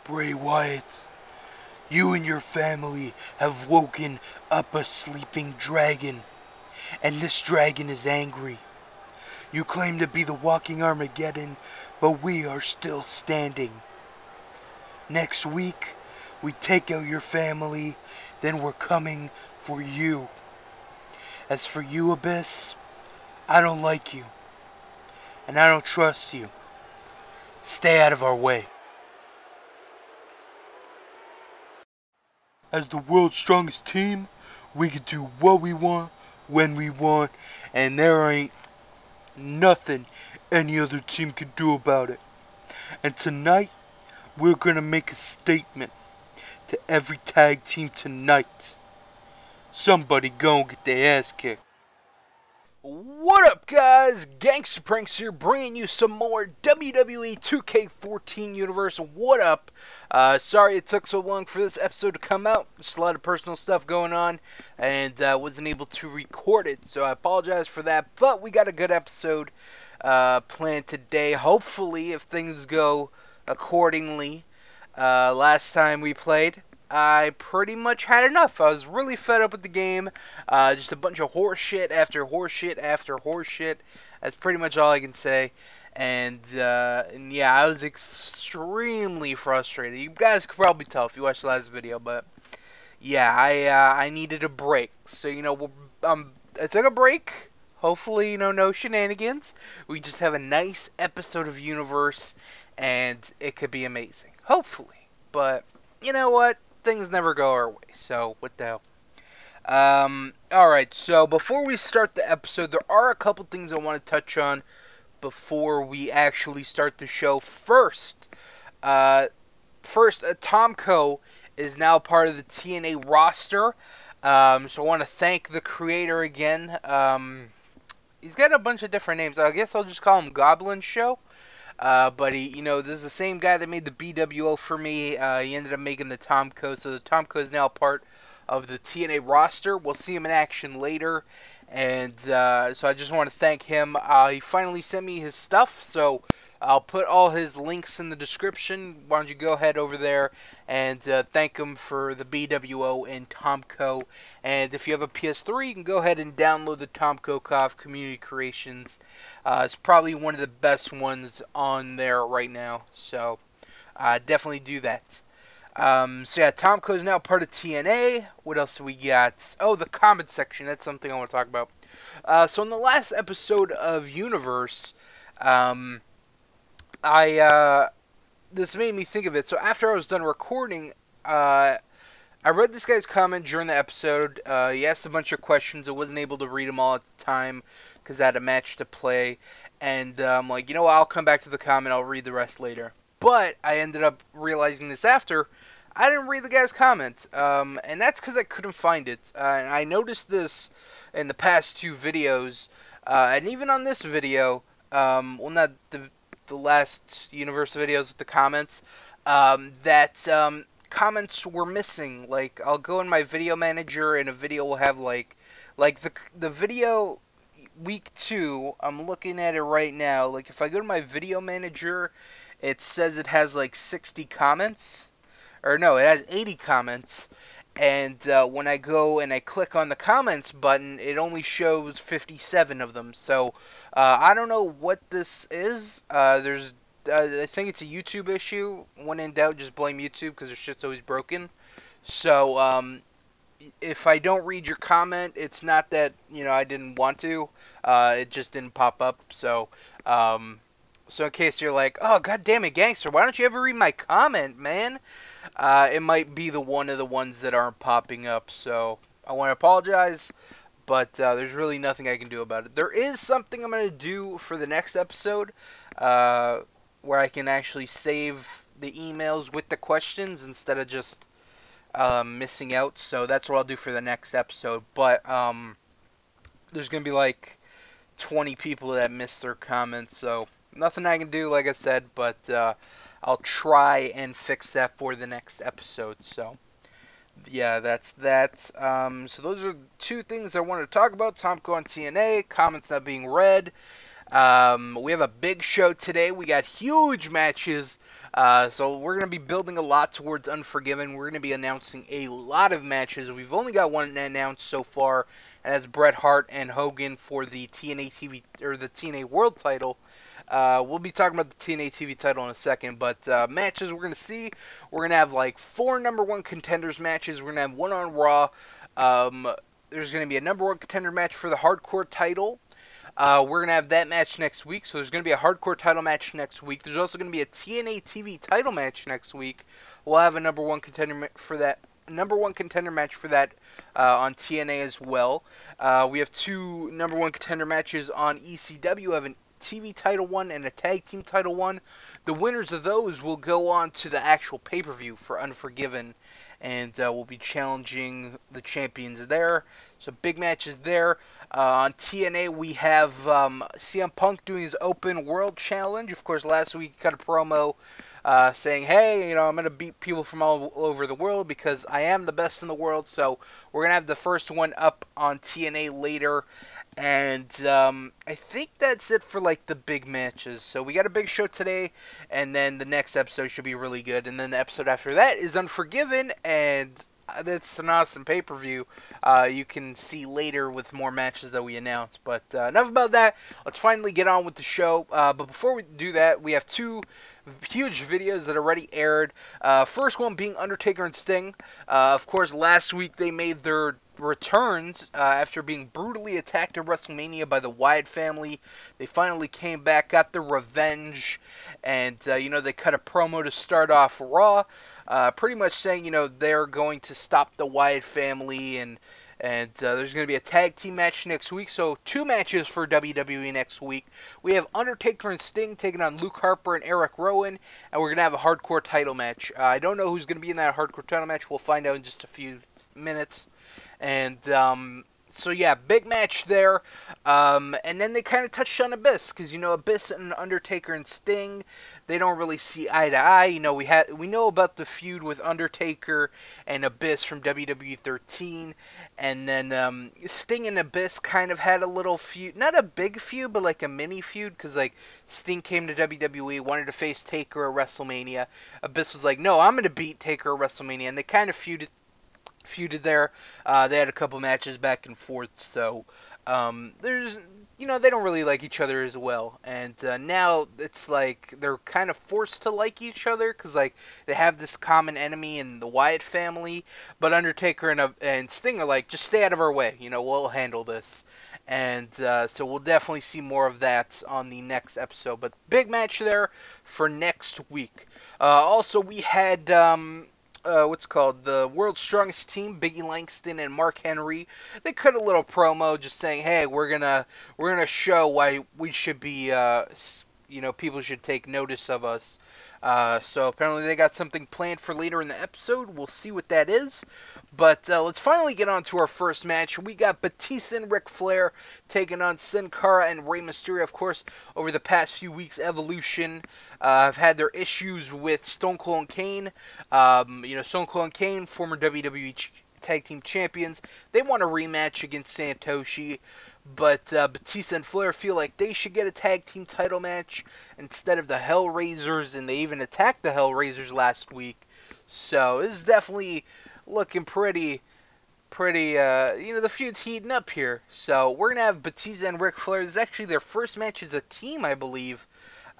Bray Wyatt, you and your family have woken up a sleeping dragon, and this dragon is angry. You claim to be the walking Armageddon, but we are still standing. Next week, we take out your family, then we're coming for you. As for you, Abyss, I don't like you, and I don't trust you. Stay out of our way. As the world's strongest team, we can do what we want, when we want, and there ain't nothing any other team can do about it. And tonight, we're gonna make a statement to every tag team tonight. Somebody gon' get their ass kicked. What up, guys? Gangsta Pranks here, bringing you some more WWE 2K14 Universe. What up? Sorry it took so long for this episode to come out. Just a lot of personal stuff going on, and wasn't able to record it, so I apologize for that. But we got a good episode planned today. Hopefully, if things go accordingly. Last time we played, I pretty much had enough. I was really fed up with the game. Just a bunch of horse shit after horse shit after horse shit. That's pretty much all I can say. And yeah, I was extremely frustrated. You guys could probably tell if you watched the last video, but yeah, I needed a break. So, you know, I took a break. Hopefully, you know, no shenanigans. We just have a nice episode of Universe, and it could be amazing. Hopefully. But, you know what? Things never go our way, so what the hell. Alright, so before we start the episode, there are a couple things I want to touch on before we actually start the show. First, Tomko is now part of the TNA roster, so I want to thank the creator again. He's got a bunch of different names. I guess I'll just call him Goblin Show. But he, you know, this is the same guy that made the BWO for me. He ended up making the Tomko, so the Tomko is now part of the TNA roster. We'll see him in action later, and so I just want to thank him. He finally sent me his stuff, so I'll put all his links in the description. Why don't you go ahead over there and thank him for the BWO and Tomko. And if you have a PS3, you can go ahead and download the Tomko CAWs Community Creations. It's probably one of the best ones on there right now, so definitely do that. So yeah, Tomko is now part of TNA. What else do we got? Oh, the comment section. That's something I want to talk about. So in the last episode of Universe, this made me think of it. So after I was done recording, I read this guy's comment during the episode. He asked a bunch of questions. I wasn't able to read them all at the time because I had a match to play. And I'm like, you know what, I'll come back to the comment. I'll read the rest later. But I ended up realizing this after. I didn't read the guy's comment. And that's because I couldn't find it. And I noticed this in the past two videos. And even on this video, well, not the last Universe videos with the comments, that comments were missing. Like, I'll go in my video manager and a video will have like the video week 2, I'm looking at it right now. Like, if I go to my video manager, it says it has like 60 comments, or no, it has 80 comments. And when I go and I click on the comments button, it only shows 57 of them. So I don't know what this is. I think it's a YouTube issue. When in doubt, just blame YouTube because their shit's always broken. So if I don't read your comment, it's not that, you know, I didn't want to. It just didn't pop up. So so in case you're like, oh, god damn it, Gangster, why don't you ever read my comment, man? It might be one of the ones that aren't popping up. So I want to apologize. But there's really nothing I can do about it. There is something I'm going to do for the next episode, where I can actually save the emails with the questions instead of just missing out. So that's what I'll do for the next episode. But there's going to be like 20 people that missed their comments. So nothing I can do, like I said. But I'll try and fix that for the next episode. So yeah, that's that. So those are two things I wanted to talk about. Tomko on TNA, comments not being read. We have a big show today. We got huge matches So we're going to be building a lot towards Unforgiven. We're going to be announcing a lot of matches. We've only got one announced so far, and that's Bret Hart and Hogan for the TNA TV or the TNA World Title. We'll be talking about the TNA TV title in a second, but matches we're going to see, we're going to have like 4 #1 contenders matches. We're going to have one on Raw. There's going to be a #1 contender match for the Hardcore title. We're going to have that match next week, so there's going to be a Hardcore title match next week. There's also going to be a TNA TV title match next week. We'll have a #1 contender for that. #1 contender match for that on TNA as well. We have 2 #1 contender matches on ECW. We have a TV title one and a tag team title one. The winners of those will go on to the actual pay-per-view for Unforgiven, and we'll be challenging the champions there. So big matches there. On TNA, we have CM Punk doing his Open World Challenge. Of course, last week he cut a promo saying, hey, you know, I'm going to beat people from all over the world because I am the best in the world. So we're going to have the first one up on TNA later. And I think that's it for like the big matches. So we got a big show today, and then the next episode should be really good. And then the episode after that is Unforgiven, and that's an awesome pay-per-view. You can see later with more matches that we announced. But enough about that. Let's finally get on with the show. But before we do that, we have 2 huge videos that already aired. First one being Undertaker and Sting. Of course, last week they made their returns after being brutally attacked at WrestleMania by the Wyatt family. They finally came back, got their revenge, and you know, they cut a promo to start off Raw, pretty much saying, you know, they're going to stop the Wyatt family, and there's going to be a tag team match next week. So 2 matches for WWE next week. We have Undertaker and Sting taking on Luke Harper and Eric Rowan, and we're going to have a Hardcore title match. I don't know who's going to be in that Hardcore title match. We'll find out in just a few minutes. And so yeah, big match there. And then they kind of touched on Abyss, because you know, Abyss and Undertaker and Sting, they don't really see eye to eye. You know, we know about the feud with Undertaker and Abyss from WWE 13, and then Sting and Abyss kind of had a little feud, not a big feud, but like a mini feud, because like Sting came to WWE, wanted to face Taker at WrestleMania. Abyss was like, no, I'm gonna beat Taker at WrestleMania, and they kind of feuded there. They had a couple matches back and forth, so there's, you know, they don't really like each other as well, and now it's like they're kind of forced to like each other, because like they have this common enemy in the Wyatt family, but Undertaker and Sting are like, just stay out of our way, you know, we'll handle this. And so we'll definitely see more of that on the next episode, but big match there for next week. Also, we had what's called the World's Strongest Team, Biggie Langston and Mark Henry. They cut a little promo just saying, hey, we're gonna show why we should be, you know, people should take notice of us. So apparently they got something planned for later in the episode. We'll see what that is. But let's finally get on to our first match. We got Batista and Ric Flair taking on Sin Cara and Rey Mysterio. Of course, over the past few weeks, Evolution have had their issues with Stone Cold and Kane. You know, Stone Cold and Kane, former WWE Tag Team Champions, they want a rematch against Santoshi. But Batista and Flair feel like they should get a tag team title match instead of the Hellraisers, and they even attacked the Hellraisers last week. So this is definitely looking pretty, you know, the feud's heating up here. So we're going to have Batista and Ric Flair. This is actually their first match as a team, I believe.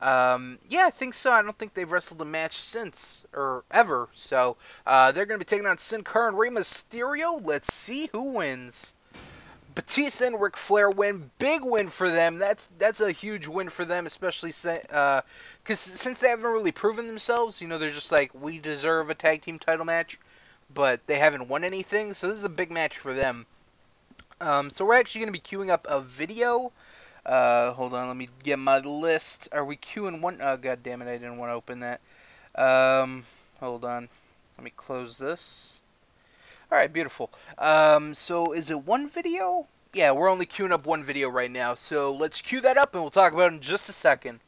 Yeah, I think so. I don't think they've wrestled a match since, or ever. So they're going to be taking on Sin Cara and Rey Mysterio. Let's see who wins. Batista and Ric Flair win. Big win for them. That's a huge win for them, especially because since they haven't really proven themselves, you know, they're just like, we deserve a tag team title match, but they haven't won anything, so this is a big match for them. So we're actually going to be queuing up a video. Hold on, let me get my list. Are we queuing one? Oh, god damn it, I didn't want to open that. Hold on. Let me close this. Alright, beautiful. So is it one video? Yeah, we're only queuing up one video right now, so let's queue that up and we'll talk about it in just a second.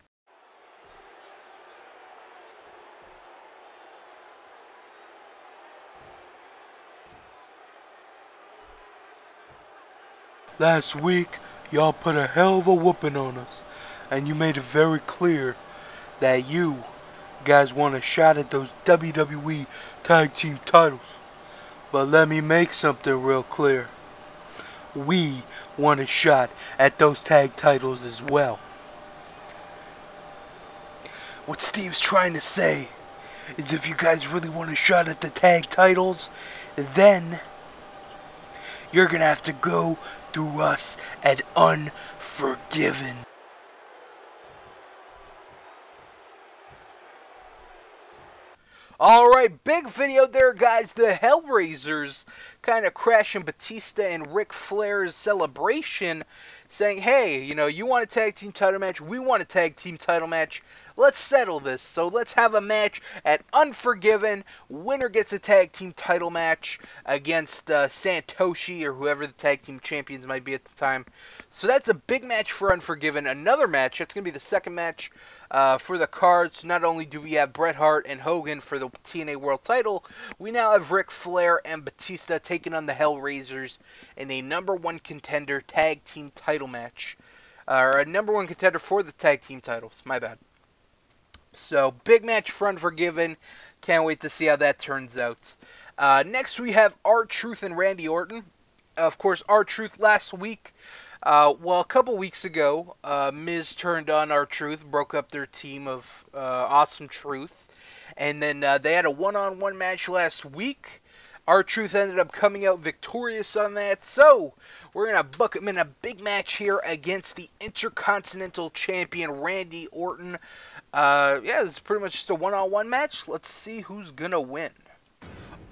Last week, y'all put a hell of a whooping on us, and you made it very clear that you guys want a shot at those WWE Tag Team titles. But let me make something real clear. We want a shot at those tag titles as well. What Steve's trying to say is if you guys really want a shot at the tag titles, then you're gonna have to go through us at Unforgiven. Alright, big video there, guys. The Hellraisers kind of crashing Batista and Ric Flair's celebration, saying, hey, you want a tag team title match? We want a tag team title match. Let's settle this. So let's have a match at Unforgiven. Winner gets a tag team title match against Santoshi or whoever the tag team champions might be at the time. So that's a big match for Unforgiven. Another match, that's going to be the second match for the cards. Not only do we have Bret Hart and Hogan for the TNA World title, we now have Ric Flair and Batista taking on the Hellraisers in a #1 contender tag team title match. Or a #1 contender for the tag team titles, my bad. So, big match for Unforgiven. Can't wait to see how that turns out. Next we have R-Truth and Randy Orton. Of course, R-Truth last week, a couple weeks ago, Miz turned on R-Truth, broke up their team of Awesome Truth. And then they had a one-on-one match last week. R-Truth ended up coming out victorious on that. So, we're going to book him in a big match here against the Intercontinental Champion Randy Orton. Yeah, this is pretty much just a one-on-one match. Let's see who's going to win.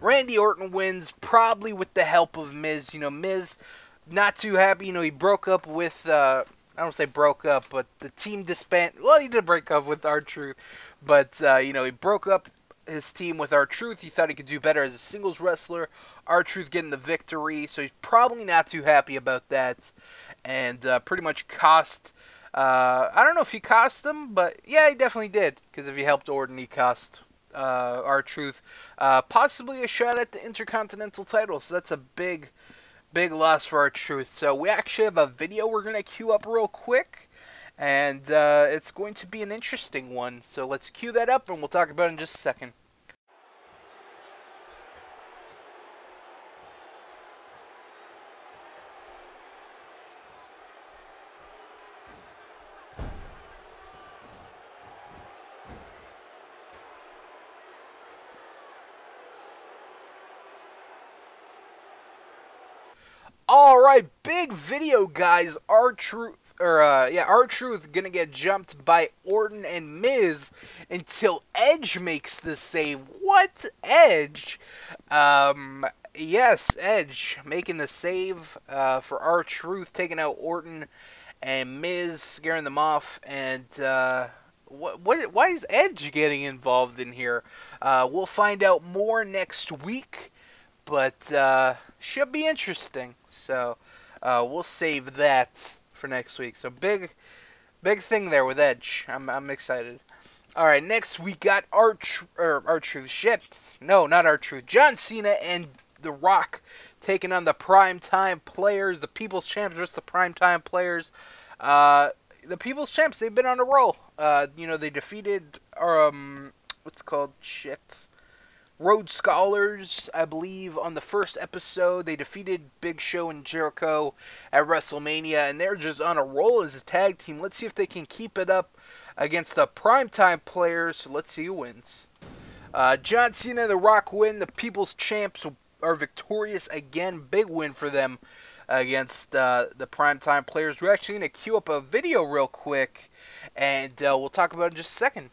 Randy Orton wins, probably with the help of Miz. Miz, not too happy. He broke up with, I don't say broke up, but the team disbanded. Well, he did break up with R-Truth. But, he broke up his team with R-Truth. He thought he could do better as a singles wrestler. R-Truth getting the victory. So he's probably not too happy about that. And pretty much cost... I don't know if he cost him, but yeah, he definitely did. Because if he helped Orton, he cost R-Truth possibly a shot at the Intercontinental title. So that's a big loss for R-Truth. So we actually have a video we're going to queue up real quick. And it's going to be an interesting one. So let's queue that up and we'll talk about it in just a second. Alright, big video, guys. R-Truth gonna get jumped by Orton and Miz until Edge makes the save. What? Edge? Yes, Edge making the save for R-Truth, taking out Orton and Miz, scaring them off. And why is Edge getting involved in here? We'll find out more next week. But should be interesting. So we'll save that for next week. So big thing there with Edge. I'm excited. All right, next we got R-Truth. Shit, no, not R-Truth. John Cena and The Rock taking on the Primetime Players, the People's Champs versus the Primetime Players. The People's Champs, they've been on a roll. They defeated what's it called? Shit. Rhodes Scholars, I believe, on the first episode. They defeated Big Show and Jericho at WrestleMania, and they're just on a roll as a tag team. Let's see if they can keep it up against the Primetime Players. So let's see who wins. John Cena and The Rock win. The People's Champs are victorious again. Big win for them against the Primetime Players. We're actually going to queue up a video real quick, and we'll talk about it in just a second.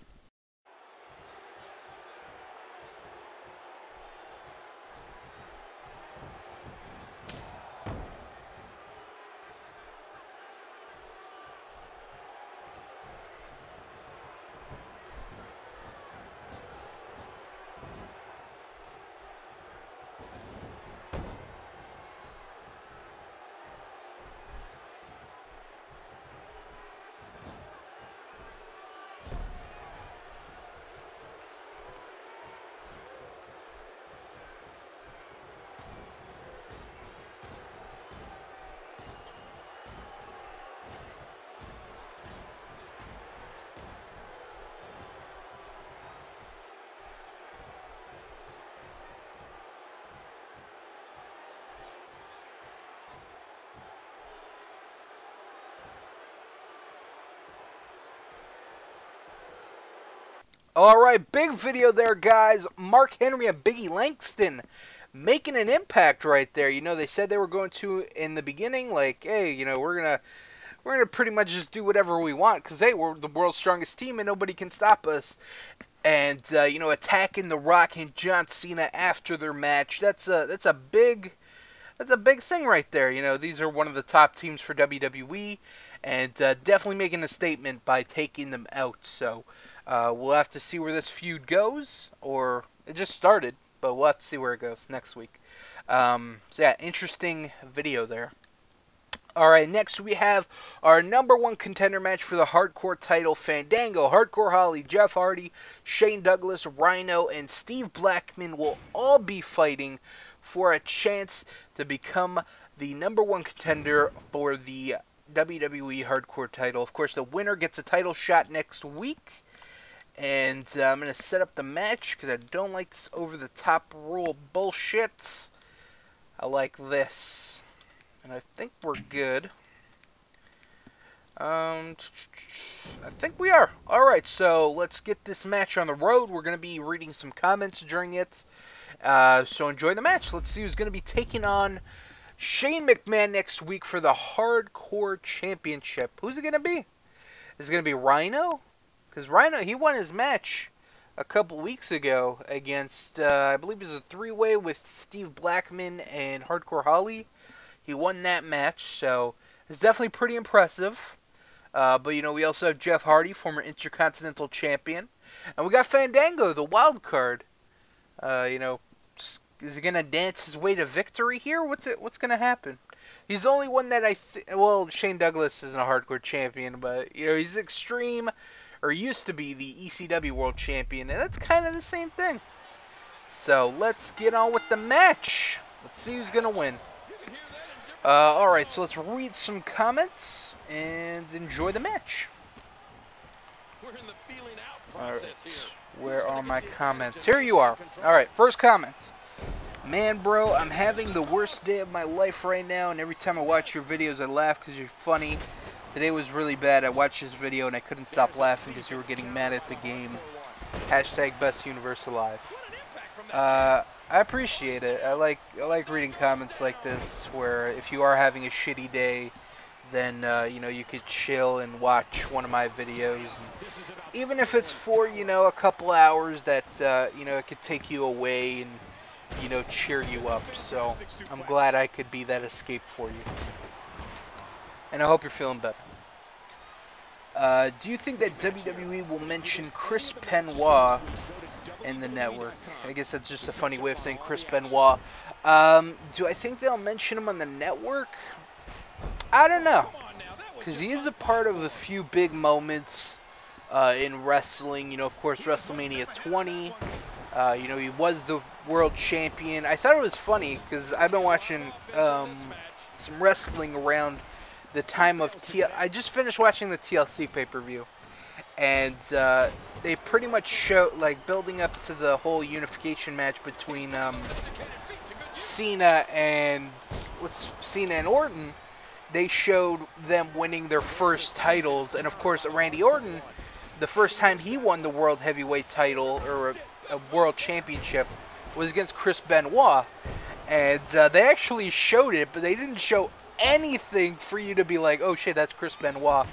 Alright, big video there, guys. Mark Henry and Biggie Langston making an impact right there. You know, they said they were going to in the beginning, like, hey, you know, we're gonna pretty much just do whatever we want, because, hey, we're the world's strongest team and nobody can stop us. And, you know, attacking The Rock and John Cena after their match, that's a big thing right there. You know, these are one of the top teams for WWE, and definitely making a statement by taking them out. So we'll have to see where this feud goes, or it just started, but we'll have to see where it goes next week. So yeah, interesting video there. Alright, next we have our #1 contender match for the Hardcore title. Fandango, Hardcore Holly, Jeff Hardy, Shane Douglas, Rhino, and Steve Blackman will all be fighting for a chance to become the #1 contender for the WWE Hardcore title. Of course, the winner gets a title shot next week. And I'm going to set up the match because I don't like this over-the-top rule bullshit. I like this. And I think we're good. I think we are. Alright, so let's get this match on the road. We're going to be reading some comments during it. So enjoy the match. Let's see who's going to be taking on Shane McMahon next week for the Hardcore Championship. Who's it going to be? Is it going to be Rhino? Because Rhino, he won his match a couple weeks ago against, I believe it was a three-way with Steve Blackman and Hardcore Holly. He won that match, so it's definitely pretty impressive. But, you know, we also have Jeff Hardy, former Intercontinental Champion. And we got Fandango, the wild card. You know, is he going to dance his way to victory here? What's going to happen? He's the only one that well, Shane Douglas isn't a Hardcore Champion, but, you know, he's Extreme, or used to be the ECW World Champion, and that's kind of the same thing. So, let's get on with the match. Let's see who's going to win. Alright, so let's read some comments and enjoy the match. Alright, where are my comments? Here you are. Alright, first comment. Man, bro, I'm having the worst day of my life right now, and every time I watch your videos I laugh because you're funny. Today was really bad. I watched this video and I couldn't stop laughing because you were getting mad at the game. Hashtag best universe alive. I appreciate it. I like reading comments like this, where if you are having a shitty day, then you know, you could chill and watch one of my videos, and even if it's for, you know, a couple hours, that you know, it could take you away and, you know, cheer you up. So I'm glad I could be that escape for you, and I hope you're feeling better. Do you think that WWE will mention Chris Benoit in the network? I guess that's just a funny way of saying Chris Benoit. Do I think they'll mention him on the network? I don't know, because he is a part of a few big moments in wrestling. You know, of course, WrestleMania 20. You know, he was the world champion. I thought it was funny because I've been watching some wrestling around the time of I just finished watching the TLC pay-per-view, and they pretty much show, like, building up to the whole unification match between Cena and Orton. They showed them winning their first titles, and of course Randy Orton, the first time he won the World Heavyweight title, or a World Championship, was against Chris Benoit, and they actually showed it, but they didn't show anything for you to be like, oh shit, that's Chris Benoit.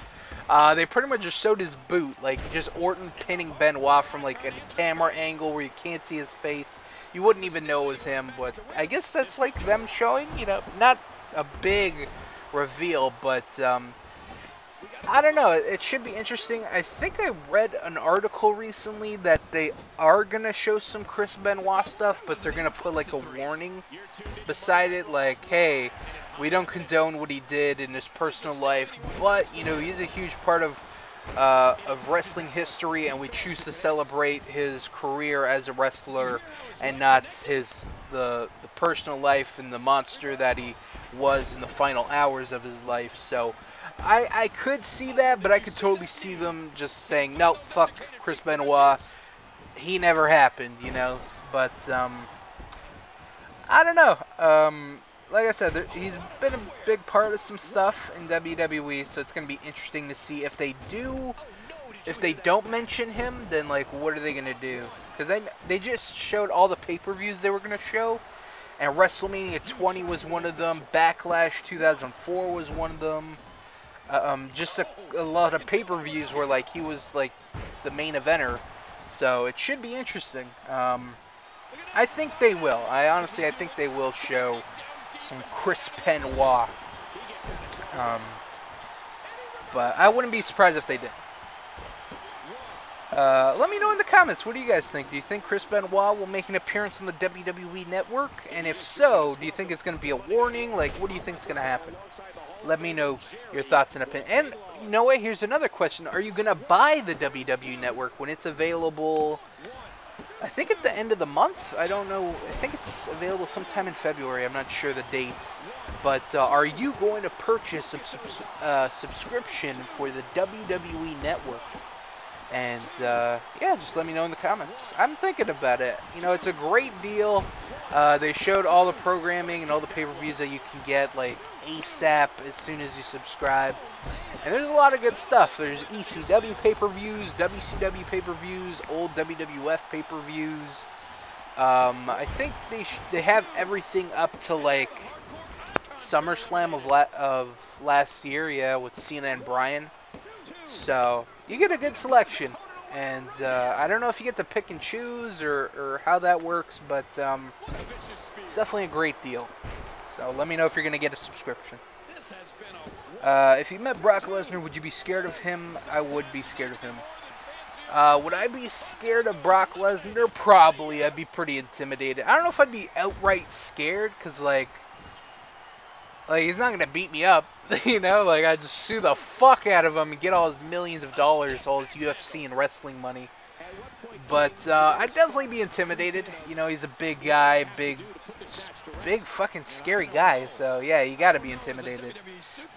They pretty much just showed his boot, like just Orton pinning Benoit from like a camera angle where you can't see his face. You wouldn't even know it was him, but I guess that's like them showing, you know, not a big reveal, but I don't know, it should be interesting. I think I read an article recently that they are gonna show some Chris Benoit stuff, but they're gonna put like a warning beside it, like, hey, we don't condone what he did in his personal life, but, you know, he's a huge part of wrestling history, and we choose to celebrate his career as a wrestler and not the personal life and the monster that he was in the final hours of his life. So I could see that, but I could totally see them just saying, no, fuck Chris Benoit, he never happened, you know. But I don't know. Like I said, he's been a big part of some stuff in WWE, so it's going to be interesting to see if they do if they don't mention him, then like what are they gonna do? Because they just showed all the pay-per-views they were gonna show, and WrestleMania 20 was one of them. Backlash 2004 was one of them. Just a lot of pay-per-views where like he was like the main eventer, so it should be interesting. I think they will. I think they will show some Chris Benoit. But I wouldn't be surprised if they did. Let me know in the comments, what do you guys think? Do you think Chris Benoit will make an appearance on the WWE Network? And if so, do you think it's going to be a warning? Like, what do you think is going to happen? Let me know your thoughts and opinions. And, you know what, here's another question. Are you going to buy the WWE Network when it's available, I think at the end of the month? I don't know. I think it's available sometime in February. I'm not sure the date. But are you going to purchase a subscription for the WWE Network? And, yeah, just let me know in the comments. I'm thinking about it. You know, it's a great deal. They showed all the programming and all the pay-per-views that you can get, like, ASAP as soon as you subscribe. And there's a lot of good stuff. There's ECW pay-per-views, WCW pay-per-views, old WWF pay-per-views. I think they have everything up to, like, SummerSlam of last year, yeah, with Cena and Bryan. So you get a good selection, and I don't know if you get to pick and choose or how that works, but it's definitely a great deal. So let me know if you're going to get a subscription. If you met Brock Lesnar, would you be scared of him? I would be scared of him. Would I be scared of Brock Lesnar? Probably. I'd be pretty intimidated. I don't know if I'd be outright scared, because, like he's not going to beat me up, you know? Like, I'd just sue the fuck out of him and get all his millions of dollars, all his UFC and wrestling money. But, I'd definitely be intimidated. You know, he's a big guy, big fucking scary guy. So, yeah, you gotta be intimidated.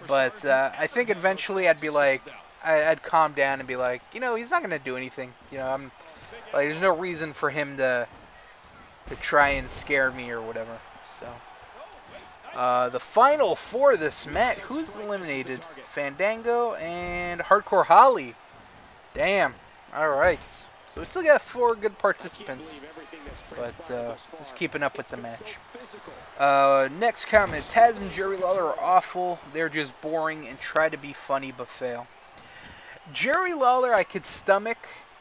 But, I think eventually I'd be like, I'd calm down and be like, you know, he's not going to do anything. You know, like, there's no reason for him to try and scare me or whatever. So... the final for this match, who's eliminated? Fandango and Hardcore Holly. Damn. Alright. So we still got 4 good participants. But just keeping up with the match. Next comment. Taz and Jerry Lawler are awful. They're just boring and try to be funny but fail. Jerry Lawler I could stomach.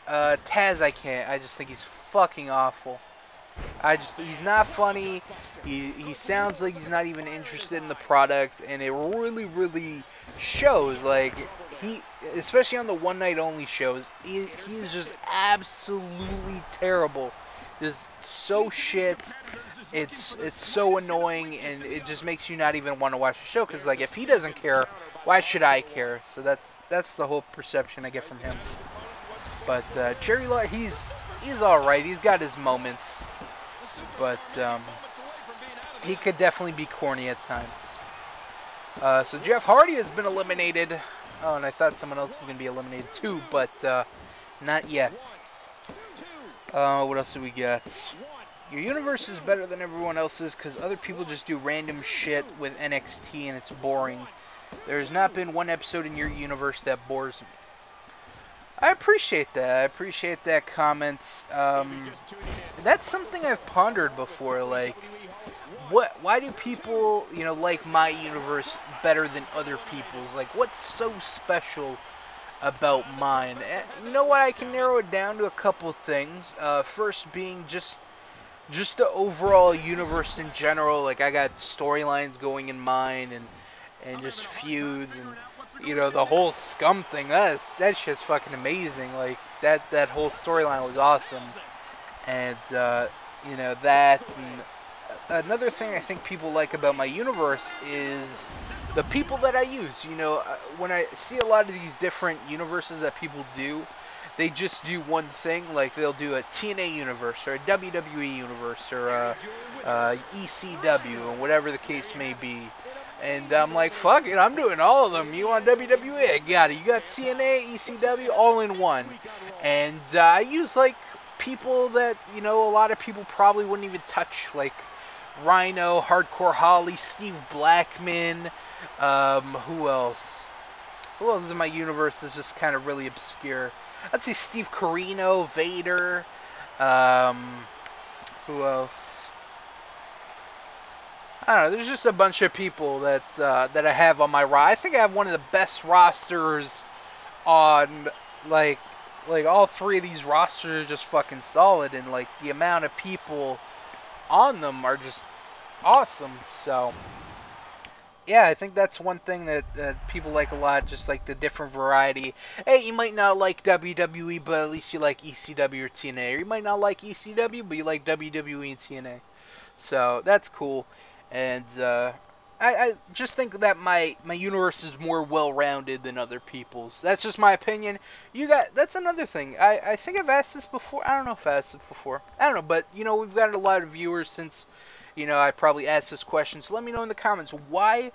Taz I can't. I just think he's fucking awful. He's not funny. He sounds like he's not even interested in the product, and it really, really shows. Like, especially on the one night only shows, he's just absolutely terrible. Just so shit. It's so annoying, and it just makes you not even want to watch the show. Because, like, if he doesn't care, why should I care? So that's the whole perception I get from him. But Jerry Lawler, he's all right. He's got his moments. But he could definitely be corny at times. So Jeff Hardy has been eliminated. Oh, and I thought someone else was going to be eliminated too, but not yet. What else do we got? Your universe is better than everyone else's because other people just do random shit with NXT and it's boring. There's not been one episode in your universe that bores me. I appreciate that. I appreciate that comment. That's something I've pondered before. Like, why do people, you know, like my universe better than other people's? Like, what's so special about mine? And you know what? I can narrow it down to a couple things. First being just the overall universe in general. Like, I got storylines going in mine and just feuds and, you know, the whole Scum thing, that shit's fucking amazing. Like, that whole storyline was awesome. And, you know, that, and another thing I think people like about my universe is the people that I use. You know, when I see a lot of these different universes that people do, they just do one thing. Like, they'll do a TNA universe, or a WWE universe, or a ECW, or whatever the case may be. And I'm like, fuck it, I'm doing all of them. You want WWE? I got it. You got TNA, ECW, all in one. And I use, like, people that, you know, a lot of people probably wouldn't even touch. Like, Rhino, Hardcore Holly, Steve Blackman. Who else? Who else is in my universe that's just kind of really obscure? let's see, Steve Corino, Vader. Um, who else? I don't know. There's just a bunch of people that that I have on my roster. I think I have one of the best rosters on like all three of these rosters are just fucking solid, and like the amount of people on them are just awesome. So yeah, I think that's one thing that people like a lot, just like the different variety. Hey, you might not like WWE, but at least you like ECW or TNA. Or you might not like ECW, but you like WWE and TNA. So that's cool. And I just think that my universe is more well-rounded than other people's. That's just my opinion. That's another thing. I think I've asked this before. I don't know if I asked it before. I don't know, but you know, we've got a lot of viewers since, you know, I probably asked this question. So let me know in the comments, why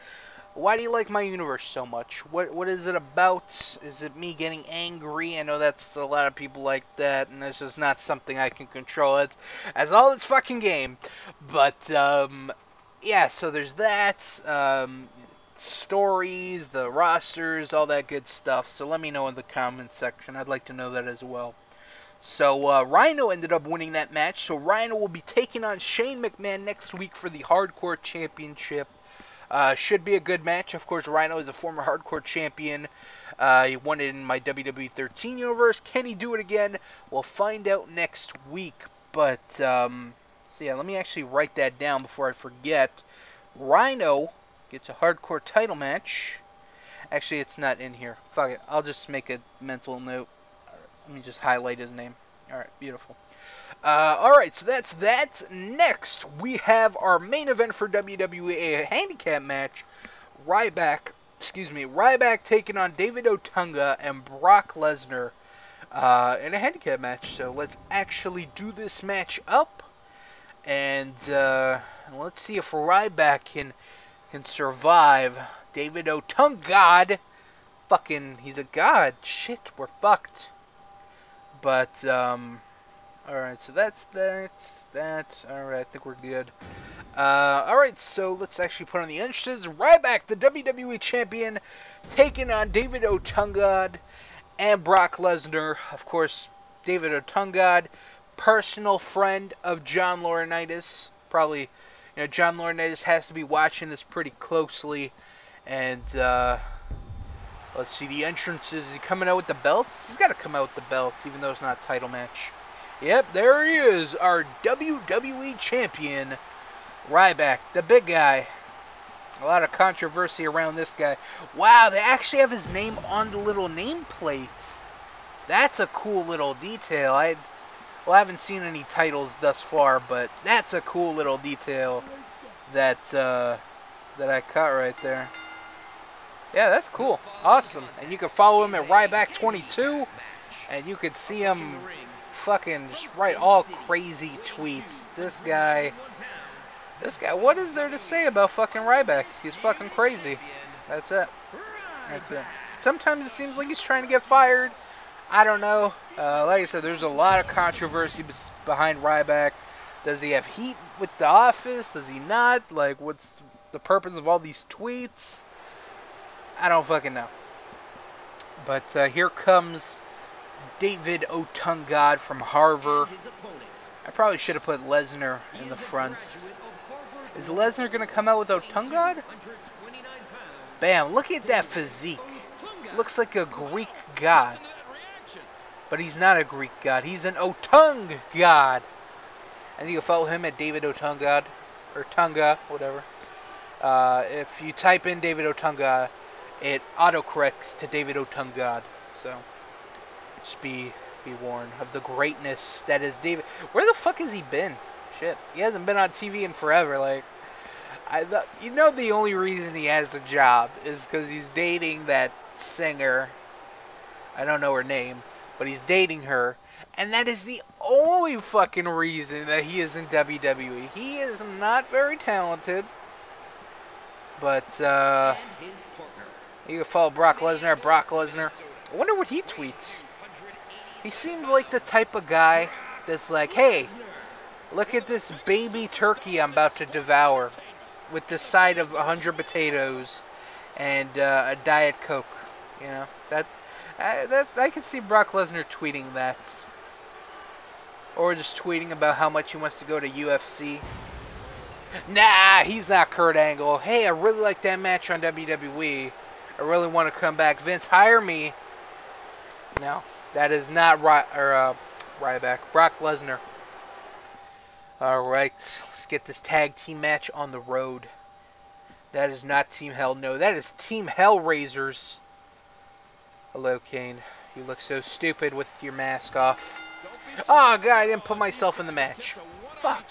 do you like my universe so much? What is it about? Is it me getting angry? I know that's a lot of people like that, and that's just not something I can control. That's all this fucking game. But yeah, so there's that. Stories, the rosters, all that good stuff. So let me know in the comments section. I'd like to know that as well. So Rhino ended up winning that match. So Rhino will be taking on Shane McMahon next week for the Hardcore Championship. Should be a good match. Of course, Rhino is a former Hardcore champion. He won it in my WWE 13 universe. Can he do it again? We'll find out next week. But, so yeah, let me actually write that down before I forget. Rhino gets a Hardcore title match. Actually, it's not in here. Fuck it. I'll just make a mental note. Let me just highlight his name. Alright, beautiful. Alright, so that's that. Next, we have our main event for WWE, a handicap match. Ryback taking on David Otunga and Brock Lesnar in a handicap match. So let's actually do this match up. And let's see if Ryback can survive David Otunga. Fucking, he's a god. Shit, we're fucked. But, alright, so that's that. Alright, I think we're good. Alright, so let's actually put on the entrances. Ryback, the WWE Champion, taking on David Otunga and Brock Lesnar. Of course, David Otunga, personal friend of John Laurinaitis. Probably, you know, John Laurinaitis has to be watching this pretty closely. And, let's see, the entrances. Is he coming out with the belt? He's got to come out with the belt, even though it's not a title match. Yep, there he is, our WWE Champion, Ryback, the big guy. A lot of controversy around this guy. Wow, they actually have his name on the little nameplates. That's a cool little detail. I haven't seen any titles thus far, but that's a cool little detail that that I caught right there. Yeah, that's cool. Awesome. And you can follow him at Ryback22, and you could see him fucking just write all crazy tweets. This guy, what is there to say about fucking Ryback? He's fucking crazy. That's it. That's it. Sometimes it seems like he's trying to get fired. I don't know. Like I said, there's a lot of controversy behind Ryback. Does he have heat with the office? Does he not? Like, what's the purpose of all these tweets? I don't fucking know. But here comes David Otunga from Harvard. I probably should have put Lesnar in the front. Is Lesnar going to come out with Otunga? Bam, look at that physique. Looks like a Greek god. But he's not a Greek god. He's an Otung god. And you can follow him at David Otunga. Or Tunga, whatever. If you type in David Otunga, it autocorrects to David Otunga. So, just be warned of the greatness that is David. Where the fuck has he been? Shit, he hasn't been on TV in forever. Like, you know, the only reason he has a job is because he's dating that singer. I don't know her name, but he's dating her, and that is the only fucking reason that he is in WWE. He is not very talented, but you can follow Brock Lesnar at Brock Lesnar. I wonder what he tweets. He seems like the type of guy that's like, hey, look at this baby turkey I'm about to devour with this side of 100 potatoes and a Diet Coke. You know, I can see Brock Lesnar tweeting that. Or just tweeting about how much he wants to go to UFC. Nah, he's not Kurt Angle. Hey, I really like that match on WWE. I really want to come back. Vince, hire me. No, that is not Ryback. Brock Lesnar. Alright, let's get this tag team match on the road. That is not Team Hell. No, that is Team Hellraisers. Hello, Kane. You look so stupid with your mask off. Oh, God, I didn't put myself in the match. Fuck.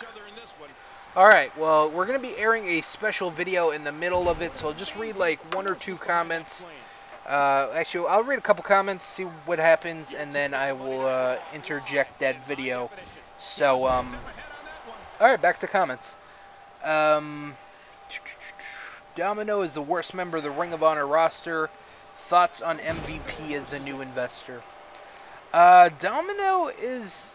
Alright, well, we're going to be airing a special video in the middle of it, so I'll just read like 1 or 2 comments. Actually, I'll read a couple comments, see what happens, and then I will interject that video. So, alright, back to comments. Domino is the worst member of the Ring of Honor roster. Thoughts on MVP as the new investor? Domino is...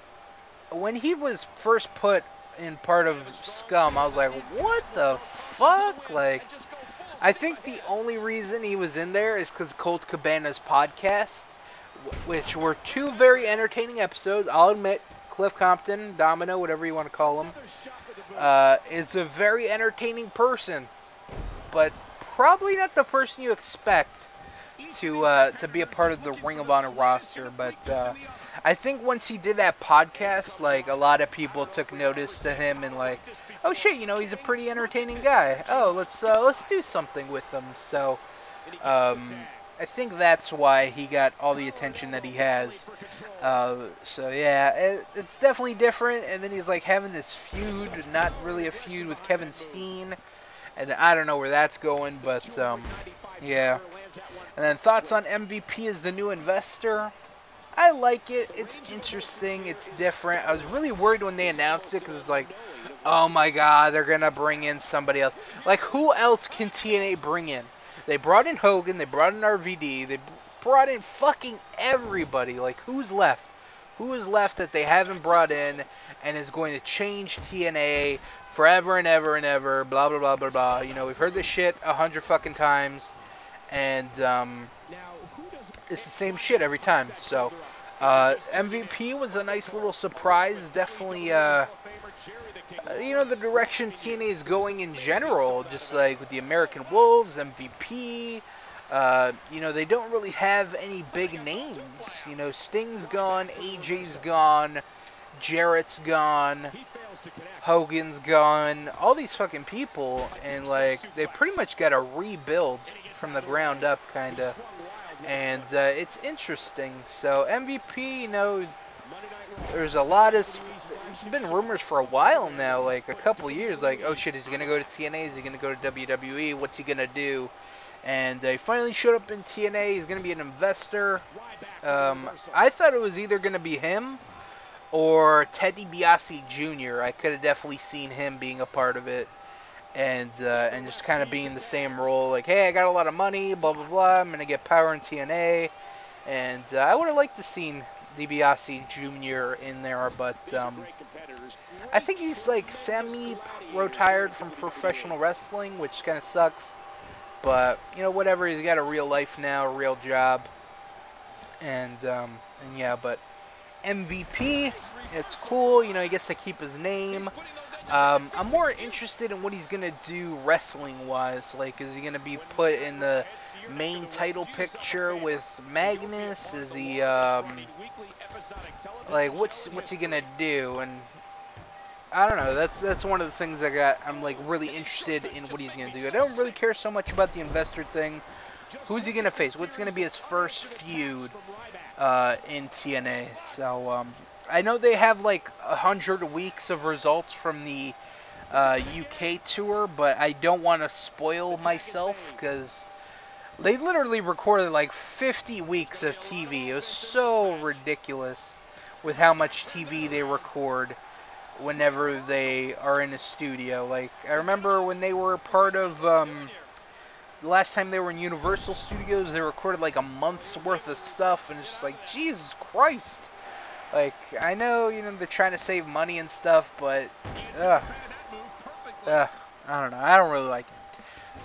When he was first put in part of Scum, I was like, what the fuck? Like, I think the only reason he was in there is because Colt Cabana's podcast, which were 2 very entertaining episodes. I'll admit, Cliff Compton, Domino, whatever you want to call him, is a very entertaining person, but probably not the person you expect to be a part of the Ring of Honor roster. But I think once he did that podcast, like, a lot of people took notice to him and like, oh shit, you know, he's a pretty entertaining guy. Oh, let's do something with him. So I think that's why he got all the attention that he has. So yeah, it's definitely different. And then he's like having this feud, not really a feud, with Kevin Steen, and I don't know where that's going, but yeah. And then thoughts on MVP as the new investor. I like it. It's interesting. It's different. I was really worried when they announced it because it's like, oh my god, they're going to bring in somebody else. Like, who else can TNA bring in? They brought in Hogan. They brought in RVD. They brought in fucking everybody. Like, who's left? Who is left that they haven't brought in and is going to change TNA forever and ever and ever, blah, blah, blah, blah, blah. You know, we've heard this shit 100 fucking times. And it's the same shit every time. So MVP was a nice little surprise. Definitely, you know, the direction TNA is going in general. Just like with the American Wolves, MVP. You know, they don't really have any big names. You know, Sting's gone, AJ's gone, Jarrett's gone, Hogan's gone, all these fucking people, and like they pretty much got to rebuild from the ground up, kinda. And it's interesting. So MVP, you know, there's a lot of, it's been rumors for a while now, like a couple years, like, oh shit, is he gonna go to TNA? Is he gonna go to WWE? What's he gonna do? And they finally showed up in TNA. He's gonna be an investor. I thought it was either gonna be him or Ted DiBiase Jr. I could have definitely seen him being a part of it, and just kind of being the same role, like, hey, I got a lot of money, blah blah blah, I'm gonna get power in TNA, and I would have liked to seen DiBiase Jr. in there, but I think he's like semi-retired from professional wrestling, which kind of sucks. But you know, whatever. He's got a real life now, a real job, and yeah. But MVP, it's cool. You know, he gets to keep his name. I'm more interested in what he's gonna do wrestling-wise. Like, is he gonna be put in the main title picture with Magnus? Is he like, what's he gonna do? And I don't know. That's one of the things I'm like really interested in what he's gonna do. I don't really care so much about the investor thing. Who's he gonna face? What's gonna be his first feud in TNA? So I know they have like 100 weeks of results from the UK tour, but I don't want to spoil myself because they literally recorded like 50 weeks of TV. It was so ridiculous with how much TV they record whenever they are in a studio. Like, I remember when they were part of, the last time they were in Universal Studios, they recorded like a month's worth of stuff, and it's just like, Jesus Christ. Like, I know, you know, they're trying to save money and stuff, but, I don't know, I don't really like it.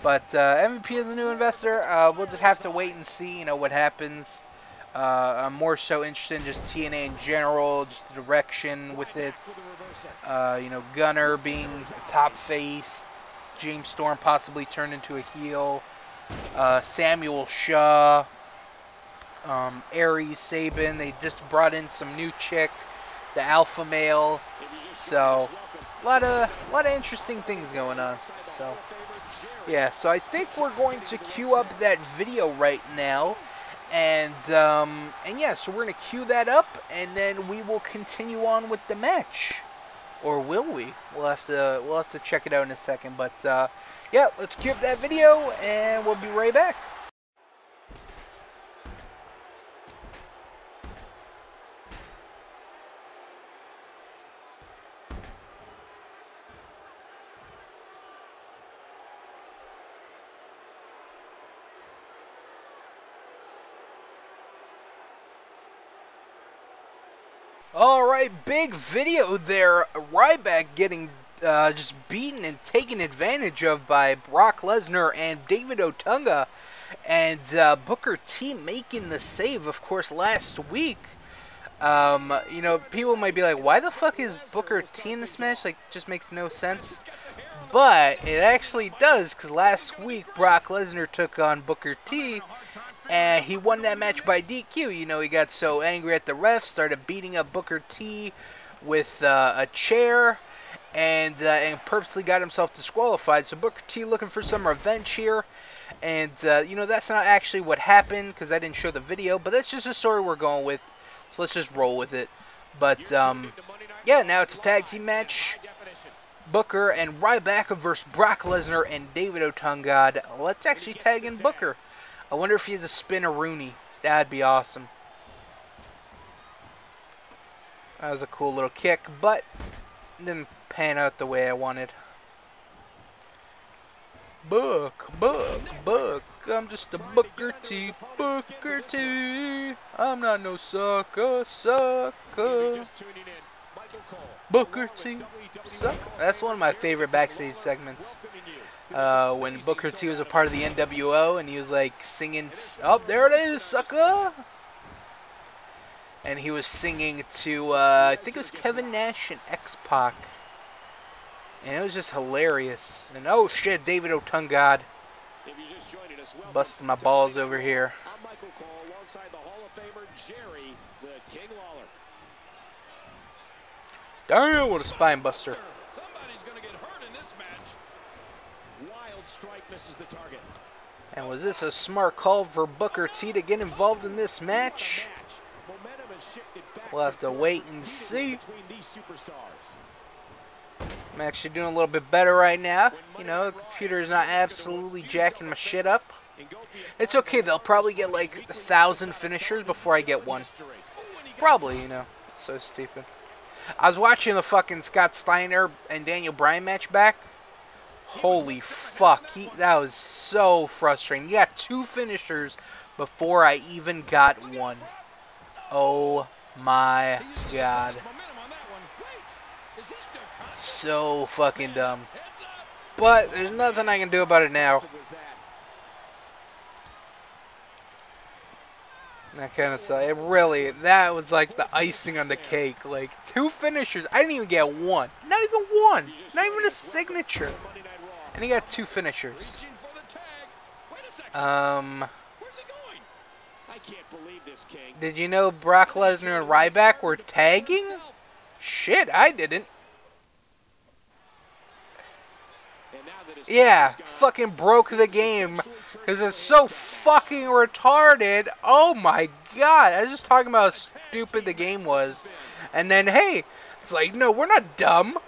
But, MVP is a new investor. We'll just have to wait and see, you know, what happens. I'm more so interested in just TNA in general, just the direction with it. You know, Gunner being a top face, James Storm possibly turned into a heel, Samuel Shaw, Aries Sabin. They just brought in some new chick, the alpha male. So a lot of interesting things going on. So yeah, so I think we're going to queue up that video right now. And yeah, so we're gonna queue that up, and then we will continue on with the match, or will we? We'll have to check it out in a second. But yeah, let's queue up that video, and we'll be right back. Alright, big video there. Ryback getting just beaten and taken advantage of by Brock Lesnar and David Otunga. And Booker T making the save, of course, last week. You know, people might be like, why the fuck is Booker T in this match? Like, just makes no sense. But it actually does, because last week Brock Lesnar took on Booker T, and he won that match by DQ. You know, he got so angry at the ref, started beating up Booker T with a chair, and purposely got himself disqualified. So Booker T looking for some revenge here. And, you know, that's not actually what happened, because I didn't show the video, but that's just a story we're going with. So let's just roll with it. But, yeah, now it's a tag team match. Booker and Ryback versus Brock Lesnar and David Otunga. Let's actually tag in Booker. I wonder if he has a spin-a-rooney. That'd be awesome. That was a cool little kick, but didn't pan out the way I wanted. Book. I'm just a Booker T. I'm not no sucker. Booker T. Sucker. That's one of my favorite backstage segments. When Booker T was a part of the NWO and he was like singing, oh, there it is, sucker! And he was singing to, I think it was Kevin Nash and X-Pac. And it was just hilarious. And oh shit, David Otunga. Busting my balls over here. I'm Michael Cole alongside the Hall of Famer Jerry, the King Lawler. Damn, what a spine buster. Somebody's going to get hurt in this match. Wild strike misses the target. And was this a smart call for Booker T to get involved in this match? We'll have to wait and see. I'm actually doing a little bit better right now. You know, the computer is not absolutely jacking my shit up. It's okay, they'll probably get like 1,000 finishers before I get one. Probably, you know. So stupid. I was watching the fucking Scott Steiner and Daniel Bryan match back. Holy fuck. That was so frustrating. He got 2 finishers before I even got one. Oh my god. So fucking dumb. But there's nothing I can do about it now. That kind of stuff. It really, that was like the icing on the cake. Like 2 finishers. I didn't even get one. Not even one. Not even a signature. And he got 2 finishers. Did you know Brock Lesnar and Ryback were tagging? Shit, I didn't. Yeah, fucking broke the game because it's so fucking retarded. Oh my god, I was just talking about how stupid the game was. And then, hey, it's like, no, we're not dumb.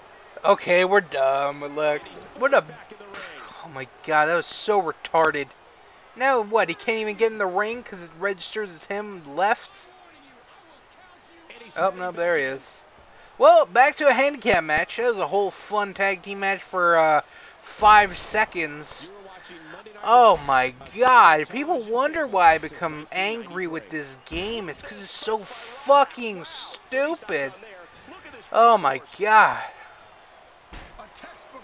Okay, we're dumb. Look, what a... Oh my god, that was so retarded. Now what, he can't even get in the ring because it registers as him left? Oh, no, there he is. Well, back to a handicap match. That was a whole fun tag team match for 5 seconds. Oh my god. People wonder why I become angry with this game. It's because it's so fucking stupid. Oh my god.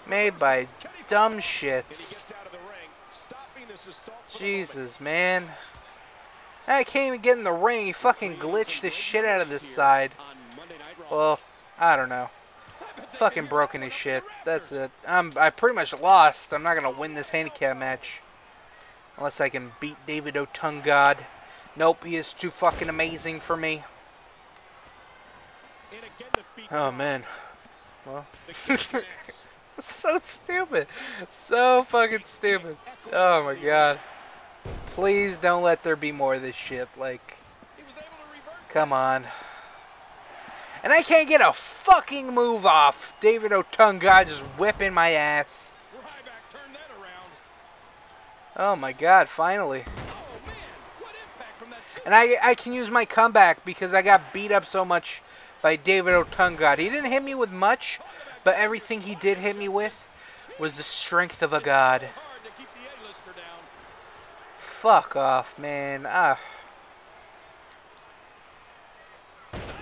Made by dumb shits. Jesus, man. I can't even get in the ring. He fucking glitched the shit out of this side. Well, I don't know. Fucking broken his shit. That's it. I pretty much lost. I'm not gonna win this handicap match unless I can beat David Otungod. Nope, he is too fucking amazing for me. Oh man. Well, so stupid. So fucking stupid. Oh my god. Please don't let there be more of this shit. Like, come on. And I can't get a fucking move off. David Otunga just whipping my ass. Oh my god, finally. And I can use my comeback because I got beat up so much by David Otunga. He didn't hit me with much, but everything he did hit me with was the strength of a god. Fuck off, man.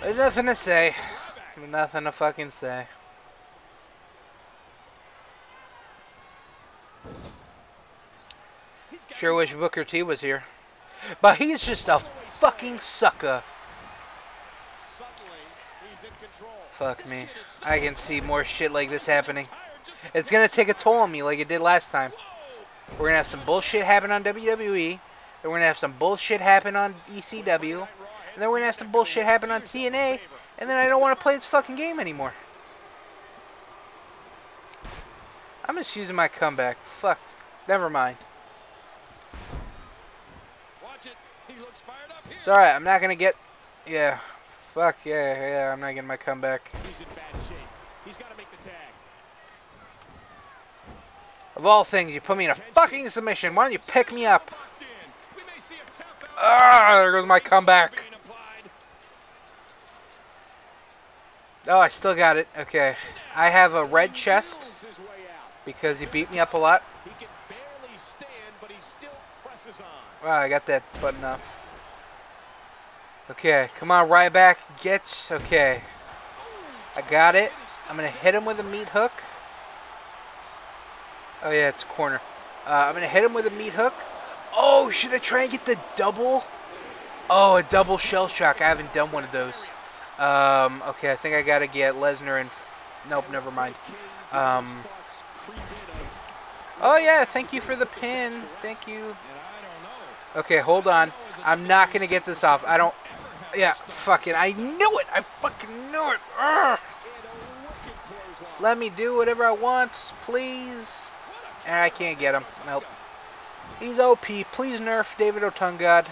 There's nothing to say. Nothing to fucking say. Sure wish Booker T was here. But he's just a fucking sucker. Fuck me. I can see more shit like this happening. It's gonna take a toll on me like it did last time. We're gonna have some bullshit happen on WWE. Then we're gonna have some bullshit happen on ECW. And then we're gonna have some bullshit happen on TNA. And then I don't want to play this fucking game anymore. I'm just using my comeback. Fuck. Never mind. It's alright, I'm not gonna get... Yeah. Fuck, yeah, I'm not getting my comeback. He's in bad shape. He's got to make the tag. Of all things, you put me in a fucking submission. Why don't you pick me up? Ah, there goes my comeback. Oh, I still got it. Okay. I have a red chest because he beat me up a lot. Wow, I got that button off. Okay, come on, Ryback. Okay. I got it. I'm going to hit him with a meat hook. Oh, yeah, it's a corner. I'm going to hit him with a meat hook. Oh, should I try and get the double? Oh, a double shell shock. I haven't done one of those. Okay, I think I got to get Lesnar and... Nope, never mind. Oh, yeah, thank you for the pin. Thank you. Okay, hold on. I'm not going to get this off. I don't... Yeah, fucking... I knew it! I fucking knew it! Urgh. Just let me do whatever I want, please. And I can't get him. Nope. He's OP. Please nerf David Otungod.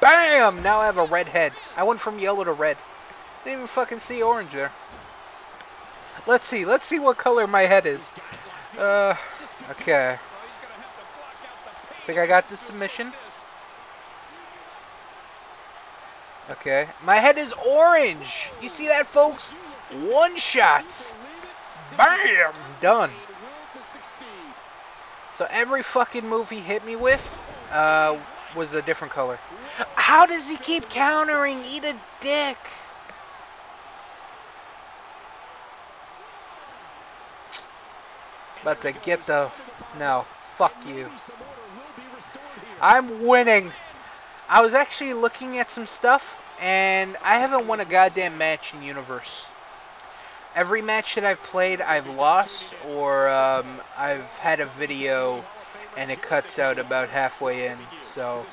BAM! Now I have a red head. I went from yellow to red. Didn't even fucking see orange there. Let's see. Let's see what color my head is. Okay. I think I got this submission. Okay. My head is orange. You see that, folks? One shot. BAM! Done. So every fucking move he hit me with was a different color. How does he keep countering? Eat a dick. About to get the... No. Fuck you. I'm winning. I was actually looking at some stuff, and I haven't won a goddamn match in Universe. Every match that I've played, I've lost, or I've had a video and it cuts out about halfway in. So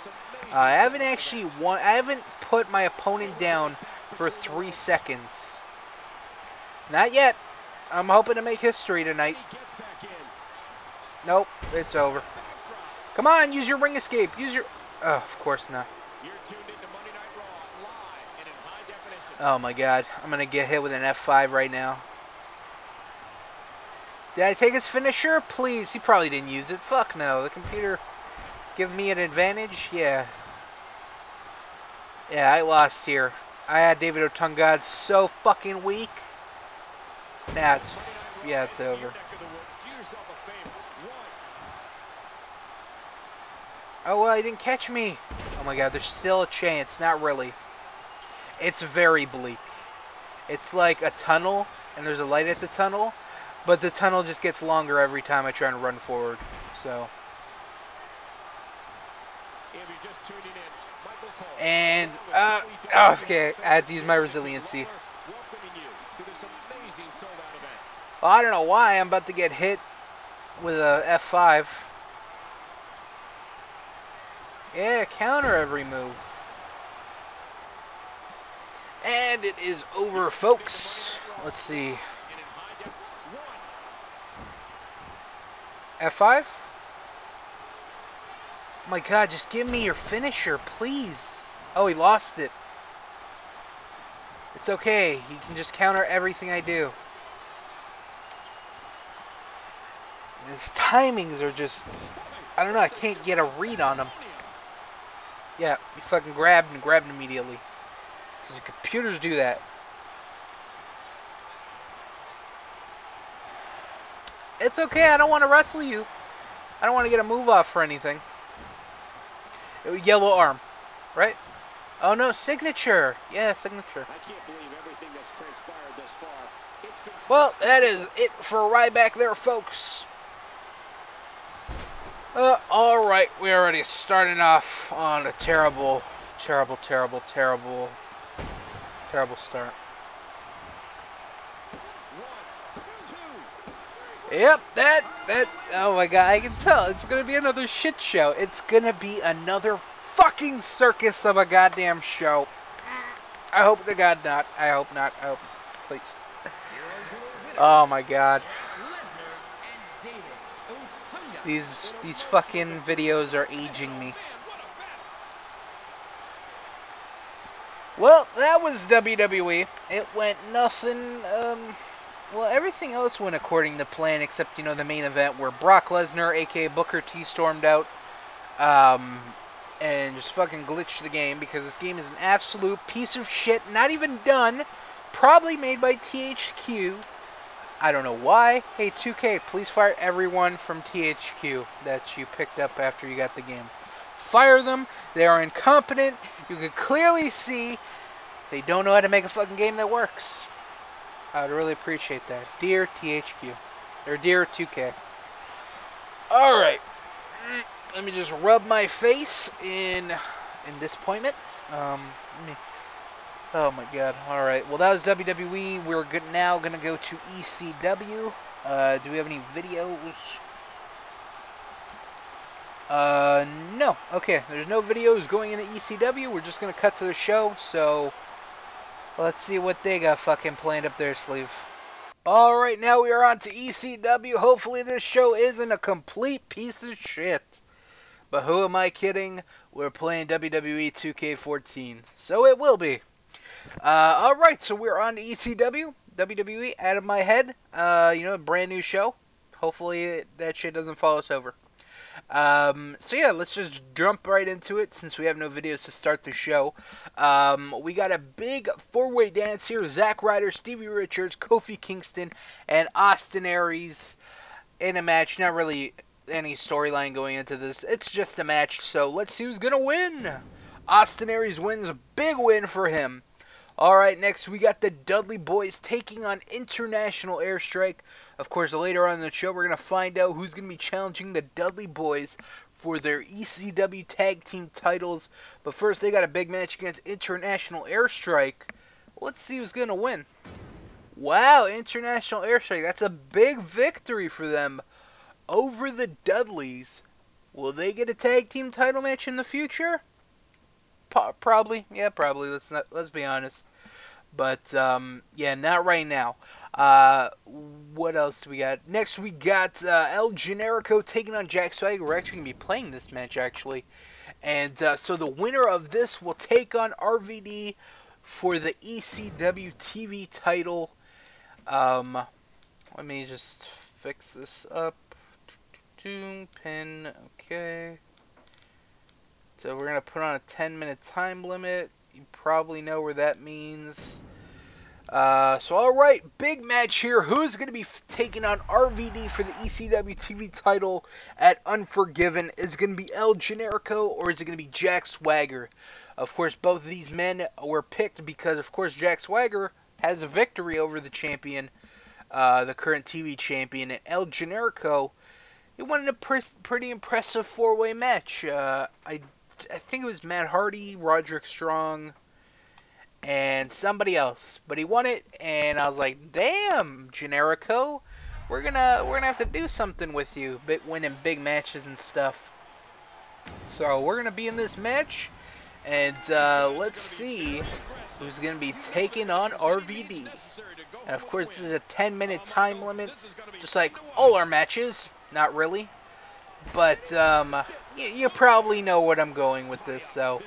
I haven't actually won. I haven't put my opponent down for 3 seconds. Not yet. I'm hoping to make history tonight. Nope, it's over. Come on, use your ring escape. Use your... Oh, of course not. Oh my god, I'm gonna get hit with an F5 right now. Did I take his finisher? Please, he probably didn't use it. Fuck no, the computer give me an advantage? Yeah. Yeah, I lost here. I had David Otungod so fucking weak. Nah, it's over. Oh, well, he didn't catch me. Oh my god, there's still a chance. Not really. It's very bleak. It's like a tunnel, and there's a light at the tunnel, but the tunnel just gets longer every time I try and run forward. So And, okay, I had to use my resiliency. Well, I don't know why I'm about to get hit with a F5. Yeah, counter every move. And it is over, folks. Let's see. F5? Oh my god, just give me your finisher, please. Oh, he lost it. It's okay. He can just counter everything I do. His timings are just... I don't know, I can't get a read on him. Yeah, he fucking grabbed and grabbed immediately. Because the computers do that. It's okay, I don't want to wrestle you. I don't want to get a move off or anything. Yellow arm, right? Oh no, signature. Yeah, signature. I can't believe everything that's transpired thus far. It's been Well, that is it for Ryback there, folks. Alright, we're already starting off on a terrible start. Yep, that, oh my god, I can tell. It's gonna be another shit show. It's gonna be another fucking circus of a goddamn show. I hope to God not. I hope not. I hope, please. Oh my god. These fucking videos are aging me. Well, that was WWE. It went nothing, well, everything else went according to plan except, you know, the main event where Brock Lesnar, aka Booker T, stormed out, and just fucking glitched the game because this game is an absolute piece of shit, not even done, probably made by THQ. I don't know why. Hey, 2K, please fire everyone from THQ that you picked up after you got the game. Fire them. They are incompetent. You can clearly see they don't know how to make a fucking game that works. I would really appreciate that. Dear THQ. Or dear 2K. Alright. Let me just rub my face in disappointment. Oh my god. Alright. Well, that was WWE. We're now going to go to ECW. Do we have any videos? No. Okay. There's no videos going into ECW. We're just going to cut to the show. So, let's see what they got fucking planned up their sleeve. Alright, now we are on to ECW. Hopefully this show isn't a complete piece of shit. But who am I kidding? We're playing WWE 2K14. So it will be. Alright, so we're on to ECW. WWE, out of my head. You know, brand new show. Hopefully that shit doesn't follow us over. So yeah, let's just jump right into it since we have no videos to start the show. We got a big four-way dance here. Zack Ryder, Stevie Richards, Kofi Kingston, and Austin Aries in a match. Not really any storyline going into this. It's just a match, so let's see who's gonna win. Austin Aries wins. Big win for him. Alright, next we got the Dudley Boys taking on International Airstrike. Of course, later on in the show, we're going to find out who's going to be challenging the Dudley Boys for their ECW Tag Team titles. But first, they got a big match against International Airstrike. Let's see who's going to win. Wow, International Airstrike. That's a big victory for them over the Dudleys. Will they get a Tag Team title match in the future? Probably. Yeah, probably. Let's be honest. But, yeah, not right now. What else do we got? Next, we got El Generico taking on Jack Swagger. We're actually going to be playing this match, actually. And so the winner of this will take on RVD for the ECW TV title. Let me just fix this up. Pin, okay. So we're going to put on a 10-minute time limit. You probably know where that means. So alright, big match here. Who's going to be taking on RVD for the ECW TV title at Unforgiven? Is it going to be El Generico or is it going to be Jack Swagger? Of course, both of these men were picked because, of course, Jack Swagger has a victory over the champion, the current TV champion, and El Generico. It won a pretty impressive four-way match. I I think it was Matt Hardy, Roderick Strong, and somebody else. But he won it, and I was like, damn, Generico, we're gonna have to do something with you, winning big matches and stuff. So we're gonna be in this match, and let's see who's gonna be taking on RVD. And of course, this is a 10-minute time limit, just like all our matches. Not really, but you probably know what I'm going with this. So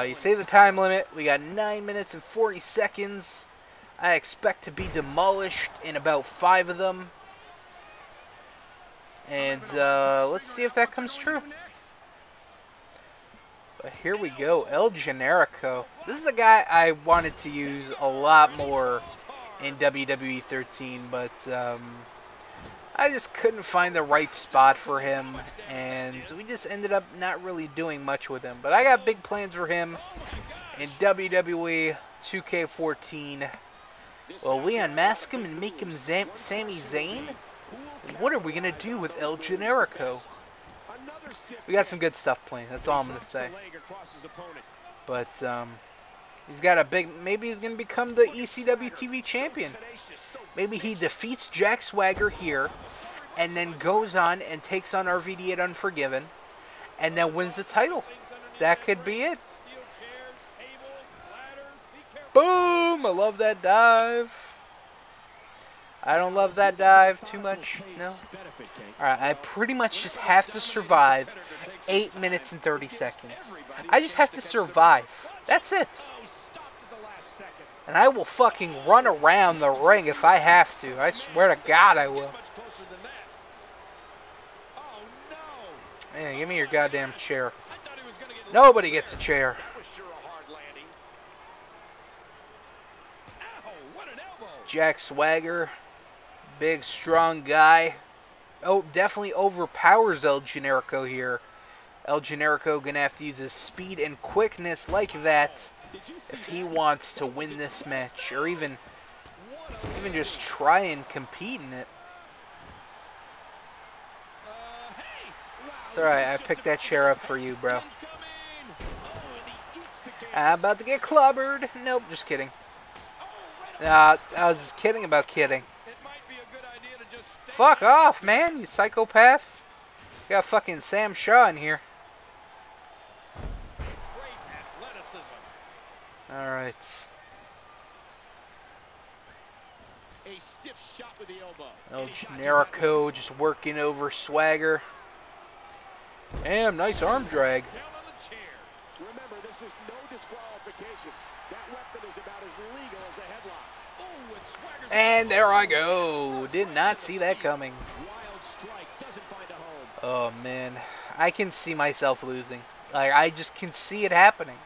you say the time limit. We got 9 minutes and 40 seconds. I expect to be demolished in about 5 of them. And let's see if that comes true. But here we go, El Generico. This is a guy I wanted to use a lot more in WWE 13, but I just couldn't find the right spot for him, and we just ended up not really doing much with him. But I got big plans for him in WWE 2K14. Will we unmask him and make him Sami Zayn? What are we going to do with El Generico? We got some good stuff planned, that's all I'm going to say. But he's got a big, maybe he's going to become the ECW TV champion. Maybe he defeats Jack Swagger here, and then goes on and takes on RVD at Unforgiven, and then wins the title. That could be it. Boom! I love that dive. I don't love that dive too much, no. Alright, I pretty much just have to survive 8 minutes and 30 seconds. I just have to survive. That's it. And I will fucking run around the ring if I have to. I swear to God I will. Man, give me your goddamn chair. Nobody gets a chair. Jack Swagger. Big, strong guy. Oh, definitely overpowers El Generico here. El Generico gonna have to use his speed and quickness like that if he wants to win this match, or even just try and compete in it. It's alright, I picked that chair up for you, bro. I'm about to get clobbered. Nope, just kidding. I was just kidding about kidding. Fuck off, man, you psychopath. You got fucking Sam Shaw in here. Alright. A stiff shot with the elbow. El Generico just working over Swagger. Damn, nice arm drag. Down on the chair. Remember, this is no disqualifications. That weapon is about as legal as a headlock. Ooh, and Swagger's and there I go. Did not see that coming. wild strike doesn't find a home. Oh man, I can see myself losing. Like, I just can see it happening.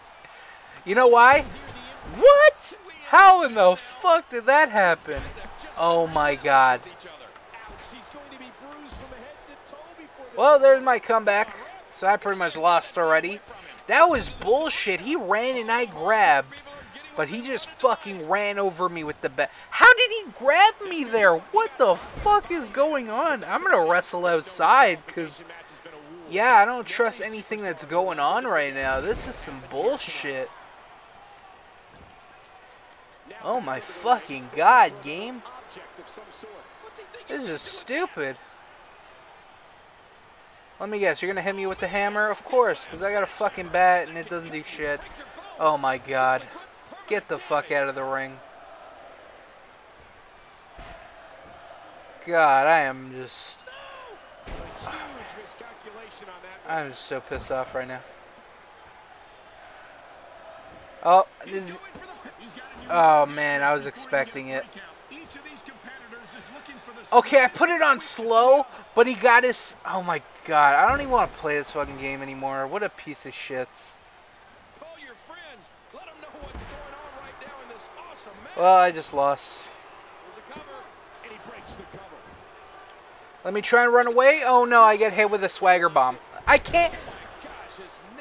You know why? What? How in the fuck did that happen? Oh my God. Well, there's my comeback. So I pretty much lost already. That was bullshit. He ran and I grabbed. But he just fucking ran over me with the bat. How did he grab me there? What the fuck is going on? I'm going to wrestle outside because, yeah, I don't trust anything that's going on right now. This is some bullshit. Oh my fucking God, game. This is stupid. Let me guess, you're gonna hit me with the hammer? Of course, because I got a fucking bat and it doesn't do shit. Oh my God. Get the fuck out of the ring. God, I am just... I'm just so pissed off right now. Oh, this is... Oh man, I was expecting it. Okay, I put it on slow, but he got his... Oh my God, I don't even want to play this fucking game anymore. What a piece of shit. Well, I just lost. Let me try and run away. Oh no, I get hit with a swagger bomb. I can't...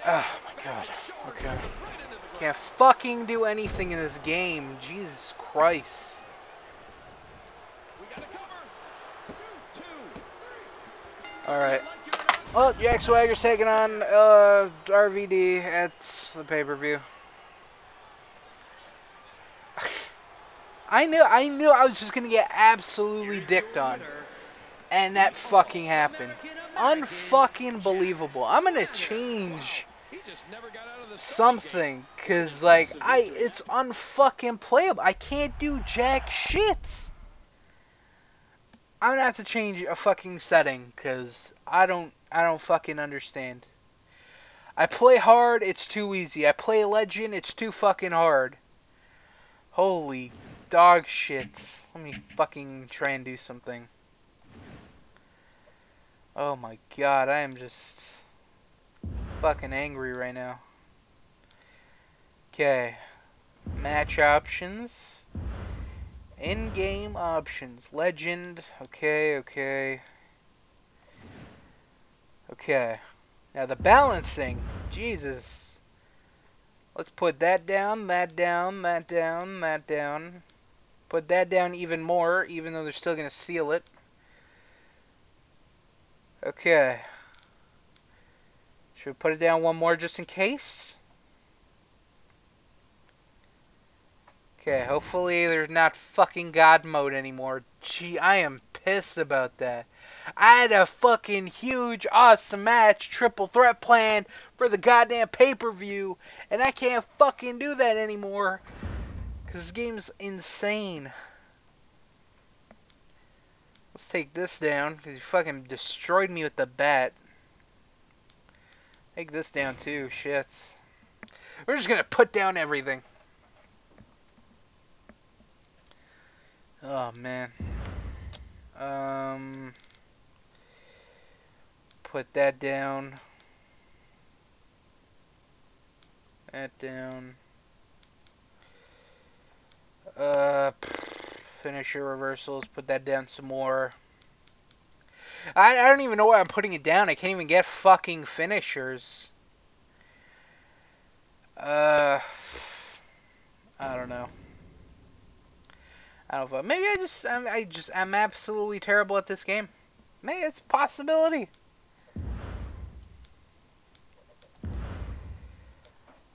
Oh my God. Okay. Can't fucking do anything in this game. Jesus Christ. Alright. Well, Jack Swagger's taking on RVD at the pay-per-view. I knew I was just gonna get absolutely dicked on, and that fucking happened. Unfucking believable. I'm gonna change something, cause like it's unfucking playable. I can't do jack shit. I'm gonna have to change a fucking setting, cause I don't fucking understand. I play hard, it's too easy. I play legend, it's too fucking hard. Holy dog shit. Let me fucking try and do something. Oh my god, I am just fucking angry right now. Okay. Match options. In-game options. Legend. Okay. Okay. Now the balancing. Jesus. Let's put that down, that down, that down, that down. Put that down even more, even though they're still going to steal it. Okay. Should we put it down one more just in case? Okay, hopefully there's not fucking God mode anymore. Gee, I am pissed about that. I had a fucking huge, awesome match, triple threat plan for the goddamn pay-per-view, and I can't fucking do that anymore. Because this game's insane. Let's take this down, because you fucking destroyed me with the bat. Take this down too, shit. We're just gonna put down everything. Oh, man. Put that down. That down. Finisher reversals. Put that down some more. I don't even know why I'm putting it down. I can't even get fucking finishers. I don't know. I don't know. Maybe I'm absolutely terrible at this game. Maybe it's a possibility.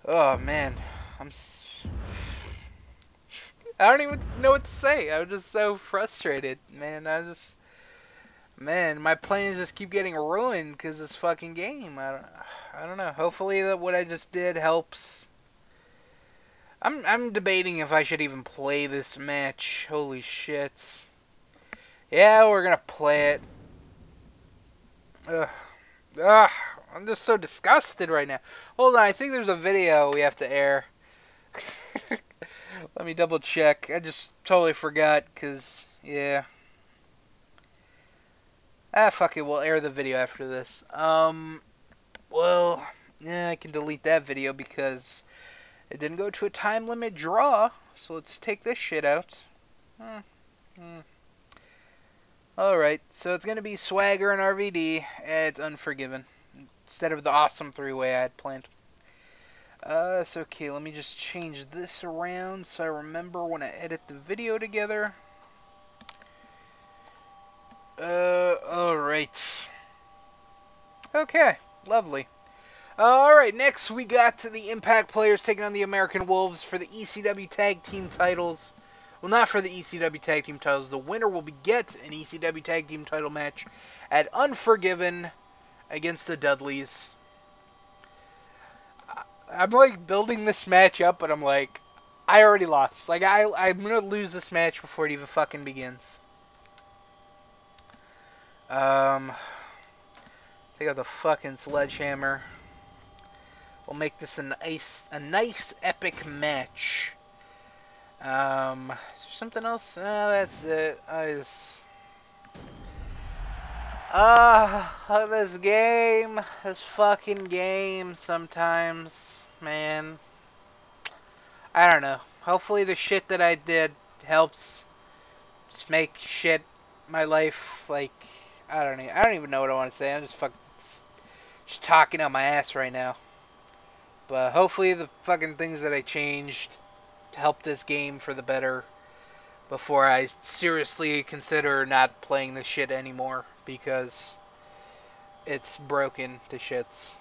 Oh man, I don't even know what to say. I'm just so frustrated, man. Man, my plans just keep getting ruined because this fucking game. I don't know. Hopefully that what I just did helps. I'm debating if I should even play this match. Holy shit. Yeah, we're gonna play it. Ugh, I'm just so disgusted right now. Hold on, I think there's a video we have to air. Let me double check. I just totally forgot, cause yeah. Fuck it, we'll air the video after this. Well, yeah, I can delete that video because it didn't go to a time limit draw. So let's take this shit out. Alright, so it's gonna be Swagger and RVD at Unforgiven instead of the awesome three-way I had planned. So okay, let me just change this around so I remember when I edit the video together. Alright. Okay, lovely. Alright, next we got the Impact players taking on the American Wolves for the ECW Tag Team titles. Well, not for the ECW Tag Team titles. The winner will get an ECW Tag Team title match at Unforgiven against the Dudleys. I'm like building this match up, but I'm like, I already lost. Like, I'm gonna lose this match before it even fucking begins. Take out the fucking sledgehammer. We'll make this a nice epic match. Is there something else? No, that's it. This fucking game sometimes, man. I don't know. Hopefully the shit that I did helps just make my life, like, I don't even know what I want to say. I'm just talking out my ass right now. But hopefully the fucking things that I changed to help this game for the better before I seriously consider not playing this shit anymore, because it's broken to shits.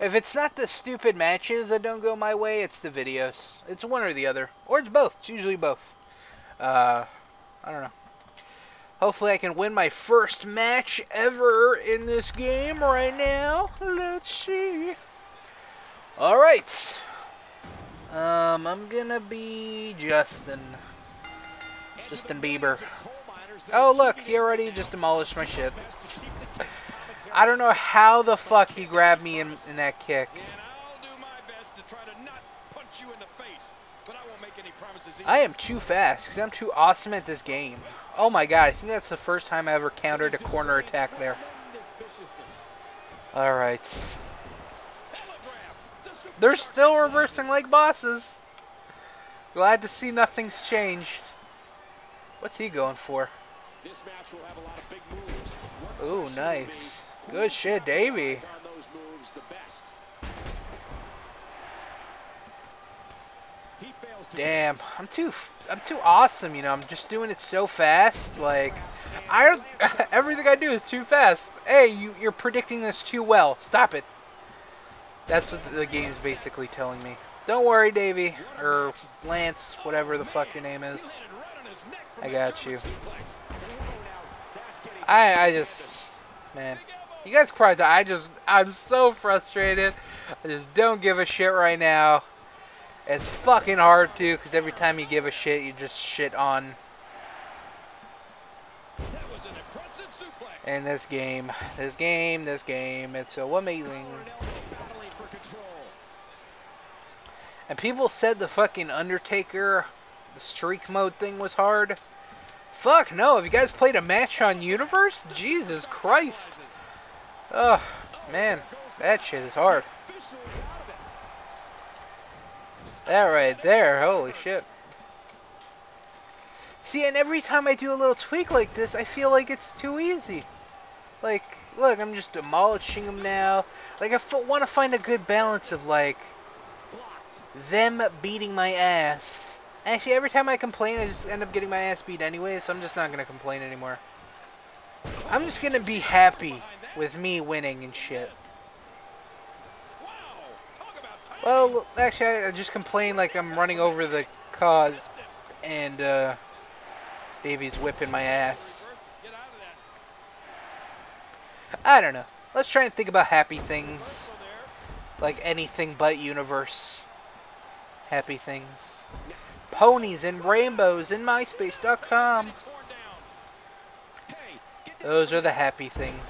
If it's not the stupid matches that don't go my way, it's the videos. It's one or the other. Or it's both. It's usually both. I don't know. Hopefully I can win my first match ever in this game right now. Let's see. Alright. I'm gonna be Justin Bieber. Oh look, he already just demolished my shit. I don't know how the fuck he grabbed me in that kick. I am too fast because I'm too awesome at this game. Oh my god, I think that's the first time I ever countered a corner attack there. Alright. They're still reversing like bosses. Glad to see nothing's changed. What's he going for? Ooh, nice. Good shit, Davey. Damn, I'm too awesome, you know. I'm just doing it so fast. Like, everything I do is too fast. Hey, you're predicting this too well. Stop it. That's what the game's basically telling me. Don't worry, Davey, or Lance, whatever the fuck your name is. I got you. I just, man, you guys probably, I'm so frustrated. I just don't give a shit right now. It's fucking hard to, because every time you give a shit, you just shit on. And this game, it's so amazing. And people said the fucking Undertaker, the streak mode thing was hard. Fuck no, have you guys played a match on Universe? Jesus Christ. Oh, man, that shit is hard. That right there, holy shit. See, and every time I do a little tweak like this, I feel like it's too easy. Like, look, I'm just demolishing them now. Like, I want to find a good balance of, like, them beating my ass. Actually, every time I complain, I just end up getting my ass beat anyway, so I'm just not going to complain anymore. I'm just going to be happy with me winning and shit. Well, actually, I just complain like I'm running over the CAWs and Davey's whipping my ass. I don't know. Let's try and think about happy things. Like anything but Universe. Happy things. Ponies and rainbows in MySpace.com. Those are the happy things.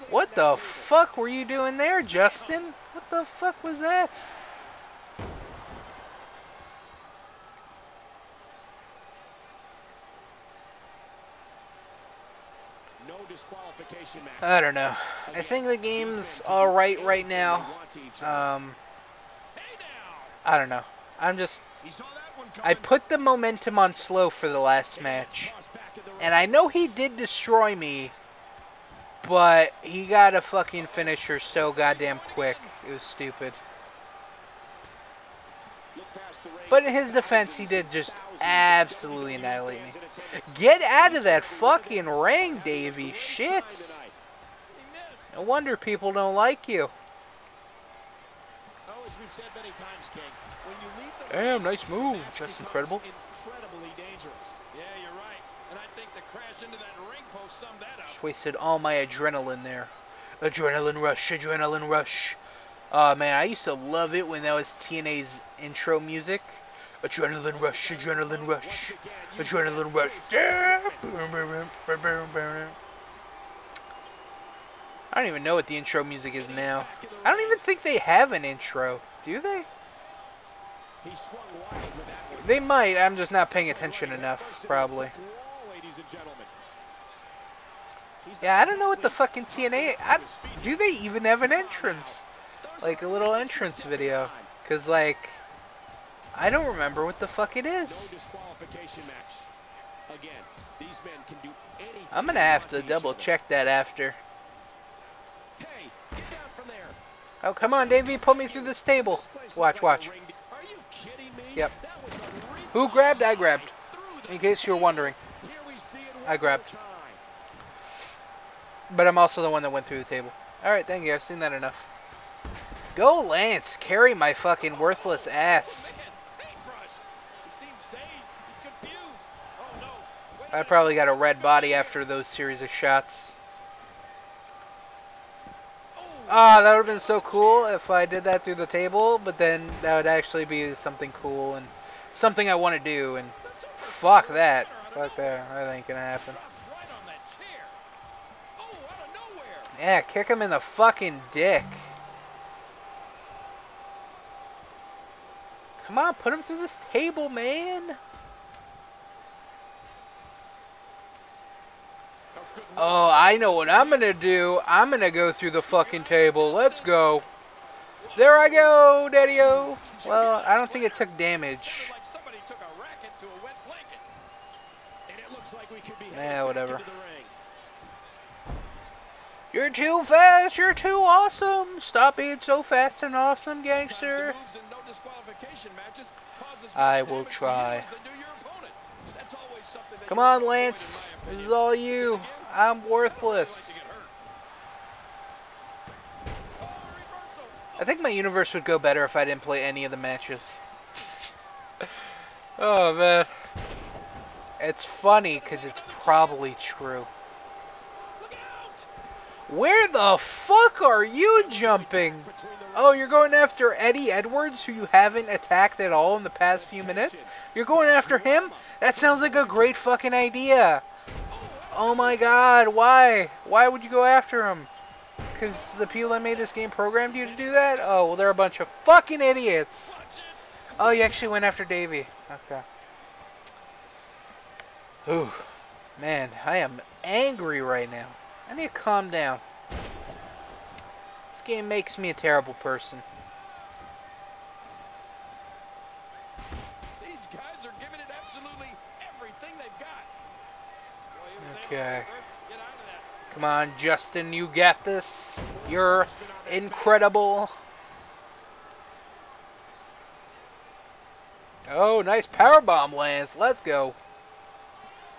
What the fuck were you doing there, Justin? What the fuck was that? I don't know. I think the game's alright right now. I don't know. I put the momentum on slow for the last match. And I know he did destroy me, but he got a fucking finisher so goddamn quick. It was stupid. But in his defense, he did just absolutely annihilate me. Get out of that fucking ring, Davey. Shit. No wonder people don't like you. Damn, nice move. That's incredible. Just wasted all my adrenaline there. Adrenaline rush, adrenaline rush. Oh man, I used to love it when that was TNA's intro music. Adrenaline rush, adrenaline rush, adrenaline rush. I don't even know what the intro music is now. I don't even think they have an intro. Do they? They might. I'm just not paying attention enough, probably. Yeah, I don't know what the fucking TNA... do they even have an entrance? Like a little entrance video. Because, like, I don't remember what the fuck it is. I'm going to have to double check that after. Oh, come on, Davey, pull me through this table. Watch, watch. Yep. Who grabbed? I grabbed. In case you're wondering. I grabbed. But I'm also the one that went through the table. Alright, thank you. I've seen that enough. Go, Lance. Carry my fucking worthless ass. I probably got a red body after those series of shots. Ah, that would have been so cool if I did that through the table, but then that would actually be something cool and something I want to do, and fuck that. Fuck that. That ain't gonna happen. Yeah, kick him in the fucking dick. Come on, put him through this table, man. Oh, I know what I'm gonna do. I'm gonna go through the fucking table. Let's go. There I go, Daddy-O. Well, I don't think it took damage. Yeah, whatever. You're too fast. You're too awesome. Stop being so fast and awesome, gangster. I will try. Come on, Lance. This is all you. I'm worthless. I think my universe would go better if I didn't play any of the matches. Oh, man. It's funny because it's probably true. Where the fuck are you jumping? Oh, you're going after Eddie Edwards, who you haven't attacked at all in the past few minutes? You're going after him? That sounds like a great fucking idea. Oh my god, why? Why would you go after him? Because the people that made this game programmed you to do that? Oh, well, they're a bunch of fucking idiots. Oh, you actually went after Davey. Okay. Ooh, man, I am angry right now. I need to calm down. This game makes me a terrible person. These guys are giving it absolutely everything they've got. Okay. Come on, Justin, you got this. You're incredible. Oh, nice powerbomb, Lance. Let's go.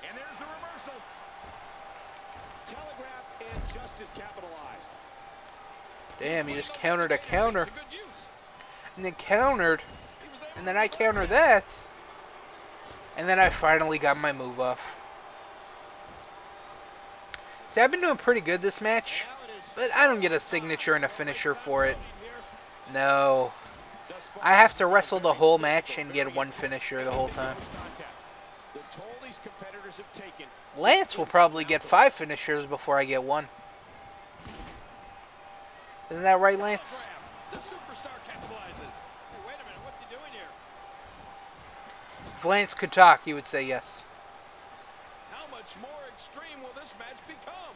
And there's the reversal. Telegraphed and just as capitalized. Damn, you just countered a counter. And then countered. And then I countered that. And then I finally got my move off. See, I've been doing pretty good this match. But I don't get a signature and a finisher for it. No. I have to wrestle the whole match and get one finisher the whole time. Lance will probably get 5 finishers before I get one. Isn't that right, Lance? If Lance could talk, he would say yes. How much more extreme will this match become?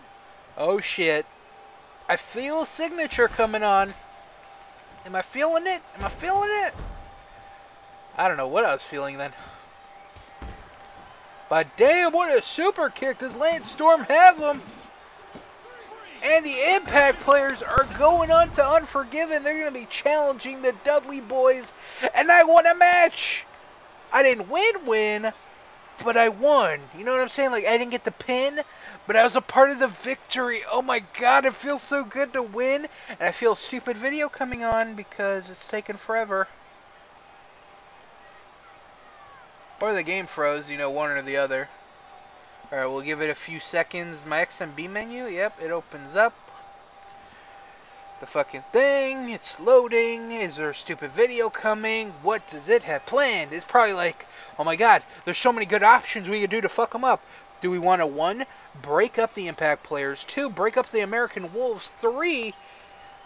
Oh shit. I feel a signature coming on. Am I feeling it? Am I feeling it? I don't know what I was feeling then. But damn, what a super kick. Does Lance Storm have him? And the Impact players are going on to Unforgiven. They're going to be challenging the Dudley Boys. And I won a match. I didn't win, but I won. You know what I'm saying? Like, I didn't get the pin, but I was a part of the victory. Oh my god, it feels so good to win. And I feel a stupid video coming on because it's taken forever. Or the game froze, you know, one or the other. Alright, we'll give it a few seconds. My XMB menu, yep, it opens up. The fucking thing, it's loading. Is there a stupid video coming? What does it have planned? It's probably like, oh my god, there's so many good options we could do to fuck them up. Do we want to, 1, break up the Impact players, 2, break up the American Wolves, 3,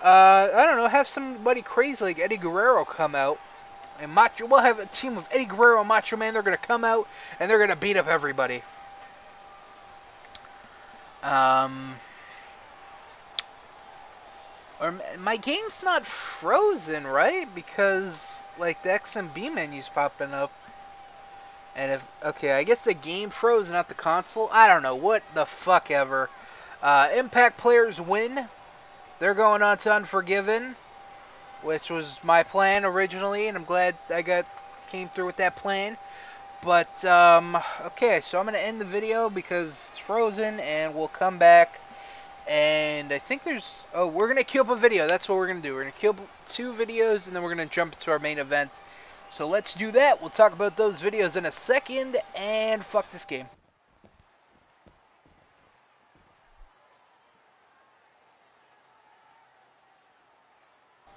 I don't know, have somebody crazy like Eddie Guerrero come out. And we'll have a team of Eddie Guerrero and Macho Man. They're going to come out and they're going to beat up everybody. Or my game's not frozen, right? Because like the XMB menu's popping up. And if okay, I guess the game froze, not the console. I don't know, what the fuck ever. Impact players win. They're going on to Unforgiven, which was my plan originally, and I'm glad I came through with that plan. But okay, so I'm gonna end the video because it's frozen, and we'll come back And I think there's... Oh, we're going to queue up a video. That's what we're going to do. We're going to queue up 2 videos, and then we're going to jump into our main event. So let's do that. We'll talk about those videos in a second, and fuck this game.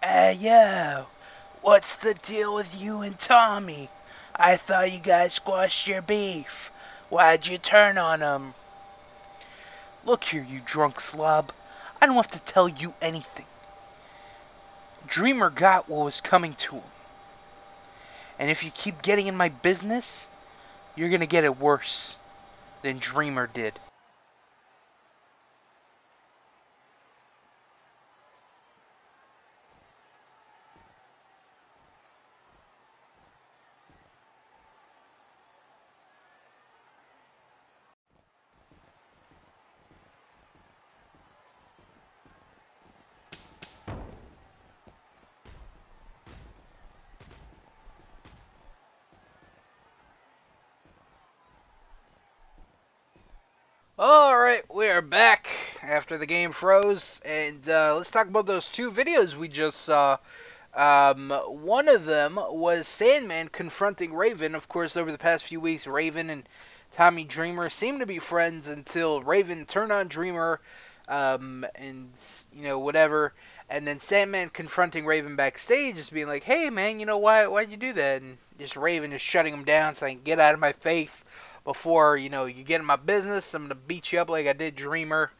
Hey, yo, what's the deal with you and Tommy? I thought you guys squashed your beef. Why'd you turn on him? Look here, you drunk slob. I don't have to tell you anything. Dreamer got what was coming to him. And if you keep getting in my business, you're gonna get it worse than Dreamer did. Alright, we are back after the game froze, and let's talk about those 2 videos we just saw. One of them was Sandman confronting Raven. Of course, over the past few weeks, Raven and Tommy Dreamer seemed to be friends until Raven turned on Dreamer, and, you know, whatever. And then Sandman confronting Raven backstage, just being like, hey, man, you know, why'd you do that? And just Raven just shutting him down, saying, get out of my face. Before, you know, you get in my business, I'm going to beat you up like I did Dreamer.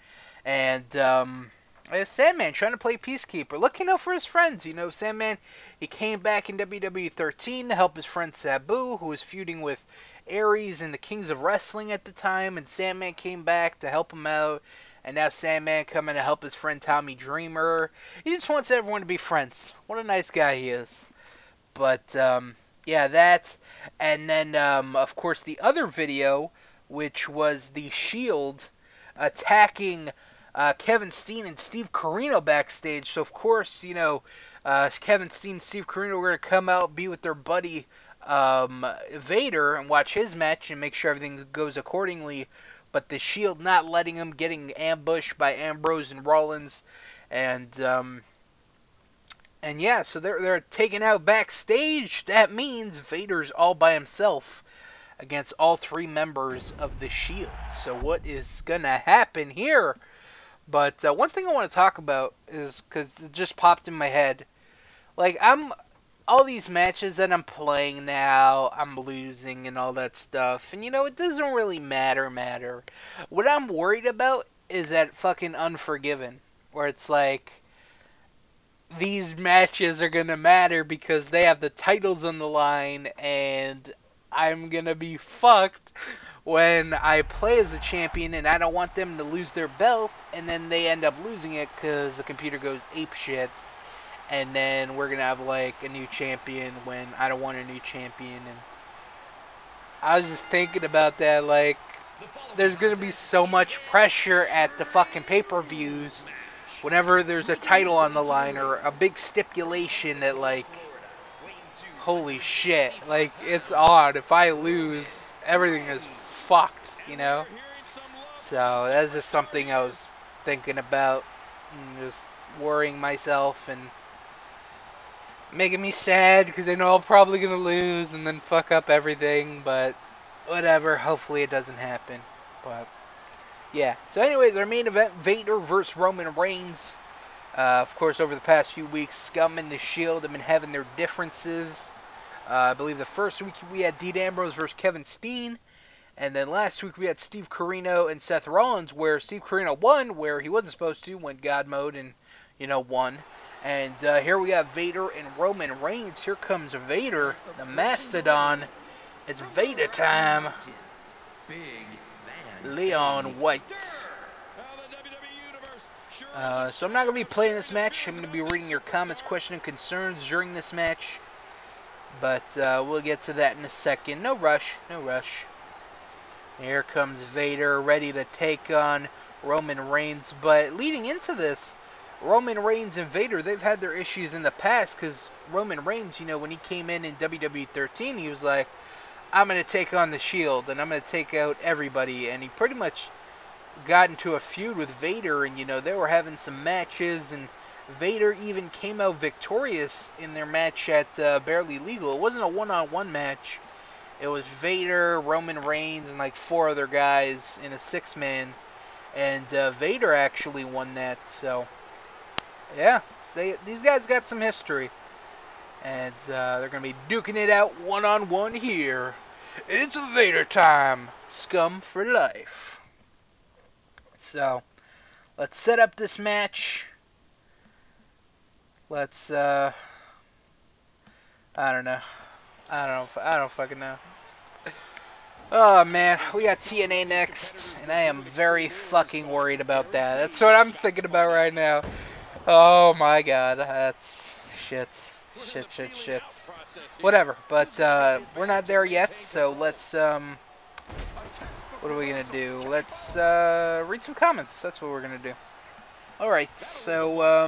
And, Sandman trying to play peacekeeper, looking out for his friends. You know, Sandman, he came back in WWE 13 to help his friend Sabu, who was feuding with Aries and the Kings of Wrestling at the time. And Sandman came back to help him out. And now Sandman coming to help his friend Tommy Dreamer. He just wants everyone to be friends. What a nice guy he is. But, yeah, that, and then, of course, the other video, which was the Shield attacking Kevin Steen and Steve Corino backstage. So, of course, you know, Kevin Steen and Steve Corino were going to come out, be with their buddy Vader, and watch his match and make sure everything goes accordingly. But the Shield not letting him, getting ambushed by Ambrose and Rollins, and yeah, so they're taken out backstage. That means Vader's all by himself against all 3 members of the Shield. So what is gonna happen here? But one thing I want to talk about is, because it just popped in my head, like, all these matches that I'm playing now, I'm losing and all that stuff, and you know, it doesn't really matter. What I'm worried about is that fucking Unforgiven, where it's like, these matches are going to matter because they have the titles on the line, and I'm going to be fucked when I play as a champion and I don't want them to lose their belt, and then they end up losing it because the computer goes apeshit, and then we're going to have, like, a new champion when I don't want a new champion. And I was just thinking about that, like, there's going to be so much pressure at the fucking pay-per-views whenever there's a title on the line or a big stipulation that, like, holy shit, like, it's on. If I lose, everything is fucked, you know? So that's just something I was thinking about, and just worrying myself and making me sad because I know I'm probably going to lose and then fuck up everything, but whatever, hopefully it doesn't happen. But yeah, so anyways, our main event, Vader versus Roman Reigns. Of course, over the past few weeks, Scum and the Shield have been having their differences. I believe the first week we had Dean Ambrose versus Kevin Steen. And then last week we had Steve Corino and Seth Rollins, where Steve Corino won, where he wasn't supposed to, went God mode and, you know, won. And here we have Vader and Roman Reigns. Here comes Vader, the Mastodon. It's Vader time. Leon White. So I'm not going to be playing this match. I'm going to be reading your comments, questions, and concerns during this match. But we'll get to that in a second. No rush, no rush. Here comes Vader, ready to take on Roman Reigns. But leading into this, Roman Reigns and Vader, they've had their issues in the past. Because Roman Reigns, you know, when he came in WWE 13, he was like, I'm going to take on the Shield, and I'm going to take out everybody. And he pretty much got into a feud with Vader, and they were having some matches, and Vader even came out victorious in their match at Barely Legal. It wasn't a one-on-one match. It was Vader, Roman Reigns, and like 4 other guys in a 6-man, and Vader actually won that. So yeah, these guys got some history, and they're gonna be duking it out one-on-one here. It's Vader time, scum for life. So let's set up this match. Let's I don't know. I don't fucking know. Oh man, we got TNA next, and I am very fucking worried about that. That's what I'm thinking about right now. Oh my god, that's shit. Shit. Whatever, but we're not there yet, so let's what are we gonna do? Let's read some comments. That's what we're gonna do. Alright, so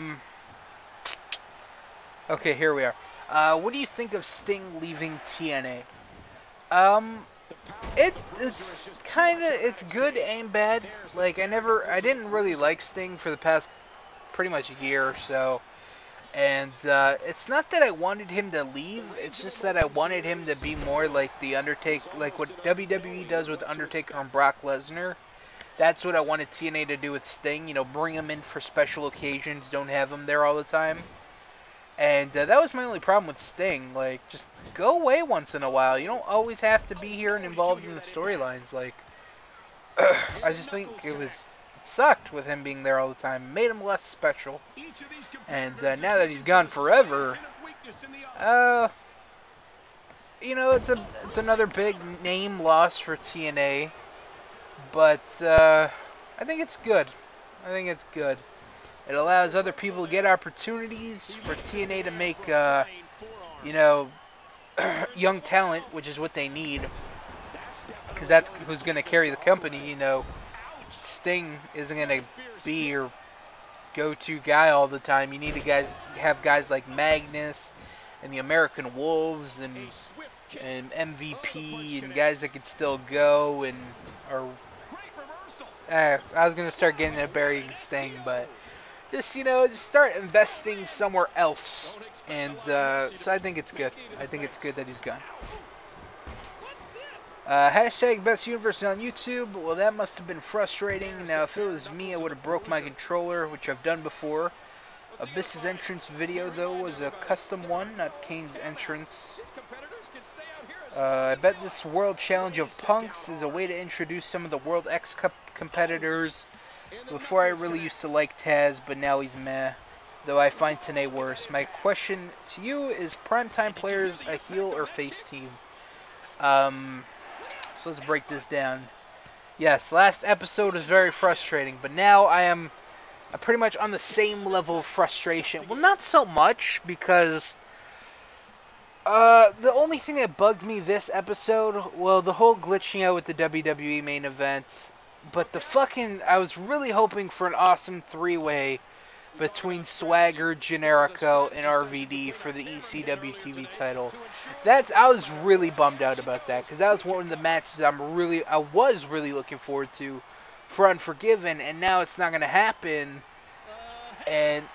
okay, here we are. What do you think of Sting leaving TNA? It's good and bad. Like, I didn't really like Sting for the past pretty much a year or so. And it's not that I wanted him to leave, it's just that I wanted him to be more like the Undertaker, like what WWE does with Undertaker and Brock Lesnar. That's what I wanted TNA to do with Sting, bring him in for special occasions, don't have him there all the time. And that was my only problem with Sting. Like, just go away once in a while. You don't always have to be here and involved in the storylines. Like, I just think it sucked with him being there all the time. It made him less special. And now that he's gone forever, it's another big name loss for TNA. But I think it's good. It allows other people to get opportunities, for TNA to make, young talent, which is what they need. Because that's who's going to carry the company, Sting isn't going to be your go-to guy all the time. You need to have guys like Magnus and the American Wolves and MVP and guys that could still go and I was going to start getting into burying Sting, but just start investing somewhere else. And so I think it's good. I think it's good that he's gone. Hashtag best universe on YouTube. Well, that must have been frustrating. Now, if it was me, I would have broke my controller, which I've done before. Abyss's entrance video, though, was a custom one, not Kane's entrance. I bet this World Challenge of Punks is a way to introduce some of the World X Cup competitors. Before, I really used to like Taz, but now he's meh. Though I find TNA worse. My question to you is, Primetime Players a heel or face team? So let's break this down. Yes, last episode was very frustrating, but now I'm pretty much on the same level of frustration. Well, not so much, because the only thing that bugged me this episode, well, the whole glitching out with the WWE main event, but I was really hoping for an awesome 3-way between Swagger, Generico, and RVD for the ECW TV title. I was really bummed out about that, because that was one of the matches I was really looking forward to for Unforgiven, and now it's not going to happen. And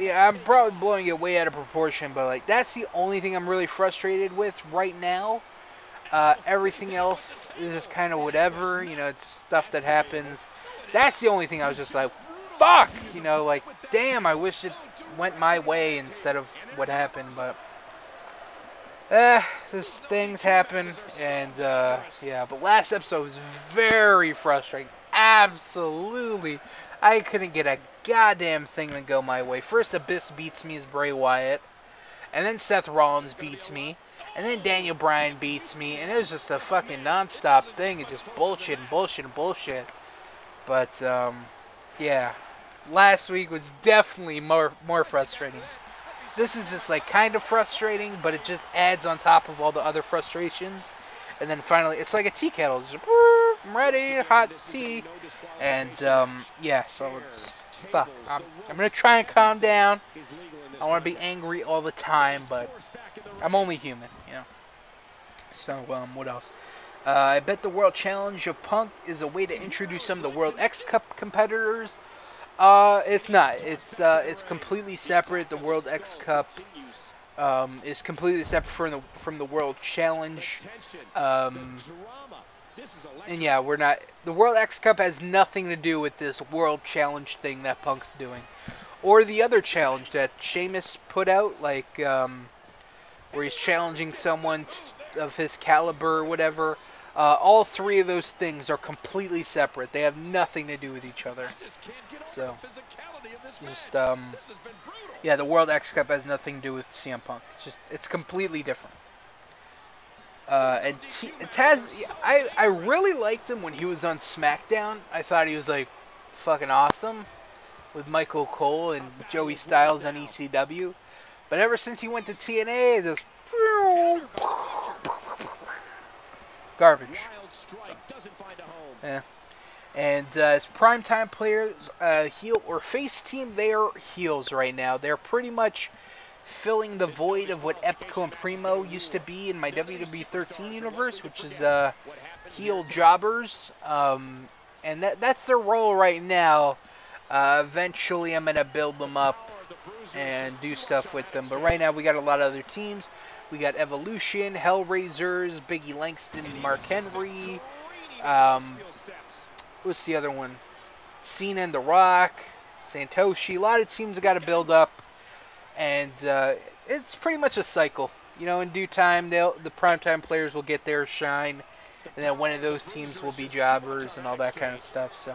I'm probably blowing it way out of proportion, but like, that's the only thing I'm really frustrated with right now. Everything else is just kind of whatever, it's stuff that happens. That's the only thing I was just like, fuck! Like, damn, I wish it went my way instead of what happened, but just things happen, and yeah, but last episode was very frustrating. Absolutely. I couldn't get a goddamn thing to go my way. First, Abyss beats me as Bray Wyatt, and then Seth Rollins beats me, and then Daniel Bryan beats me, and it was just a fucking non-stop thing. It's just bullshit and bullshit and bullshit. But, yeah. Last week was definitely more frustrating. This is just like kind of frustrating, but it just adds on top of all the other frustrations. And then finally, it's like a tea kettle. Just, I'm ready, hot tea. And, yeah, so fuck. I'm going to try and calm down. I want to be angry all the time, but I'm only human, So, what else? I bet the World Challenge of Punk is a way to introduce some of the World X Cup competitors. It's not. It's completely separate. The World X Cup is completely separate from the World Challenge. And yeah, we're not. The World X Cup has nothing to do with this World Challenge thing that Punk's doing, or the other challenge that Sheamus put out, like where he's challenging someone of his caliber or whatever. All three of those things are completely separate. They have nothing to do with each other. So, just yeah, the World X Cup has nothing to do with CM Punk. It's completely different. And Taz, I really liked him when he was on SmackDown. I thought he was like fucking awesome with Michael Cole and Joey Styles on ECW. But ever since he went to TNA, just garbage. So, yeah. And as primetime players, heel or face team, they are heels right now. They're pretty much filling the void of what Epico and Primo used to be in my WWE 13 universe, which is heel jobbers. And that's their role right now. Eventually, I'm gonna build them up and do stuff with them. But right now, we got a lot of other teams. We got Evolution, Hellraisers, Biggie Langston, Mark Henry. What's the other one? Cena and The Rock, Santoshi. A lot of teams got to build up, and it's pretty much a cycle. You know, in due time, the primetime players will get their shine, and then one of those teams will be jobbers and all that kind of stuff. So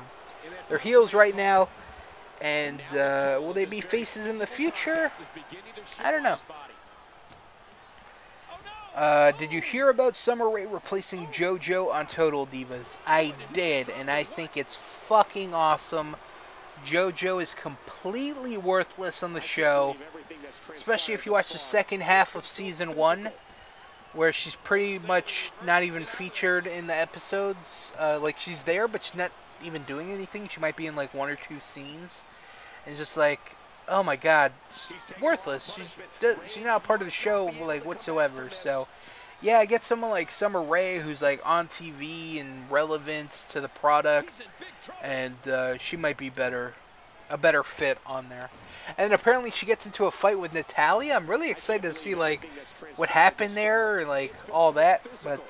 they're heels right now, and will they be faces in the future? I don't know. Did you hear about Summer Rae replacing JoJo on Total Divas? I did, and I think it's fucking awesome. JoJo is completely worthless on the show, especially if you watch the second half of Season 1, where she's pretty much not even featured in the episodes. Like, she's there, but she's not even doing anything. She might be in, like, one or two scenes. And just like, oh my god, she's worthless. She's not part of the show, like, whatsoever. So, yeah, I get someone like Summer Rae who's, like, on TV and relevant to the product, and she might be a better fit on there. And apparently she gets into a fight with Natalya. I'm really excited to see, like, what happened there, or, like, all that. But,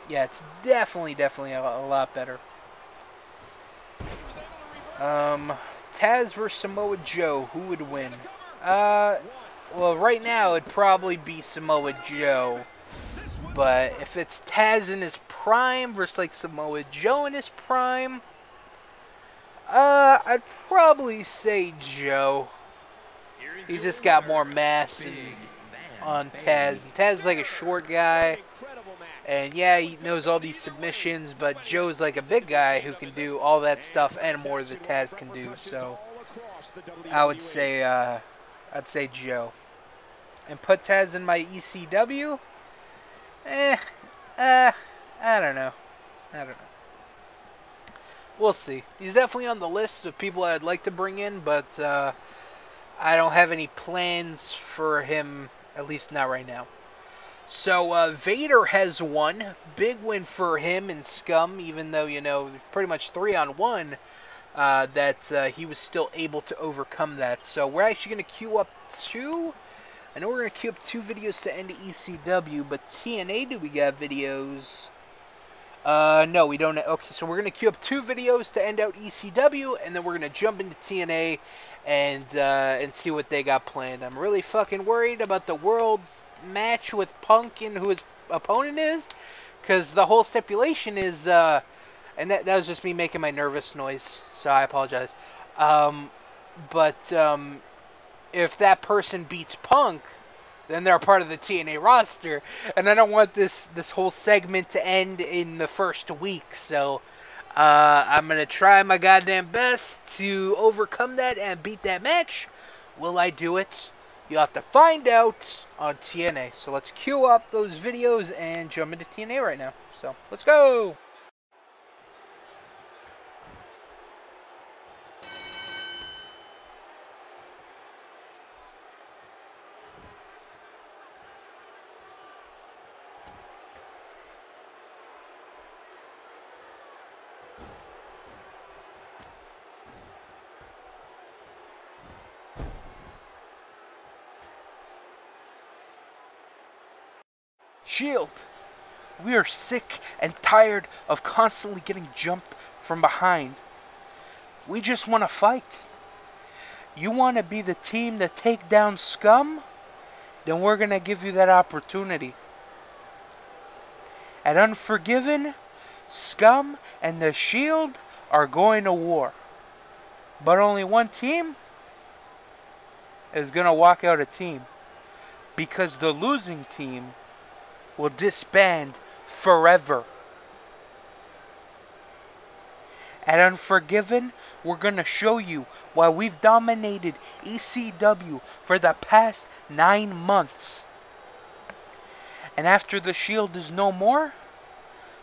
yeah, it's definitely a lot better. Taz versus Samoa Joe, who would win? Well, right now it'd probably be Samoa Joe. But if it's Taz in his prime versus, like, Samoa Joe in his prime, I'd probably say Joe. He's just got more mass on Taz. And Taz is like a short guy. And yeah, he knows all these submissions, but Joe's like a big guy who can do all that stuff and more that Taz can do. So I would say I'd say Joe. And put Taz in my ECW? I don't know. We'll see. He's definitely on the list of people I'd like to bring in, but I don't have any plans for him, at least not right now. So, Vader has won. Big win for him and Scum, even though, you know, pretty much 3-on-1, that he was still able to overcome that. So, we're actually going to queue up two. I know we're going to queue up 2 videos to end ECW, but TNA, do we got videos? No, we don't. Okay, so we're going to queue up 2 videos to end out ECW, and then we're going to jump into TNA and see what they got planned. I'm really fucking worried about the World's match with Punk and who his opponent is, because the whole stipulation is, and that was just me making my nervous noise, so I apologize. But if that person beats Punk, then they're a part of the TNA roster, and I don't want this whole segment to end in the first week, so I'm gonna try my goddamn best to overcome that and beat that match. Will I do it? You'll have to find out on TNA. So let's queue up those videos and jump into TNA right now. So let's go! Shield, we are sick and tired of constantly getting jumped from behind. We just want to fight. You want to be the team to take down Scum? Then we're going to give you that opportunity. At Unforgiven, Scum and the Shield are going to war. But only one team is going to walk out a team. Because the losing team will disband forever. At Unforgiven, we're going to show you why we've dominated ECW for the past 9 months. And after the Shield is no more,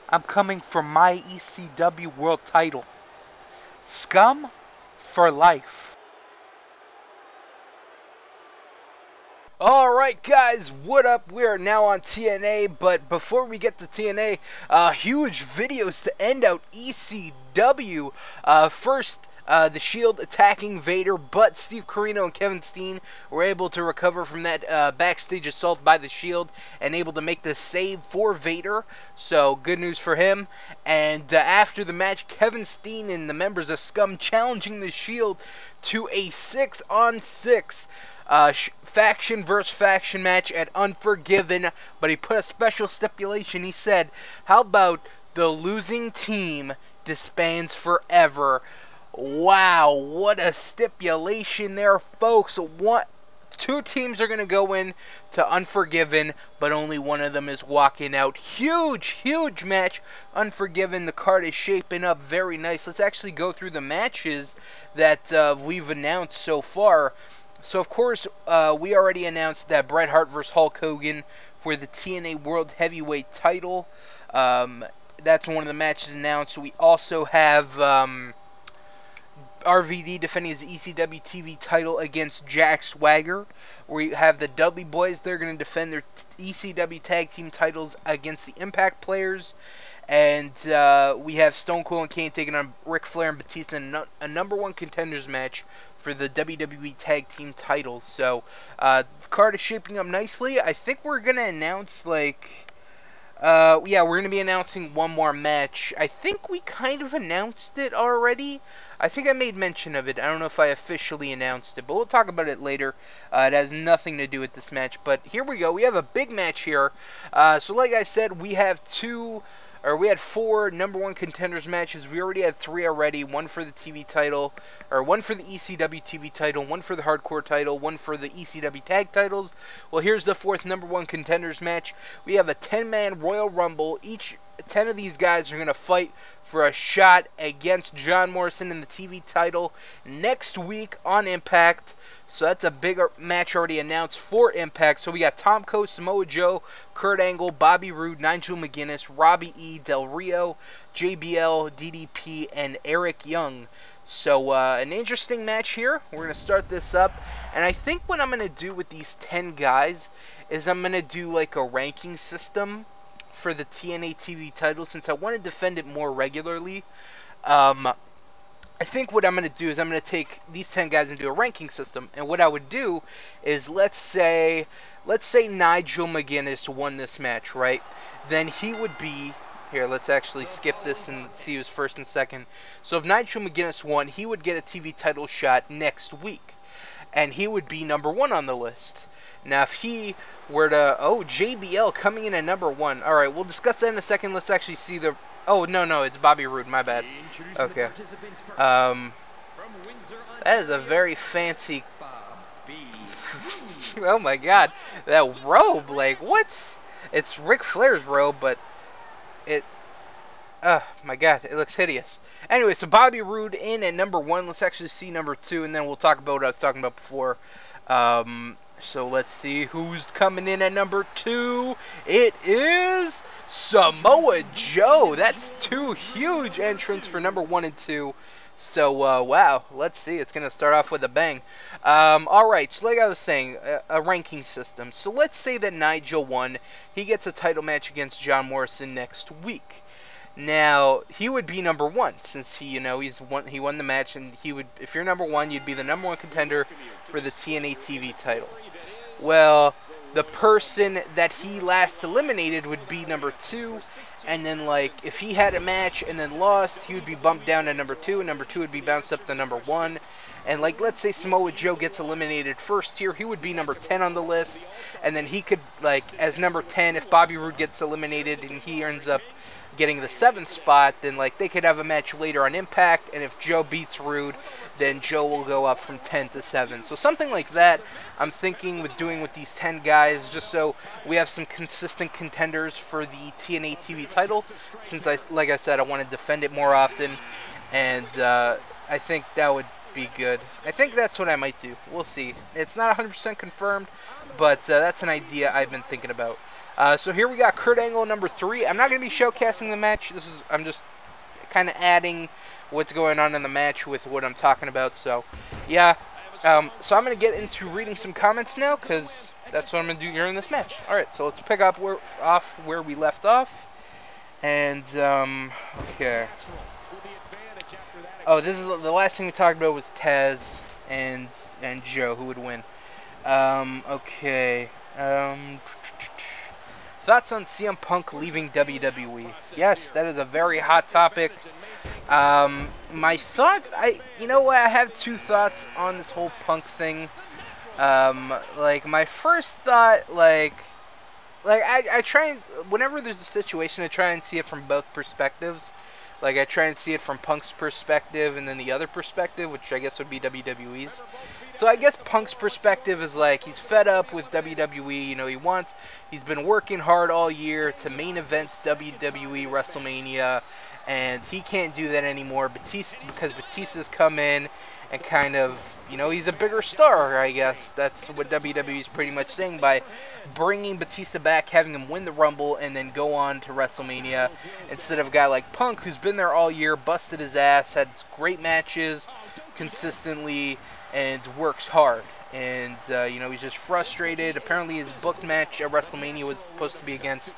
I'm coming for my ECW World title. Scum for life. Alright guys, what up? We are now on TNA, but before we get to TNA, huge videos to end out ECW. First, the Shield attacking Vader, but Steve Corino and Kevin Steen were able to recover from that backstage assault by the Shield and able to make the save for Vader, so good news for him. And after the match, Kevin Steen and the members of Scum challenging the Shield to a 6-on-6 faction versus faction match at Unforgiven, but he put a special stipulation. He said, how about the losing team disbands forever? Wow, what a stipulation there, folks. Two teams are going to go in to Unforgiven, but only one of them is walking out. Huge match. Unforgiven, the card is shaping up very nice. Let's actually go through the matches that we've announced so far. So, of course, we already announced that Bret Hart vs. Hulk Hogan for the TNA World Heavyweight title. That's one of the matches announced. We also have RVD defending his ECW TV title against Jack Swagger. We have the Dudley Boys. They're going to defend their ECW Tag Team titles against the Impact Players. And we have Stone Cold and Kane taking on Ric Flair and Batista in a #1 contenders match for the WWE Tag Team titles. So, the card is shaping up nicely. I think we're going to announce, yeah, we're going to be announcing one more match. I think we kind of announced it already. I think I made mention of it. I don't know if I officially announced it, but we'll talk about it later. It has nothing to do with this match, but here we go. We have a big match here. So like I said, we had 4 #1 contenders matches. We already had 3 already. One for the TV title, or one for the ECW TV title, one for the Hardcore title, one for the ECW Tag titles. Well, here's the 4th #1 contenders match. We have a 10-man Royal Rumble. Each 10 of these guys are going to fight for a shot against John Morrison in the TV title next week on Impact. So that's a bigger match already announced for Impact. So we got Tomko, Samoa Joe, Kurt Angle, Bobby Roode, Nigel McGuinness, Robbie E, Del Rio, JBL, DDP, and Eric Young. So an interesting match here. We're going to start this up. And I think what I'm going to do with these 10 guys is I'm going to do like a ranking system for the TNA TV title, since I want to defend it more regularly. I think what I'm going to do is I'm going to take these 10 guys and do a ranking system. And what I would do is, let's say Nigel McGuinness won this match, right? Then he would be, here, let's actually skip this and see who's first and second. So if Nigel McGuinness won, he would get a TV title shot next week. And he would be #1 on the list. Now, if he were to... Oh, JBL coming in at #1. All right, we'll discuss that in a second. Let's actually see the... Oh, no, it's Bobby Roode. My bad. Okay. That is a very fancy... Oh, my God. That robe, like, what? It's Ric Flair's robe, but it... Oh, my God. It looks hideous. Anyway, so Bobby Roode in at #1. Let's actually see #2, and then we'll talk about what I was talking about before. So let's see who's coming in at #2. It is Samoa Joe. That's 2 huge entrants for #1 and 2. So, wow, let's see. It's going to start off with a bang. Alright, so like I was saying, a ranking system. So let's say that Nigel won. He gets a title match against John Morrison next week. Now, he would be #1 since he won the match, and he would, if you're #1, you'd be the #1 contender for the TNA TV title. Well, the person that he last eliminated would be number 2, and then like if he had a match and then lost, he would be bumped down to number 2, and number 2 would be bounced up to number 1. And like let's say Samoa Joe gets eliminated first here, he would be number 10 on the list, and then he could like as number 10 if Bobby Roode gets eliminated and he ends up getting the 7th spot, then like they could have a match later on Impact, and if Joe beats Roode, then Joe will go up from 10 to 7. So something like that I'm thinking with doing with these 10 guys, just so we have some consistent contenders for the TNA TV title, since like I said, I want to defend it more often, and I think that would be good. I think that's what I might do. We'll see. It's not 100% confirmed, but that's an idea I've been thinking about. So here we got Kurt Angle number 3. I'm not going to be showcasing the match. I'm just kind of adding what's going on in the match with what I'm talking about. So, yeah. So I'm going to get into reading some comments now, because that's what I'm going to do during this match. Alright, so let's pick up where we left off. And, okay. Oh, this is the last thing we talked about was Taz and Joe, who would win. Okay. Thoughts on CM Punk leaving WWE? Yes, that is a very hot topic. My thoughts, you know what, I have 2 thoughts on this whole Punk thing. Like, my first thought, I try and, whenever there's a situation, I try and see it from both perspectives. Like, I try and see it from Punk's perspective and then the other perspective, which I guess would be WWE's. So I guess Punk's perspective is like, he's fed up with WWE, you know, he's been working hard all year to main event WWE WrestleMania, and he can't do that anymore because Batista's come in and kind of, you know, he's a bigger star, I guess. That's what WWE is pretty much saying by bringing Batista back, having him win the Rumble, and then go on to WrestleMania, instead of a guy like Punk, who's been there all year, busted his ass, had great matches consistently, and works hard. And, you know, he's just frustrated. Apparently his booked match at WrestleMania was supposed to be against,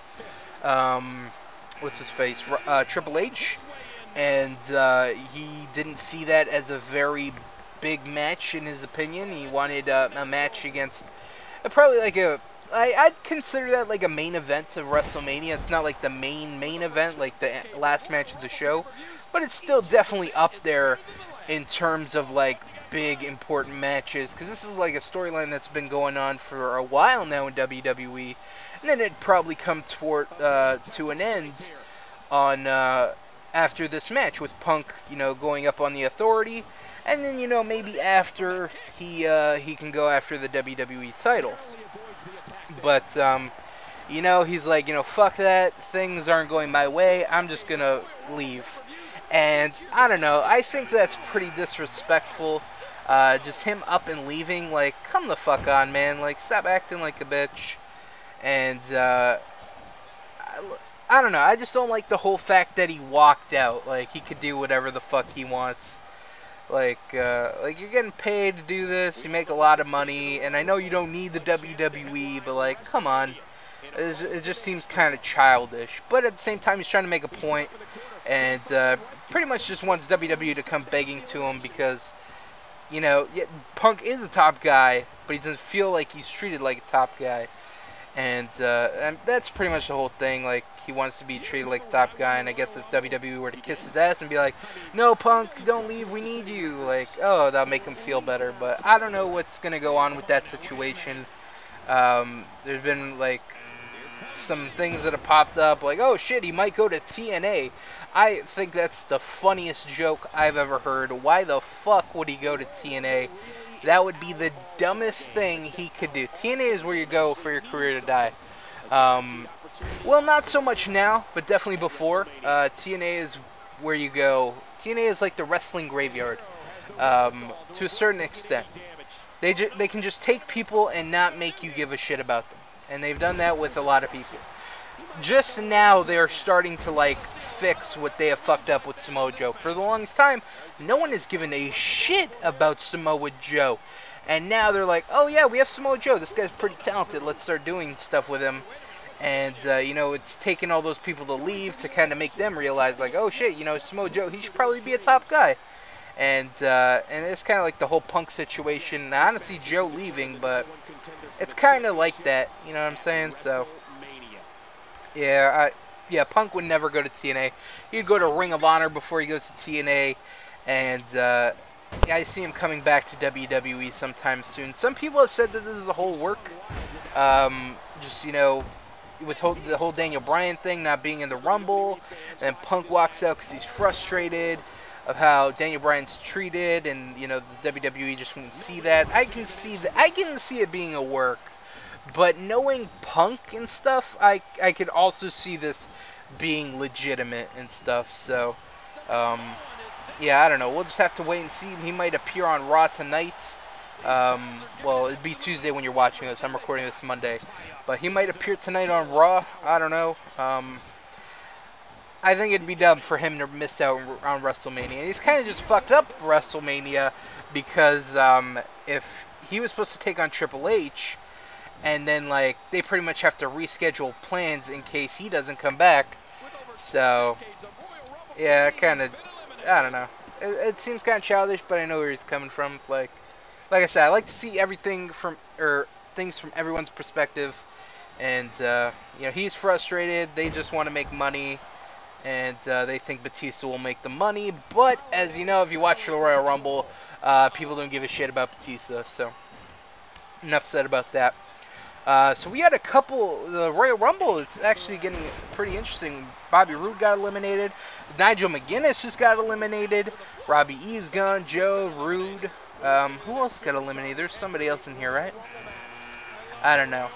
what's his face, Triple H. And he didn't see that as a very big match in his opinion. He wanted a match against probably like I'd consider that like a main event of WrestleMania. It's not like the main event, like the last match of the show, but it's still definitely up there in terms of like big important matches, because this is like a storyline that's been going on for a while now in WWE, and then it'd probably come toward to an end on after this match with Punk, you know, going up on the Authority, and then, you know, maybe after he can go after the WWE title. But you know, he's like, you know, fuck that, things aren't going my way, I'm just gonna leave. And I don't know, I think that's pretty disrespectful. Just him up and leaving, like, come the fuck on, man, like, stop acting like a bitch. And I don't know, I just don't like the whole fact that he walked out. Like, he could do whatever the fuck he wants. Like you're getting paid to do this, you make a lot of money, and I know you don't need the WWE, but like, come on. It just seems kind of childish. But at the same time, he's trying to make a point, and pretty much just wants WWE to come begging to him because, you know, Punk is a top guy, but he doesn't feel like he's treated like a top guy. And that's pretty much the whole thing. Like, he wants to be treated like a top guy, and I guess if WWE were to kiss his ass and be like, no, Punk, don't leave, we need you, like, oh, that'll make him feel better. But I don't know what's going to go on with that situation. There's been, like, some things that have popped up, like, oh, shit, he might go to TNA. I think that's the funniest joke I've ever heard. Why the fuck would he go to TNA? That would be the dumbest thing he could do. TNA is where you go for your career to die. Well, not so much now, but definitely before. TNA is where you go. TNA is like the wrestling graveyard, to a certain extent. They can just take people and not make you give a shit about them. And they've done that with a lot of people. Just now, they're starting to, like, fix what they have fucked up with Samoa Joe. For the longest time, no one has given a shit about Samoa Joe. And now they're like, oh yeah, we have Samoa Joe. This guy's pretty talented. Let's start doing stuff with him. And, you know, it's taken all those people to leave to kind of make them realize, like, oh shit, you know, Samoa Joe, he should probably be a top guy. and it's kind of like the whole Punk situation. I honestly, Joe leaving, but it's kind of like that. You know what I'm saying? So yeah, Punk would never go to TNA. He'd go to Ring of Honor before he goes to TNA, and I see him coming back to WWE sometime soon. Some people have said that this is a whole work. Just, you know, with the whole Daniel Bryan thing not being in the Rumble, and Punk walks out because he's frustrated of how Daniel Bryan's treated, and, you know, the WWE just won't see that. I can see that. I can see it being a work. But knowing Punk and stuff, I could also see this being legitimate and stuff. So, yeah, I don't know. We'll just have to wait and see. He might appear on Raw tonight. Well, it'd be Tuesday when you're watching this. I'm recording this Monday. But he might appear tonight on Raw. I don't know. I think it'd be dumb for him to miss out on WrestleMania. He's kind of just fucked up WrestleMania because if he was supposed to take on Triple H, and then, like, they pretty much have to reschedule plans in case he doesn't come back. So, yeah, kind of, I don't know. It seems kind of childish, but I know where he's coming from. Like I said, I like to see everything from, or things from everyone's perspective. And, you know, he's frustrated. They just want to make money. And they think Batista will make the money. But, as you know, if you watch the Royal Rumble, people don't give a shit about Batista. So, enough said about that. So we had a couple. The Royal Rumble is actually getting pretty interesting. Bobby Roode got eliminated. Nigel McGuinness just got eliminated. Robbie E's gone. Joe, Roode. Who else got eliminated? There's somebody else in here, right? I don't know.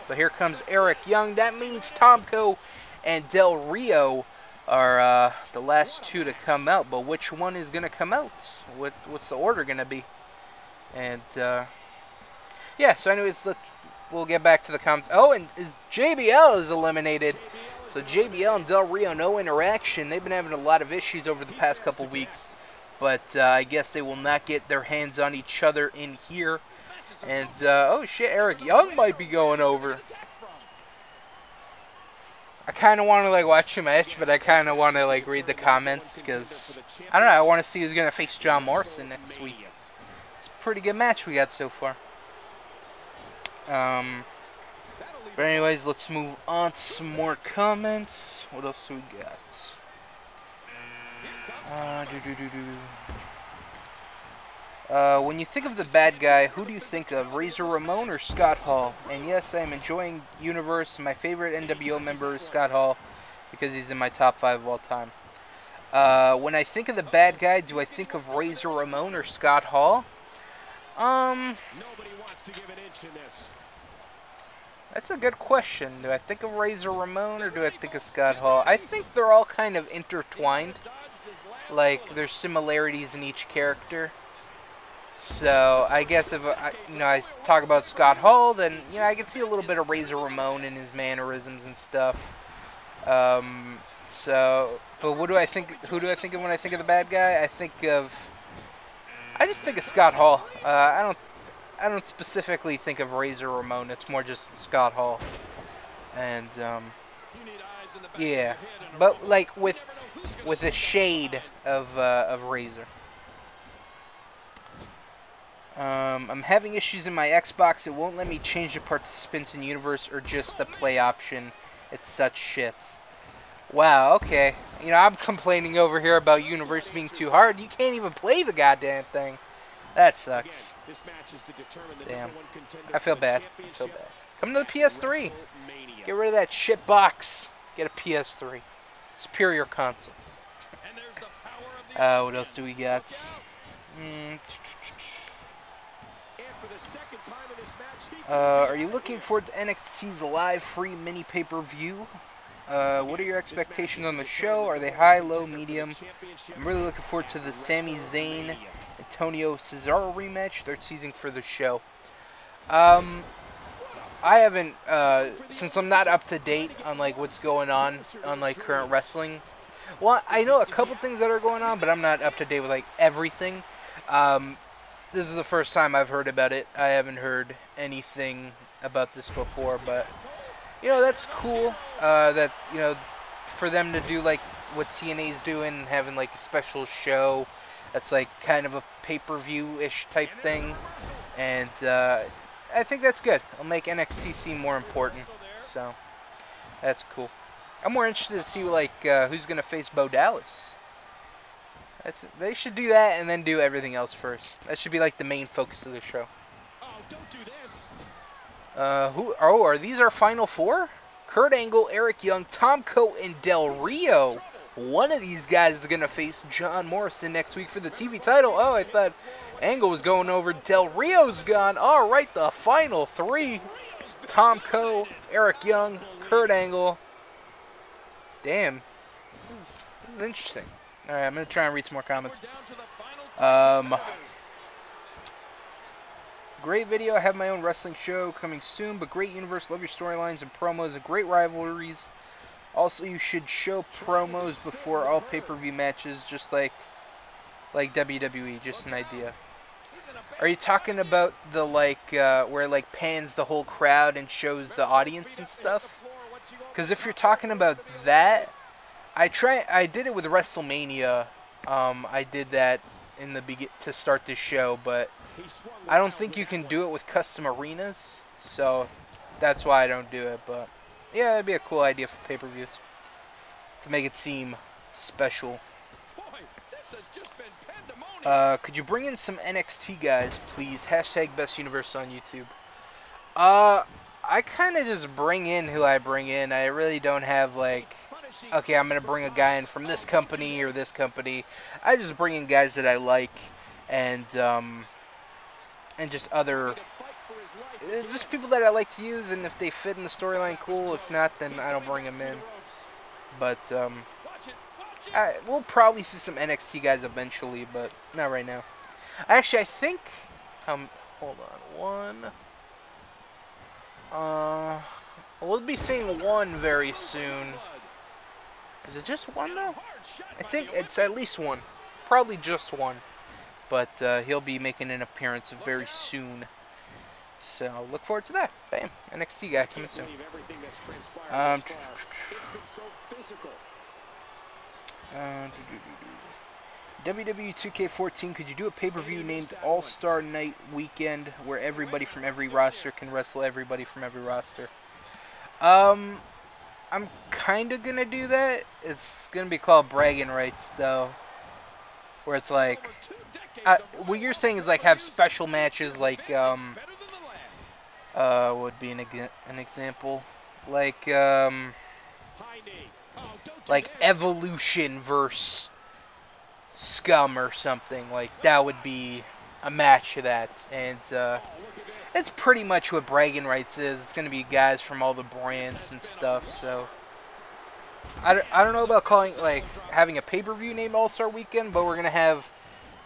But here comes Eric Young. That means Tomko and Del Rio are the last two to come out. But which one is going to come out? What's the order going to be? And, yeah, so anyways, we'll get back to the comments. Oh, and JBL is eliminated. So JBL and Del Rio, no interaction. They've been having a lot of issues over the past couple weeks. But I guess they will not get their hands on each other in here. And, oh shit, Eric Young might be going over. I kind of want to, like, watch the match, but I kind of want to, like, read the comments. Because, I don't know, I want to see who's going to face John Morrison next week. It's a pretty good match we got so far. But anyways, let's move on to some more comments. What else do we got? When you think of the bad guy, who do you think of? Razor Ramon or Scott Hall? And yes, I am enjoying Universe. My favorite NWO member is Scott Hall because he's in my top 5 of all time. When I think of the bad guy, do I think of Razor Ramon or Scott Hall? Nobody wants to give an inch in this. That's a good question. Do I think of Razor Ramon or do I think of Scott Hall? I think they're all kind of intertwined. Like, there's similarities in each character. So, I guess if I talk about Scott Hall, then, you know, I can see a little bit of Razor Ramon in his mannerisms and stuff. So, but what do I think? Who do I think of when I think of the bad guy? I just think of Scott Hall. I don't specifically think of Razor Ramon. It's more just Scott Hall. And yeah, but like with a shade of Razor. I'm having issues in my Xbox. It won't let me change the participants in Universe or just the play option. It's such shit. Wow, okay. You know, I'm complaining over here about Universe being too hard. You can't even play the goddamn thing. That sucks. Damn. I feel bad. Come to the PS3. Get rid of that shit box. Get a PS3. Superior console. What else do we got? Are you looking forward to NXT's live free mini pay-per-view? What are your expectations on the show? Are they high, low, medium? I'm really looking forward to the Sami Zayn Antonio Cesaro rematch. They're teasing for the show. I haven't, since I'm not up to date on like what's going on like current wrestling. Well, I know a couple things that are going on, but I'm not up to date with like everything. This is the first time I've heard about it. I haven't heard anything about this before, but you know, that's cool. That, you know, for them to do like what TNA's doing, having like a special show That's like kind of a pay-per-view-ish type thing, and I think that's good. It'll make NXT seem more important, so that's cool. I'm more interested to see like who's gonna face Bo Dallas. They should do that and then do everything else first. That should be like the main focus of the show. Oh, don't do this. Are these our final four? Kurt Angle, Eric Young, Tomko, and Del Rio. One of these guys is gonna face John Morrison next week for the TV title. Oh, I thought Angle was going over. Del Rio's gone. All right, the final three: Tomko, Eric Young, Kurt Angle. Damn, this is interesting. All right, I'm gonna try and read some more comments. Great video. I have my own wrestling show coming soon, but great universe. Love your storylines and promos and great rivalries. Also, you should show promos before all pay-per-view matches, just like WWE. Just an idea. Are you talking about the where it like pans the whole crowd and shows the audience and stuff? Because if you're talking about that, I did it with WrestleMania. I did that in the to start this show, but I don't think you can do it with custom arenas, so that's why I don't do it. But yeah, it'd be a cool idea for pay-per-views to make it seem special. Could you bring in some NXT guys, please? Hashtag best universe on YouTube. I kind of just bring in who I bring in. I really don't have like, okay, I'm gonna bring a guy in from this company or this company. I just bring in guys that I like, and just just people that I like to use, and if they fit in the storyline, cool. If not, then I don't bring them in. But we'll probably see some NXT guys eventually, but not right now. Actually, I think hold on, we'll be seeing one very soon. Is it just one though? I think it's at least one, probably just one. But he'll be making an appearance very soon. So look forward to that. Bam, NXT guy coming soon. WWE 2K14, could you do a pay-per-view named All-Star Night Weekend where everybody from every roster can wrestle everybody from every roster? I'm kind of going to do that. It's going to be called Bragging Rights, though. Where it's like, what you're saying is like have special matches like, what would be an example? Like Evolution versus Scum or something. Like, that would be a match of that. And that's pretty much what Bragging Rights is. It's going to be guys from all the brands and stuff. So I don't know about having a pay-per-view named All-Star Weekend, but we're going to have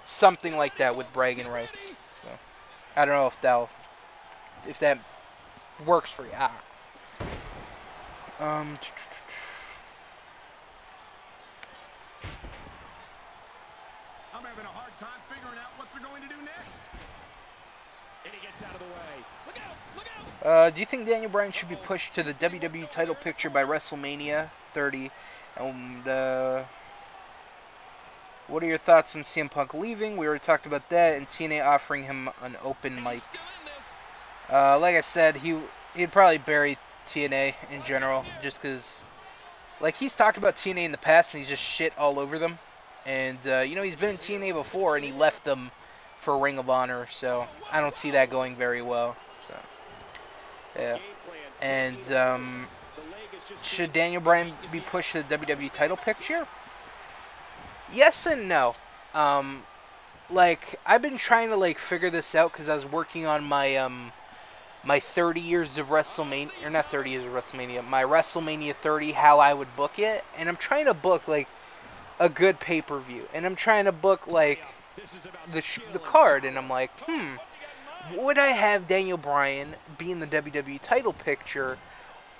something like that with Bragging Rights. So I don't know if that works for you. I'm having a hard time figuring out what they're going to do next. And he gets out of the way. Look out! Look out! Do you think Daniel Bryan should be pushed to the WWE title picture by WrestleMania 30? And what are your thoughts on CM Punk leaving? We already talked about that, and TNA offering him an open mic. Like I said, he'd probably bury TNA in general, just because, like, he's talked about TNA in the past, and he's just shit all over them. And, you know, he's been in TNA before, and he left them for Ring of Honor, so I don't see that going very well. So, yeah. And, should Daniel Bryan be pushed to the WWE title picture? Yes and no. Like, I've been trying to, like, figure this out, because I was working on my, my 30 years of WrestleMania, or not 30 years of WrestleMania, my WrestleMania 30, how I would book it, and I'm trying to book, like, a good pay-per-view, and I'm trying to book, like, the card, and I'm like, would I have Daniel Bryan be in the WWE title picture,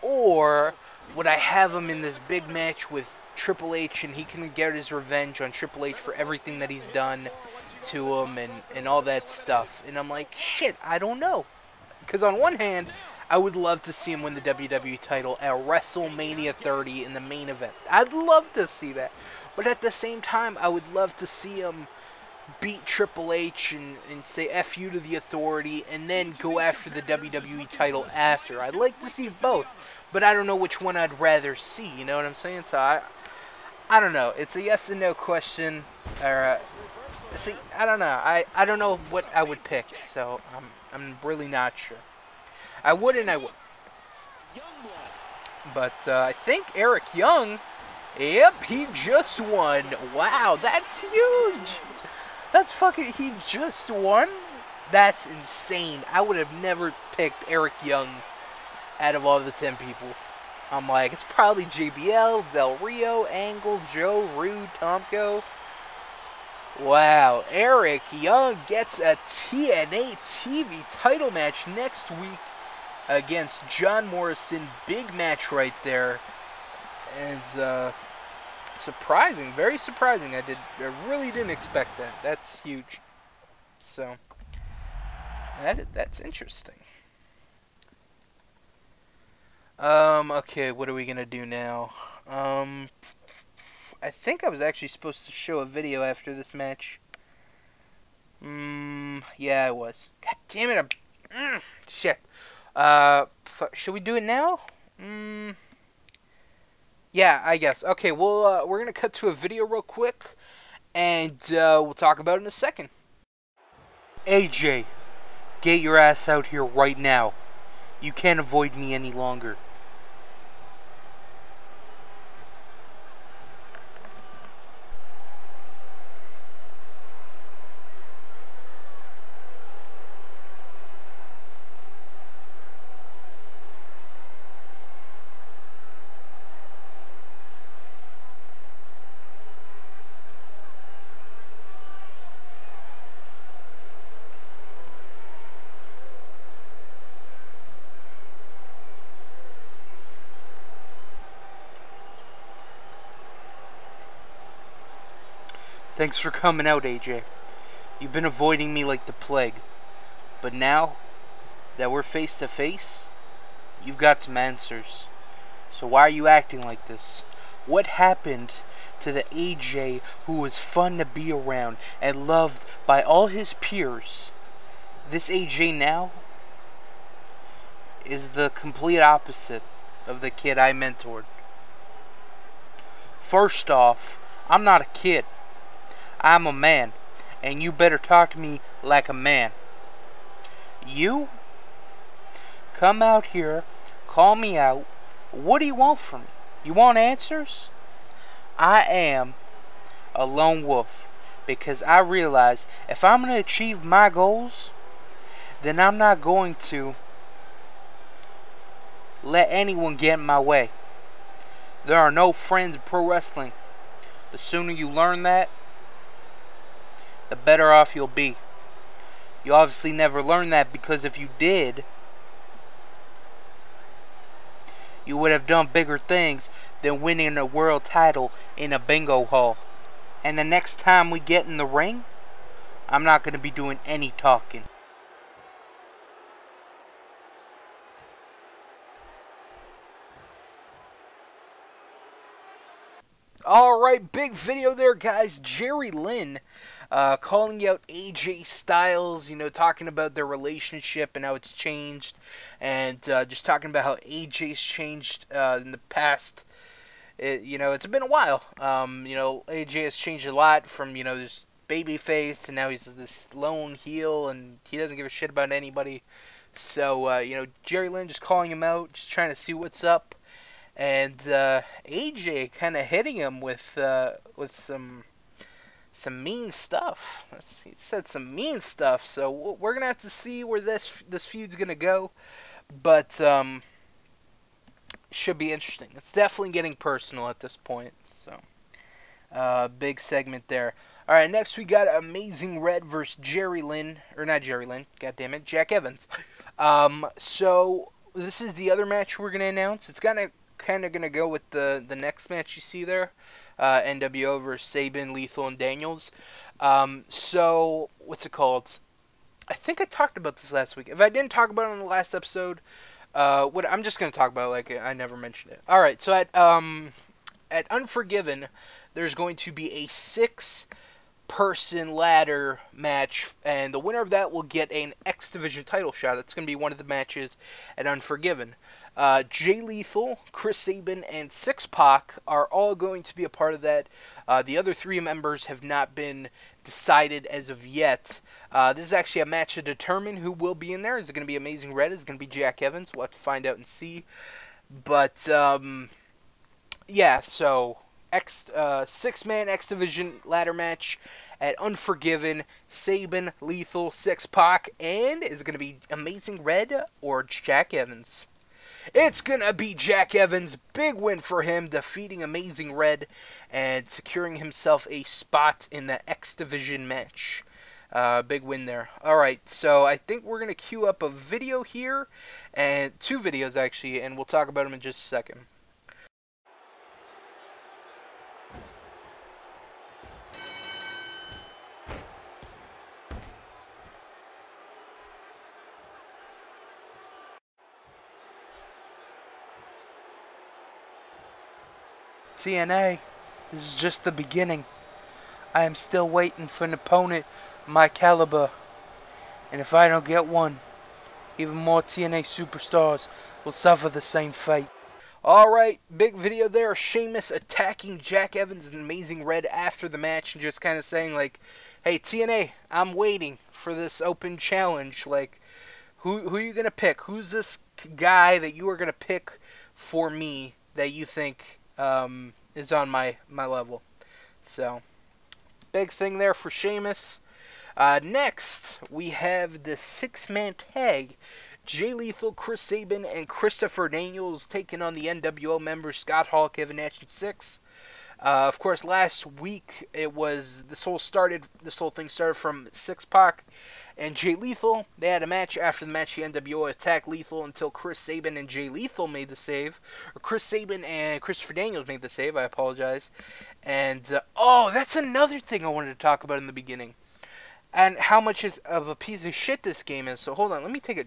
or would I have him in this big match with Triple H, and he can get his revenge on Triple H for everything that he's done to him, and all that stuff, and I'm like, shit, I don't know. Because on one hand, I would love to see him win the WWE title at WrestleMania 30 in the main event. I'd love to see that. But at the same time, I would love to see him beat Triple H and say F you to the Authority, and then go after the WWE title after. I'd like to see both, but I don't know which one I'd rather see, you know what I'm saying? So I don't know. It's a yes and no question, or see, I don't know. I don't know what I would pick, so I'm really not sure. I would and I would. But I think Eric Young, yep, he just won. Wow, that's huge. That's fucking, he just won? That's insane. I would have never picked Eric Young out of all the 10 people. I'm like, it's probably JBL, Del Rio, Angle, Joe, Rude, Tomko. Wow, Eric Young gets a TNA TV title match next week against John Morrison. Big match right there. And surprising, very surprising. I really didn't expect that. That's huge. So that's interesting. Okay, what are we gonna do now? I think I was actually supposed to show a video after this match. Yeah, I was. God damn it! Shit. Should we do it now? Yeah, I guess. Okay, well, we're gonna cut to a video real quick, and we'll talk about it in a second. AJ, get your ass out here right now. You can't avoid me any longer. Thanks for coming out, AJ. You've been avoiding me like the plague. But now that we're face to face, you've got some answers. So why are you acting like this? What happened to the AJ who was fun to be around and loved by all his peers? This AJ now is the complete opposite of the kid I mentored. First off, I'm not a kid. I'm a man, and you better talk to me like a man. You come out here, call me out. What do you want from me? You want answers? I am a lone wolf because I realize if I'm going to achieve my goals, then I'm not going to let anyone get in my way. There are no friends in pro wrestling. The sooner you learn that, the better off you'll be. You obviously never learned that, because if you did, you would have done bigger things than winning a world title in a bingo hall. And the next time we get in the ring, I'm not going to be doing any talking. Alright, big video there, guys. Jerry Lynn calling out AJ Styles, you know, talking about their relationship and how it's changed, and just talking about how AJ's changed in the past. You know, it's been a while. You know, AJ has changed a lot from, you know, this baby face to now he's this lone heel, and he doesn't give a shit about anybody. So, you know, Jerry Lynn just calling him out, just trying to see what's up. And AJ kind of hitting him with some mean stuff. He said some mean stuff. So we're gonna have to see where this feud's gonna go, but should be interesting. It's definitely getting personal at this point. So big segment there. All right, next we got Amazing Red versus Jerry Lynn, or not Jerry Lynn. God damn it, Jack Evans. So this is the other match we're gonna announce. It's kind of gonna go with the next match you see there, NWO versus Sabin, Lethal, and Daniels. So what's it called? I think I talked about this last week. If I didn't talk about it in the last episode, I'm just gonna talk about it like I never mentioned it. All right, so at Unforgiven, there's going to be a 6 person ladder match, and the winner of that will get an X Division title shot. It's going to be one of the matches at Unforgiven. Jay Lethal, Chris Sabin, and Six Pac are all going to be a part of that. The other three members have not been decided as of yet. This is actually a match to determine who will be in there. Is it going to be Amazing Red? Is it going to be Jack Evans? We'll have to find out and see. But, yeah, so six-man X Division ladder match at Unforgiven. Sabin, Lethal, Six Pac, and is it going to be Amazing Red or Jack Evans? It's going to be Jack Evans. Big win for him, defeating Amazing Red and securing himself a spot in the X Division match. Big win there. Alright, so I think we're going to queue up a video here, and two videos actually, and we'll talk about them in just a second. TNA, this is just the beginning. I am still waiting for an opponent my caliber. And if I don't get one, even more TNA superstars will suffer the same fate. Alright, big video there. Sheamus attacking Jack Evans and Amazing Red after the match and just kind of saying like, hey TNA, I'm waiting for this open challenge. Like, who are you going to pick? Who's this guy that you are going to pick for me that you think is on my level? So, big thing there for Sheamus. Next, we have the six-man tag. Jay Lethal, Chris Sabin, and Christopher Daniels taking on the NWO members Scott Hall, Kevin Nash, and Six. Of course, last week it was this whole thing started from Six Pac and Jay Lethal. They had a match. After the match, the NWO attacked Lethal until Chris Sabin and Jay Lethal made the save. Or Chris Sabin and Christopher Daniels made the save. I apologize. And, oh, that's another thing I wanted to talk about in the beginning. And how much of a piece of shit this game is. So, hold on. Let me take a...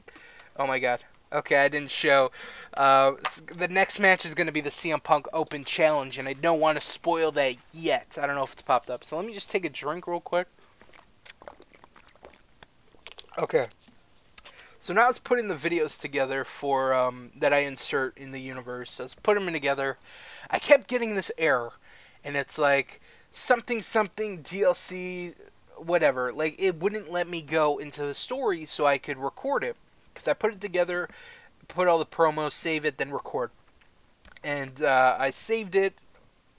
Oh, my God. Okay, I didn't show. The next match is going to be the CM Punk Open Challenge, and I don't want to spoil that yet. I don't know if it's popped up. So, let me just take a drink real quick. Okay, so now I was putting the videos together for that I insert in the universe. I was putting them together. I kept getting this error, and it's like something DLC, whatever. Like, it wouldn't let me go into the story so I could record it, because I put it together, put all the promos, save it, then record. And I saved it,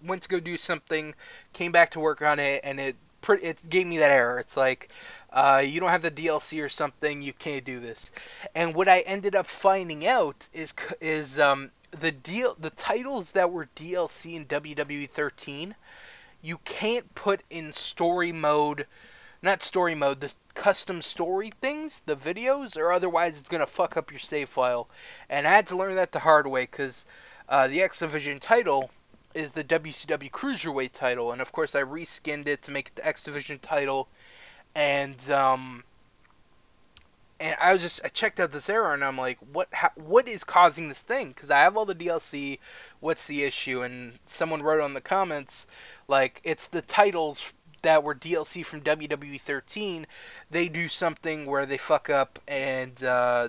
went to go do something, came back to work on it, and it gave me that error. It's like, you don't have the DLC or something, you can't do this. And what I ended up finding out is the titles that were DLC in WWE 13, you can't put in story mode, not story mode, the custom story things, the videos, or otherwise it's going to fuck up your save file. And I had to learn that the hard way, because the X Division title is the WCW Cruiserweight title, and of course I reskinned it to make it the X Division title, and I checked out this error, and I'm like, what is causing this thing? Because I have all the DLC, what's the issue? And someone wrote on the comments, like, it's the titles that were DLC from WWE 13, they do something where they fuck up, and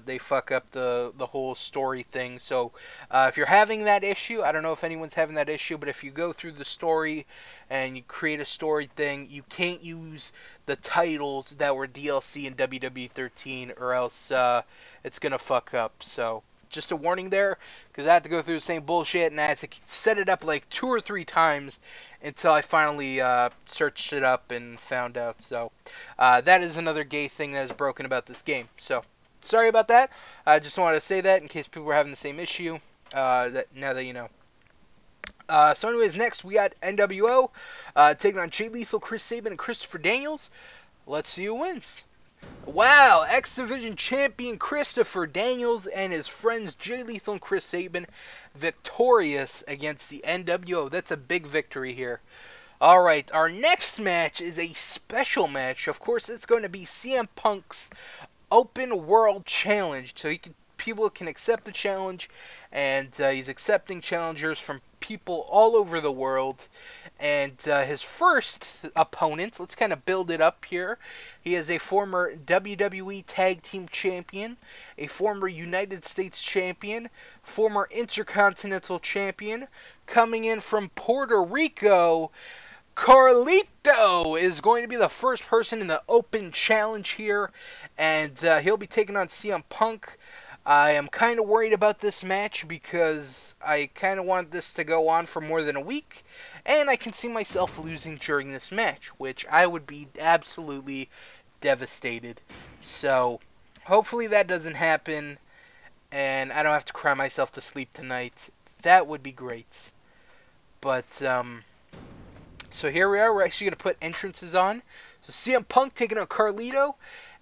they fuck up the whole story thing. So if you're having that issue, I don't know if anyone's having that issue, but if you go through the story and you create a story thing, you can't use the titles that were DLC in WWE 13, or else it's gonna fuck up. So just a warning there, because I had to go through the same bullshit, and I had to set it up like 2 or 3 times until I finally searched it up and found out. So that is another gay thing that is broken about this game. So sorry about that. I just wanted to say that in case people were having the same issue. Now that you know. So anyways, next we got NWO taking on Jay Lethal, Chris Sabin, and Christopher Daniels. Let's see who wins. Wow, X Division champion Christopher Daniels and his friends Jay Lethal and Chris Sabin victorious against the NWO. That's a big victory here. Alright, our next match is a special match. Of course, it's going to be CM Punk's Open World Challenge. So people can accept the challenge, and he's accepting challengers from people all over the world. And his first opponent, let's kind of build it up here. He is a former WWE Tag Team Champion, a former United States Champion, former Intercontinental Champion. Coming in from Puerto Rico, Carlito is going to be the first person in the open challenge here. And he'll be taking on CM Punk. I am kind of worried about this match because I kind of want this to go on for more than a week. And I can see myself losing during this match, which I would be absolutely devastated. So, hopefully that doesn't happen, and I don't have to cry myself to sleep tonight. That would be great. But, so here we are. We're actually going to put entrances on. So CM Punk taking on Carlito.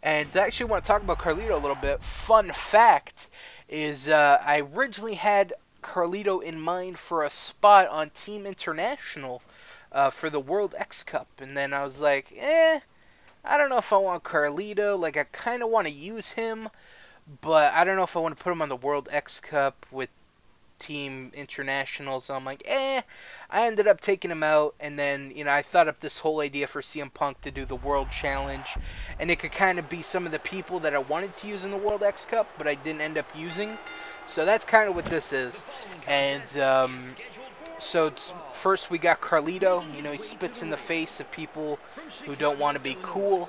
And I actually want to talk about Carlito a little bit. Fun fact is I originally had Carlito in mind for a spot on Team International for the World X Cup. And then I was like, I don't know if I want Carlito. Like, I kind of want to use him, but I don't know if I want to put him on the World X Cup with Team International. So I'm like, I ended up taking him out, and then, you know, I thought up this whole idea for CM Punk to do the World Challenge, and it could kind of be some of the people that I wanted to use in the World X Cup, but I didn't end up using. So that's kind of what this is. And so first we got Carlito. You know, he spits in the face of people who don't want to be cool.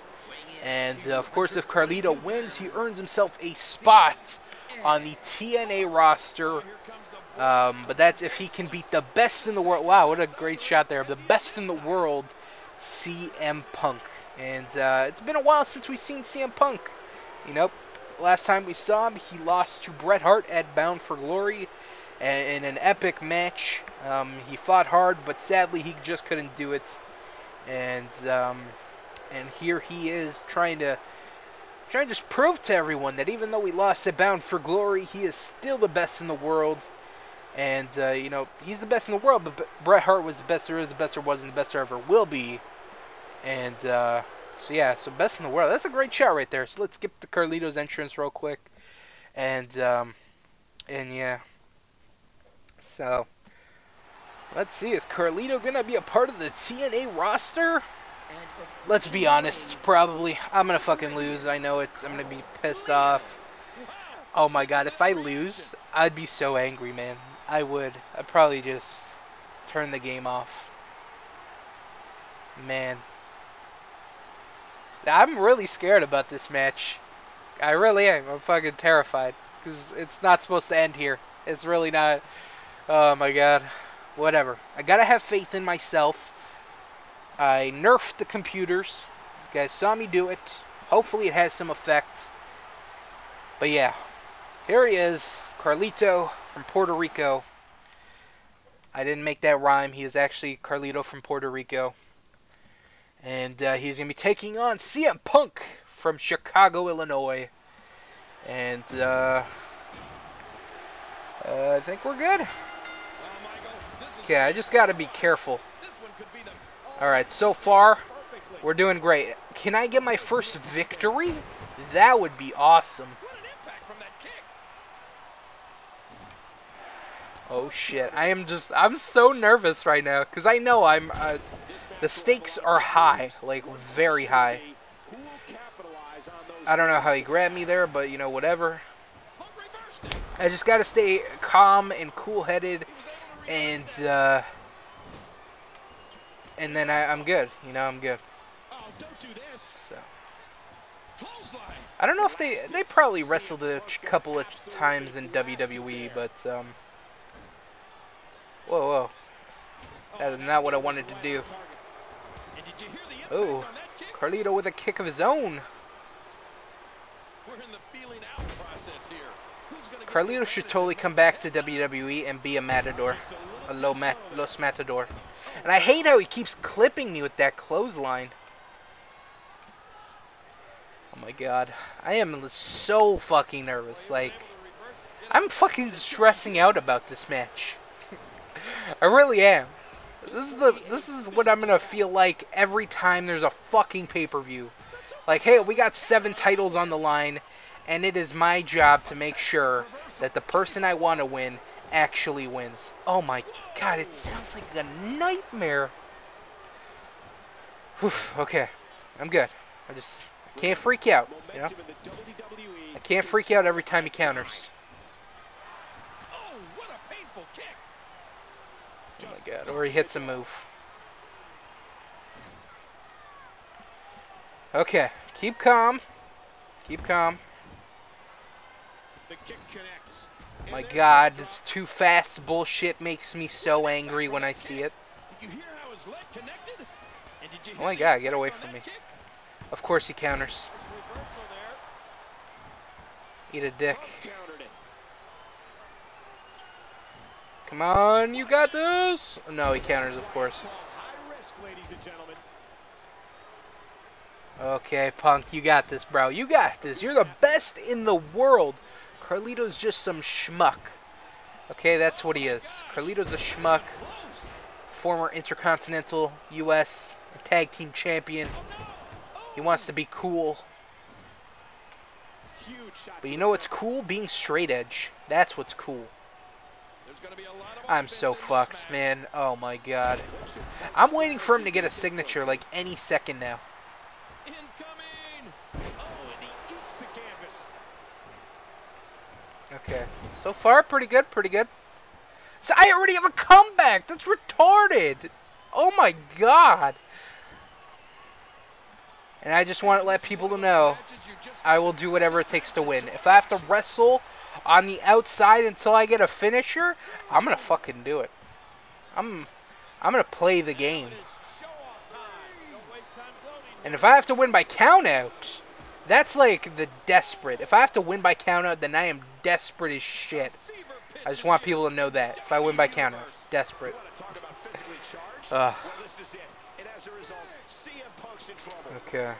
And of course, if Carlito wins, he earns himself a spot on the TNA roster. But that's if he can beat the best in the world. Wow, what a great shot there. The best in the world, CM Punk. And it's been a while since we've seen CM Punk. You know, last time we saw him, he lost to Bret Hart at Bound for Glory in an epic match. He fought hard, but sadly he just couldn't do it. And here he is trying to just prove to everyone that even though he lost at Bound for Glory, he is still the best in the world. And, you know, he's the best in the world, but Bret Hart was the best there is, the best there was, and the best there ever will be. And, so yeah, so best in the world. That's a great shot right there. So let's skip to Carlito's entrance real quick. And yeah. So, let's see. Is Carlito going to be a part of the TNA roster? Let's be honest. Probably. I'm going to fucking lose. I know it. I'm going to be pissed off. Oh my god, if I lose, I'd be so angry, man. I would. I'd probably just turn the game off. Man. I'm really scared about this match. I really am. I'm fucking terrified. Because it's not supposed to end here. It's really not. Oh my god. Whatever. I gotta have faith in myself. I nerfed the computers. You guys saw me do it. Hopefully it has some effect. But yeah. Here he is. Carlito from Puerto Rico. I didn't make that rhyme. He is actually Carlito from Puerto Rico. And he's going to be taking on CM Punk from Chicago, Illinois. And I think we're good. Okay, I just got to be careful. Alright, so far, we're doing great. Can I get my first victory? That would be awesome. Oh shit, I'm so nervous right now, because I know the stakes are high, like very high. I don't know how he grabbed me there, but you know, whatever. I just gotta stay calm and cool-headed, and then I'm good, you know, I'm good. So. I don't know if they probably wrestled a couple of times in WWE, but whoa. That is not what I wanted to do. Oh, Carlito with a kick of his own. Carlito should totally come back to WWE and be a matador. A Los Matador. And I hate how he keeps clipping me with that clothesline. Oh my god. I am so fucking nervous. Like, I'm fucking stressing out about this match. I really am. This is what I'm gonna feel like every time there's a fucking pay-per-view. Like, hey, we got 7 titles on the line, and it is my job to make sure that the person I want to win actually wins. Oh my god, it sounds like a nightmare. Whew, okay, I'm good. I just can't freak out, you know? I can't freak out every time he counters. Oh, what a painful kick. Oh my god, or he hits a move. Okay, keep calm. Keep calm. The kick connects. My god, this too fast bullshit makes me so angry when I see it. Did you hear how his leg connected? And did you Oh my god, get away from me. Of course he counters. Eat a dick. Come on, you got this! No, he counters, of course. Okay, Punk, you got this, bro. You got this. You're the best in the world. Carlito's just some schmuck. Okay, that's what he is. Carlito's a schmuck. Former Intercontinental U.S. Tag Team Champion. He wants to be cool. But you know what's cool? Being straight edge. That's what's cool. I'm so fucked, man. Oh my god. I'm waiting for him to get a signature like any second now. Okay. So far, pretty good, pretty good. So I already have a comeback! That's retarded! Oh my god! And I just want to let people to know I will do whatever it takes to win. If I have to wrestle on the outside until I get a finisher, I'm gonna fucking do it. I'm gonna play the game. And if I have to win by countout, that's like the desperate. If I have to win by countout, then I am desperate as shit. I just want people to know that. If I win by countout, desperate. Okay.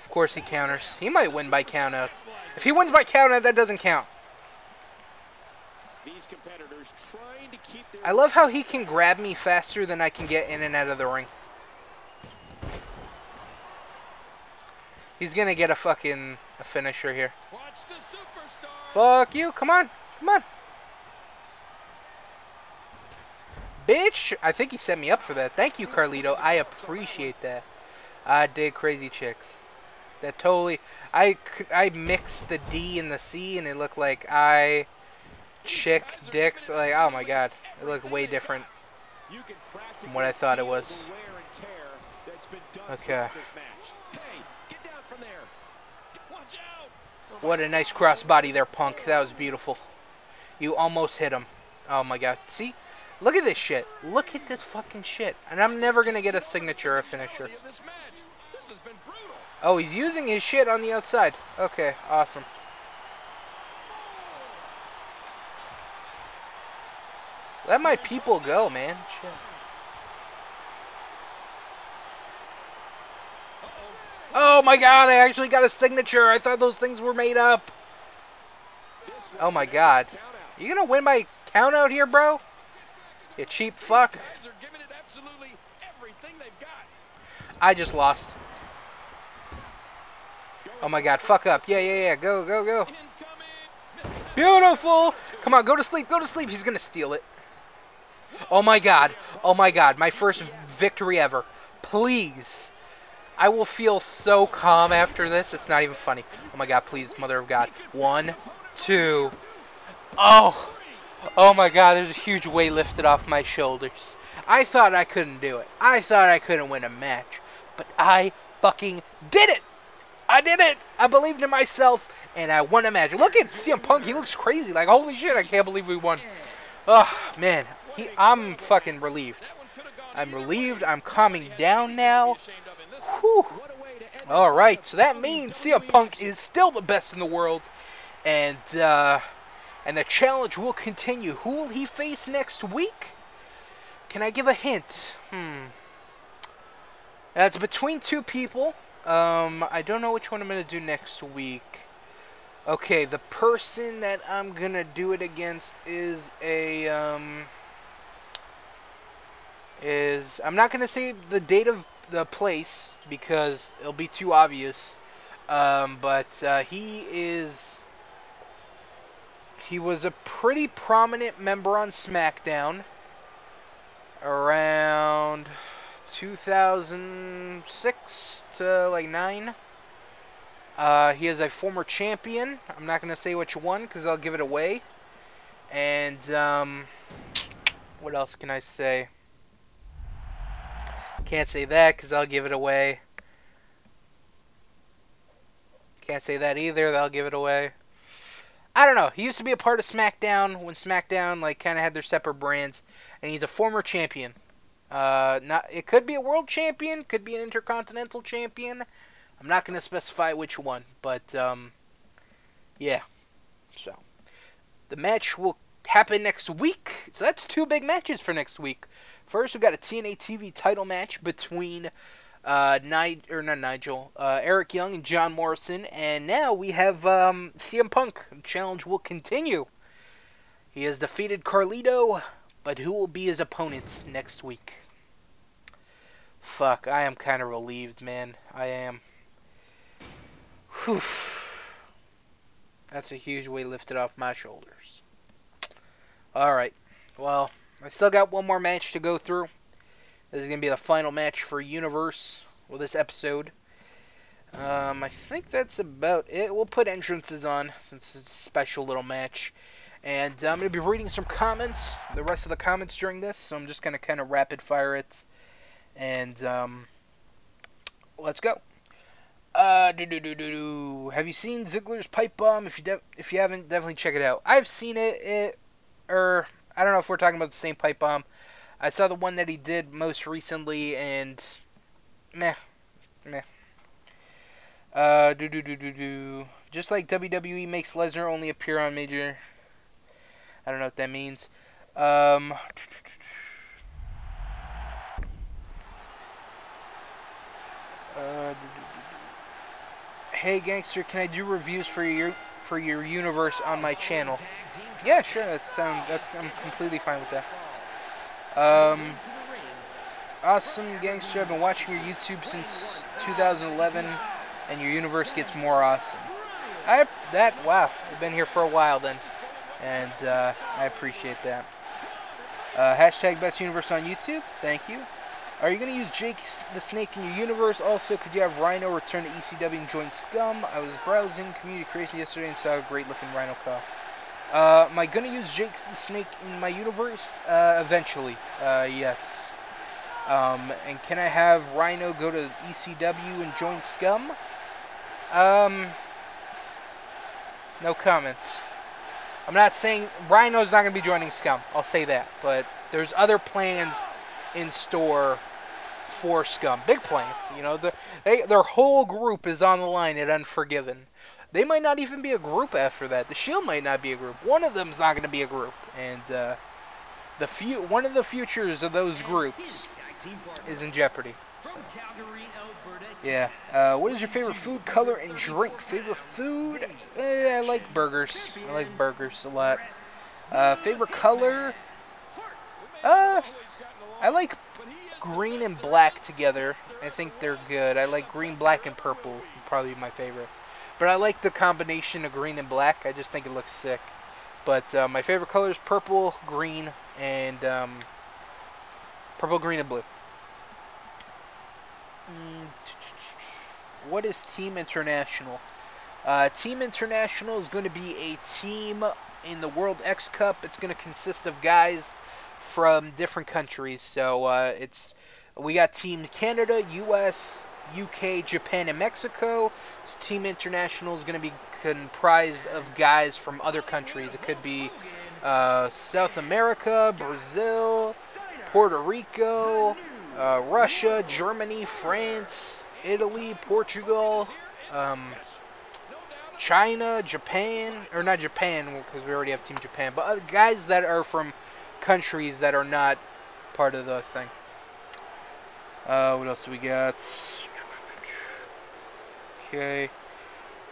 Of course he counters. He might win by countout. If he wins by countout, that doesn't count. I love how he can grab me faster than I can get in and out of the ring. He's gonna get a fucking finisher here. Fuck you. Come on. Come on. Bitch. I think he set me up for that. Thank you, Carlito. I appreciate that. I dig Crazy Chicks. That totally... I mixed the D and the C and it looked like chick, dicks. Like, oh my god. It looked way different from what I thought it was. Okay. What a nice crossbody there, Punk. That was beautiful. You almost hit him. Oh my god. See? Look at this shit. Look at this fucking shit. And I'm never going to get a signature or a finisher. Oh, he's using his shit on the outside. Okay, awesome. Let my people go, man. Shit. Oh my god, I actually got a signature. I thought those things were made up. Oh my god. You gonna win my count out here, bro? You cheap fuck. I just lost. Oh my god, fuck up. Yeah. Go, go, go. Beautiful. Come on, go to sleep, go to sleep. He's gonna steal it. Oh my god. Oh my god. My first victory ever. Please. I will feel so calm after this. It's not even funny. Oh my god, please, mother of God. 1, 2. Oh. Oh my god, there's a huge weight lifted off my shoulders. I thought I couldn't do it. I thought I couldn't win a match. But I fucking did it. I did it. I believed in myself and I won a match. Look at CM Punk. He looks crazy. Like, holy shit, I can't believe we won. Oh, man. I'm fucking relieved. I'm relieved. I'm calming down now. Whew. Alright, so that means CM Punk is still the best in the world. And the challenge will continue. Who will he face next week? Can I give a hint? It's between two people. I don't know which one I'm going to do next week. Okay, the person that I'm going to do it against is a... I'm not going to say the date of the place because it'll be too obvious. But he was a pretty prominent member on SmackDown around 2006 to like 9. He is a former champion. I'm not going to say which one because I'll give it away. And what else can I say? Can't say that because I'll give it away. Can't say that either. That'll give it away. I don't know. He used to be a part of SmackDown when SmackDown like kind of had their separate brands, and he's a former champion. It could be a world champion, could be an intercontinental champion. I'm not going to specify which one, but yeah. So the match will happen next week. So that's 2 big matches for next week. First, we've got a TNA TV title match between Eric Young and John Morrison, and now we have CM Punk. The challenge will continue. He has defeated Carlito, but who will be his opponent next week? Fuck, I am kind of relieved, man. I am. Whew. That's a huge weight lifted off my shoulders. Alright, well, I still got one more match to go through. This is going to be the final match for Universe with this episode. I think that's about it. We'll put entrances on since it's a special little match. And I'm going to be reading some comments, the rest of the comments during this. So I'm just going to kind of rapid fire it. And let's go. Have you seen Ziggler's Pipe Bomb? If you haven't, definitely check it out. I've seen it. I don't know if we're talking about the same Pipe Bomb. I saw the one that he did most recently, and meh. Just like WWE makes Lesnar only appear on major. I don't know what that means. Hey gangster, can I do reviews for your universe on my channel? Yeah, sure. I'm completely fine with that. Awesome gangster, I've been watching your YouTube since 2011, and your universe gets more awesome. Wow, I've been here for a while then, and I appreciate that. Hashtag best universe on YouTube, thank you. Are you going to use Jake the Snake in your universe? Also, could you have Rhino return to ECW and join Scum? I was browsing community creation yesterday and saw a great looking Rhino cow. Am I going to use Jake the Snake in my universe? Eventually, yes. And can I have Rhino go to ECW and join Scum? No comments. I'm not saying Rhino's not going to be joining Scum. I'll say that. But there's other plans in store for Scum. Big plans. You know, their whole group is on the line at Unforgiven. They might not even be a group after that. The Shield might not be a group. One of them's not going to be a group. And one of the futures of those groups is in jeopardy. So. Yeah. What is your favorite food, color, and drink? Favorite food? I like burgers. I like burgers a lot. Favorite color? I like green and black together. I think they're good. I like green, black, and purple. Would probably be my favorite. But I like the combination of green and black. I just think it looks sick. But my favorite color is purple, green, and purple, green, and blue. What is Team International? Team International is going to be a team in the World X Cup. It's going to consist of guys from different countries. So we got Team Canada, US, UK, Japan, and Mexico. So Team International is going to be comprised of guys from other countries. It could be South America, Brazil, Puerto Rico, Russia, Germany, France, Italy, Portugal, China, Japan, or not Japan because we already have Team Japan, but other guys that are from countries that are not part of the thing. What else do we got? Okay.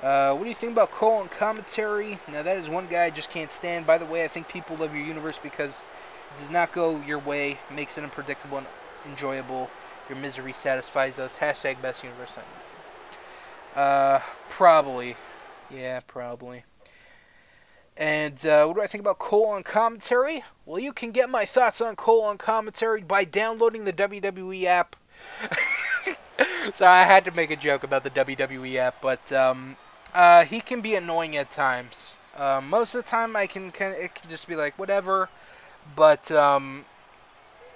What do you think about Cole and commentary? Now that is one guy I just can't stand. By the way, I think people love your universe because it does not go your way, makes it unpredictable and enjoyable. Your misery satisfies us. Hashtag best universe on YouTube. Probably. Yeah, probably. And what do I think about Cole on commentary? Well, you can get my thoughts on Cole on commentary by downloading the WWE app. So I had to make a joke about the WWE app, but he can be annoying at times. Most of the time, it can just be like whatever, but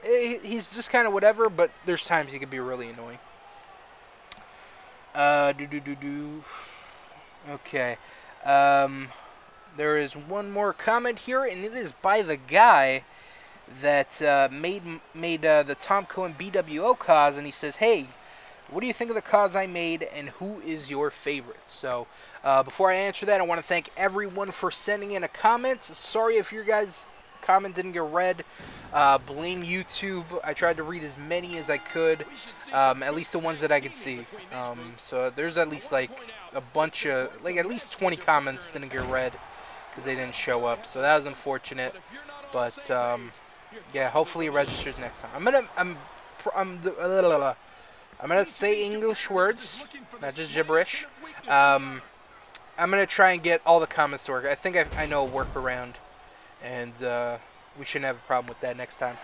he's just kind of whatever. But there's times he can be really annoying. Okay. There is one more comment here, and it is by the guy that made the Tomko and BWO CAWs, and he says, "Hey, what do you think of the CAWs I made, and who is your favorite?" So, before I answer that, I want to thank everyone for sending in a comment. Sorry if your guys' comment didn't get read. Blame YouTube. I tried to read as many as I could, at least the ones that I could see. So there's at least like a bunch of, like at least 20 comments didn't get read because they didn't show up. So that was unfortunate. But yeah, hopefully it registers next time. I'm gonna say English words, not just gibberish. I'm gonna try and get all the comments to work. I think I know a workaround, and we shouldn't have a problem with that next time.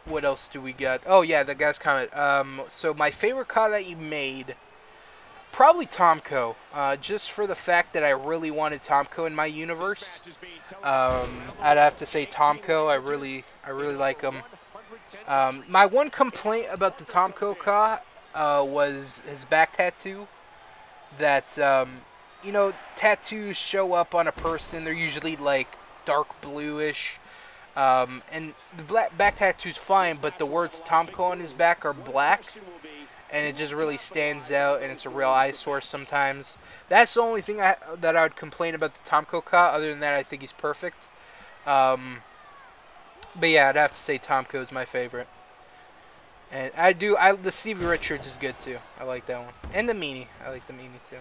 What else do we got? Oh yeah, the guy's comment. So my favorite CAW that you made, probably Tomko. Just for the fact that I really wanted Tomko in my universe. I'd have to say Tomko. I really like him. My one complaint about the Tomko CAW was his back tattoo. That you know, tattoos show up on a person. They're usually like dark bluish, and the back tattoo's fine, but the words Tomko on his back are black, and it just really stands out, and it's a real eyesore sometimes. That's the only thing that I would complain about the Tomko CAW. Other than that, I think he's perfect. But yeah, I'd have to say Tomko is my favorite. And the Stevie Richards is good too. I like that one. And the Meanie. I like the Meanie too.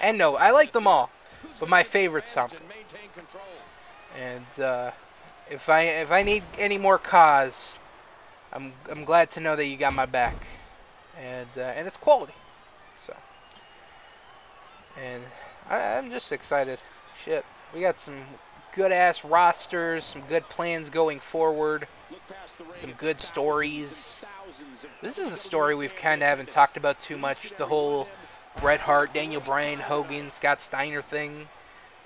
And no, I like them all. But my favorite's Tomko. And if I need any more CAWs, I'm glad to know that you got my back. And it's quality. So. And I'm just excited. Shit. We got some good-ass rosters, some good plans going forward, some good stories. This is a story we've kind of haven't talked about too much, the whole Bret Hart, Daniel Bryan, Hogan, Scott Steiner thing.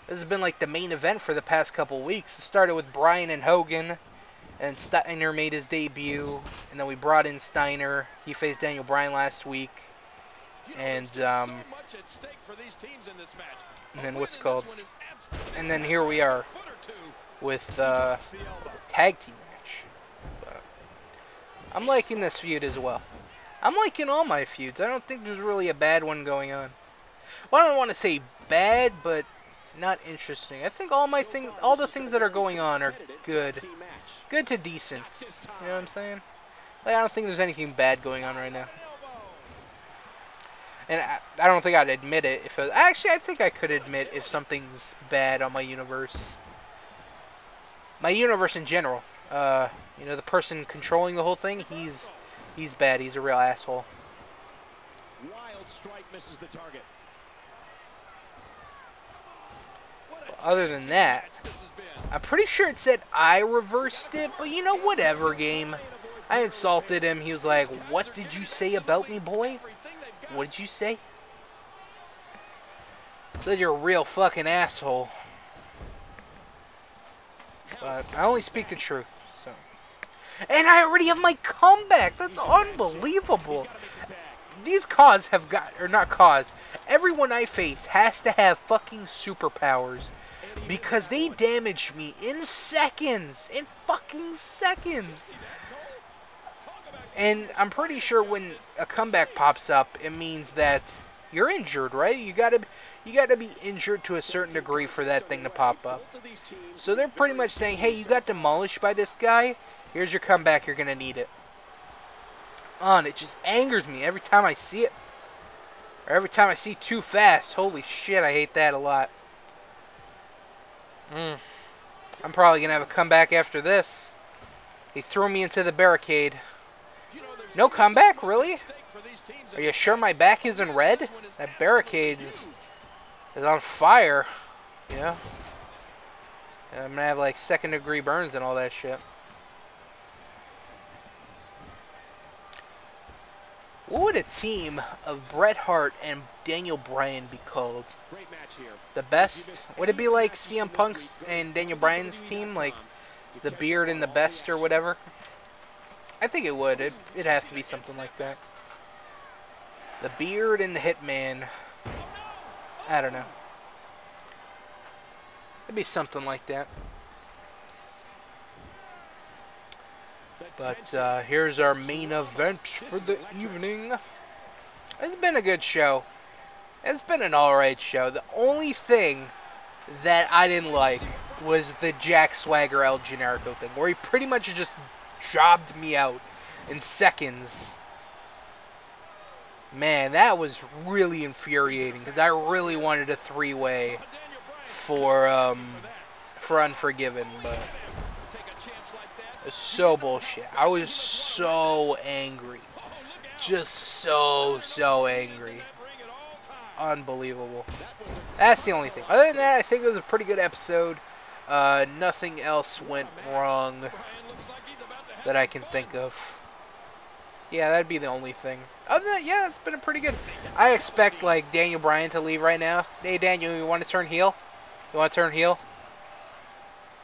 This has been like the main event for the past couple weeks. It started with Bryan and Hogan, and Steiner made his debut, and then we brought in Steiner. He faced Daniel Bryan last week, and then what's called? And then here we are with tag team match. But I'm liking this feud as well. I'm liking all my feuds. I don't think there's really a bad one going on. Well, I don't want to say bad, but not interesting. I think all the things that are going on are good. Good to decent. You know what I'm saying? Like, I don't think there's anything bad going on right now. And I don't think I'd admit it if it, actually I think I could admit if something's bad on my universe. My universe in general. You know, the person controlling the whole thing, he's bad. He's a real asshole. Wild strike misses the target. Other than that, I'm pretty sure it said I reversed it, but you know, whatever, game. I insulted him. He was like, "What did you say about me, boy? What did you say?" Said you're a real fucking asshole. But I only speak the truth, so. And I already have my comeback. That's unbelievable. These CAWs have got, or not CAWs, everyone I face has to have fucking superpowers. Because they damaged me in seconds. In fucking seconds. And I'm pretty sure when a comeback pops up, it means that you're injured, right? You gotta be injured to a certain degree for that thing to pop up. So they're pretty much saying, hey, you got demolished by this guy. Here's your comeback. You're gonna need it. Oh, and it just angers me every time I see it. Or every time I see Too Fast. Holy shit, I hate that a lot. I'm probably gonna have a comeback after this. He threw me into the barricade. No comeback? Really? Are you sure my back isn't red? That barricade is on fire. Yeah. I'm gonna have like second-degree burns and all that shit. What would a team of Bret Hart and Daniel Bryan be called? The best? Would it be like CM Punk's and Daniel Bryan's team? Like the Beard and the Best or whatever? I think it would. It'd have to be something like that. The Beard and the Hitman. I don't know. It'd be something like that. But here's our main event for the evening. It's been a good show. It's been an alright show. The only thing that I didn't like was the Jack Swagger El Generico thing, where he pretty much just jobbed me out in seconds. Man, that was really infuriating, because I really wanted a three-way for Unforgiven, but it's so bullshit. I was so angry. Just so angry. Unbelievable. That's the only thing. Other than that, I think it was a pretty good episode. Nothing else went wrong that I can think of. Yeah, that'd be the only thing. Other than that, yeah, it's been a pretty good. I expect like Daniel Bryan to leave right now. Hey Daniel, you want to turn heel? You want to turn heel?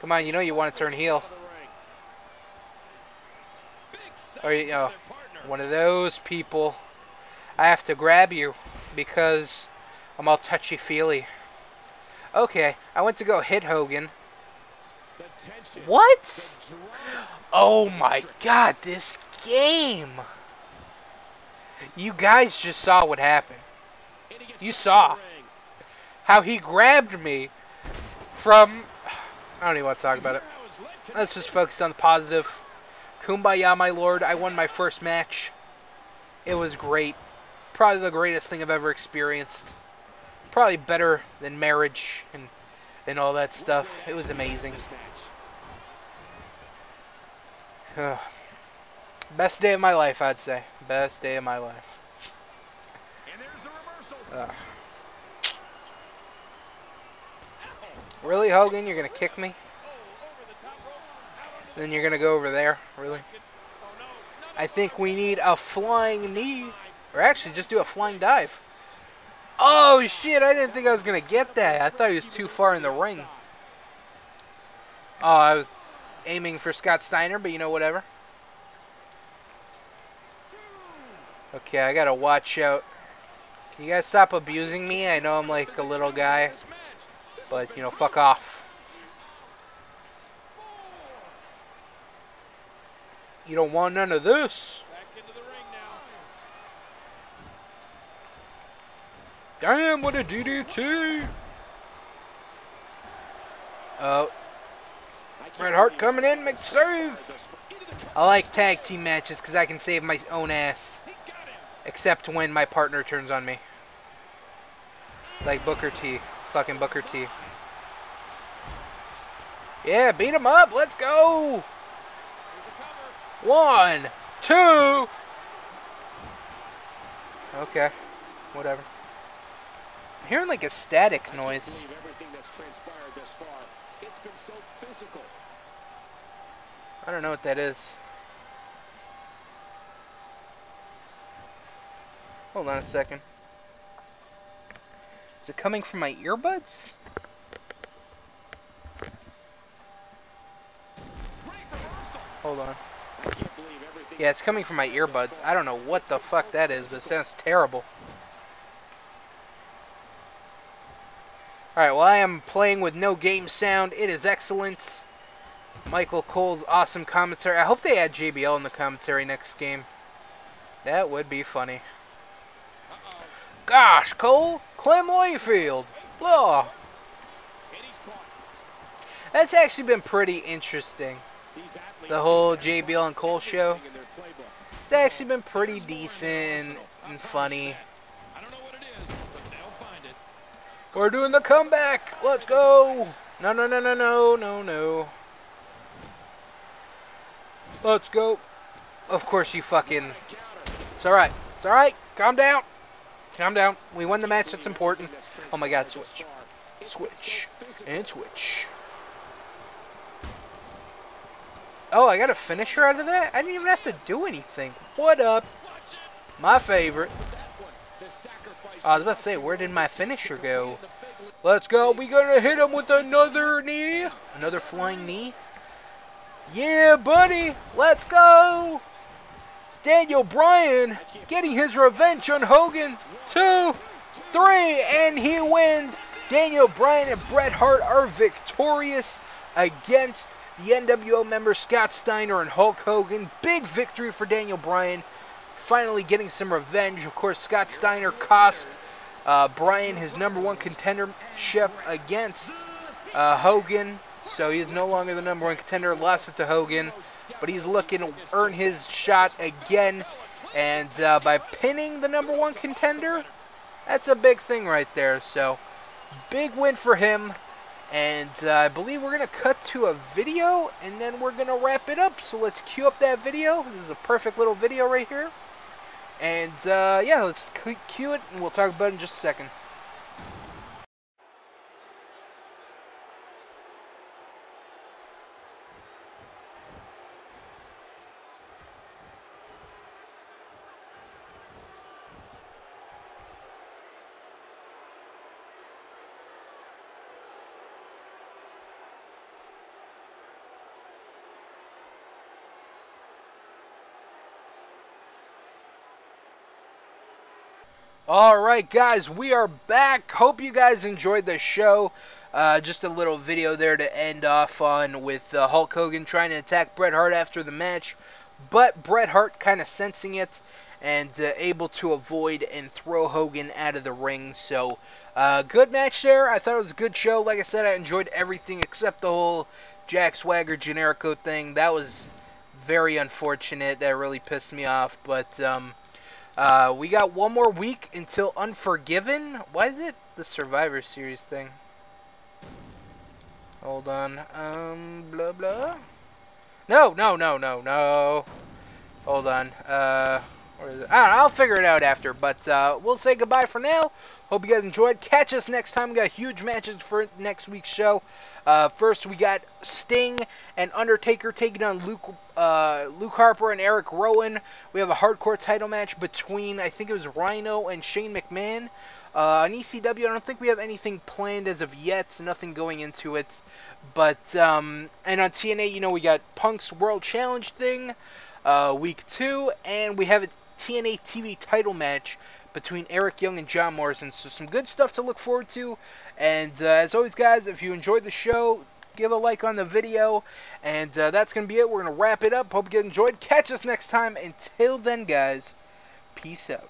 Come on, you know you want to turn heel. Or you know, one of those people. I have to grab you because I'm all touchy-feely. Okay, I went to go hit Hogan. What? Oh my god, this game. You guys just saw what happened. You saw how he grabbed me from... I don't even want to talk about it. Let's just focus on the positive. Kumbaya, my lord. I won my first match. It was great. Probably the greatest thing I've ever experienced. Probably better than marriage and all that stuff. It was amazing. Best day of my life, I'd say. Best day of my life. Really, Hogan? You're going to kick me? Then you're going to go over there? Really? I think we need a flying knee. Or actually, just do a flying dive. Oh, shit. I didn't think I was going to get that. I thought he was too far in the ring. Oh, I was aiming for Scott Steiner, but you know, whatever. Okay, I got to watch out. Can you guys stop abusing me? I know I'm like a little guy. But, you know, fuck off. You don't want none of this. Damn, what a DDT. Oh. Bret Hart coming in, make save. I like tag team matches because I can save my own ass. Except when my partner turns on me. Like Booker T. Fucking Booker T. Yeah, beat him up. Let's go. 1, 2. Okay. Whatever. I'm hearing like a static noise. I don't know what that is. Hold on a second. Is it coming from my earbuds? Hold on. Yeah, it's coming from my earbuds. I don't know what the fuck that is. It sounds terrible. Alright, well, I am playing with no game sound. It is excellent. Michael Cole's awesome commentary. I hope they add JBL in the commentary next game. That would be funny. Gosh, Cole! Clem Layfield! Blah! That's actually been pretty interesting. The whole JBL and Cole show. It's actually been pretty decent and funny. We're doing the comeback! Let's go! No, no, no, no, no, no, no. Let's go. Of course you fucking... It's alright. It's alright. Calm down. Calm down. We won the match. That's important. Oh my god, switch. Switch. And switch. Oh, I got a finisher out of that? I didn't even have to do anything. What up? My favorite. I was about to say, where did my finisher go? Let's go. We gonna hit him with another knee. Another flying knee. Yeah, buddy. Let's go. Daniel Bryan getting his revenge on Hogan. 2, 3, and he wins. Daniel Bryan and Bret Hart are victorious against the NWO members Scott Steiner and Hulk Hogan. Big victory for Daniel Bryan. Finally getting some revenge. Of course, Scott Steiner cost Bryan his #1 contendership against Hogan. So he is no longer the #1 contender. Lost it to Hogan. But he's looking to earn his shot again. And by pinning the #1 contender, that's a big thing right there. So, big win for him. And I believe we're going to cut to a video, and then we're going to wrap it up. So let's cue up that video. This is a perfect little video right here. And yeah, let's cue it, and we'll talk about it in just a second. Alright guys, we are back. Hope you guys enjoyed the show. Just a little video there to end off on with Hulk Hogan trying to attack Bret Hart after the match. But Bret Hart kind of sensing it and able to avoid and throw Hogan out of the ring. So, good match there. I thought it was a good show. Like I said, I enjoyed everything except the whole Jack Swagger Generico thing. That was very unfortunate. That really pissed me off. But, we got one more week until Unforgiven. Why is it the Survivor Series thing? Hold on. Blah, blah. No. Hold on. Where is it? I don't know. I'll figure it out after. But, we'll say goodbye for now. Hope you guys enjoyed. Catch us next time. We got huge matches for next week's show. First, we got Sting and Undertaker taking on Luke Harper and Eric Rowan. We have a hardcore title match between, I think it was Rhino and Shane McMahon. On ECW, I don't think we have anything planned as of yet. Nothing going into it. But, and on TNA, you know, we got Punk's World Challenge thing, week 2. And we have a TNA TV title match between Eric Young and John Morrison. So some good stuff to look forward to. And as always, guys, if you enjoyed the show, give a like on the video. And that's going to be it. We're going to wrap it up. Hope you guys enjoyed. Catch us next time. Until then, guys, peace out.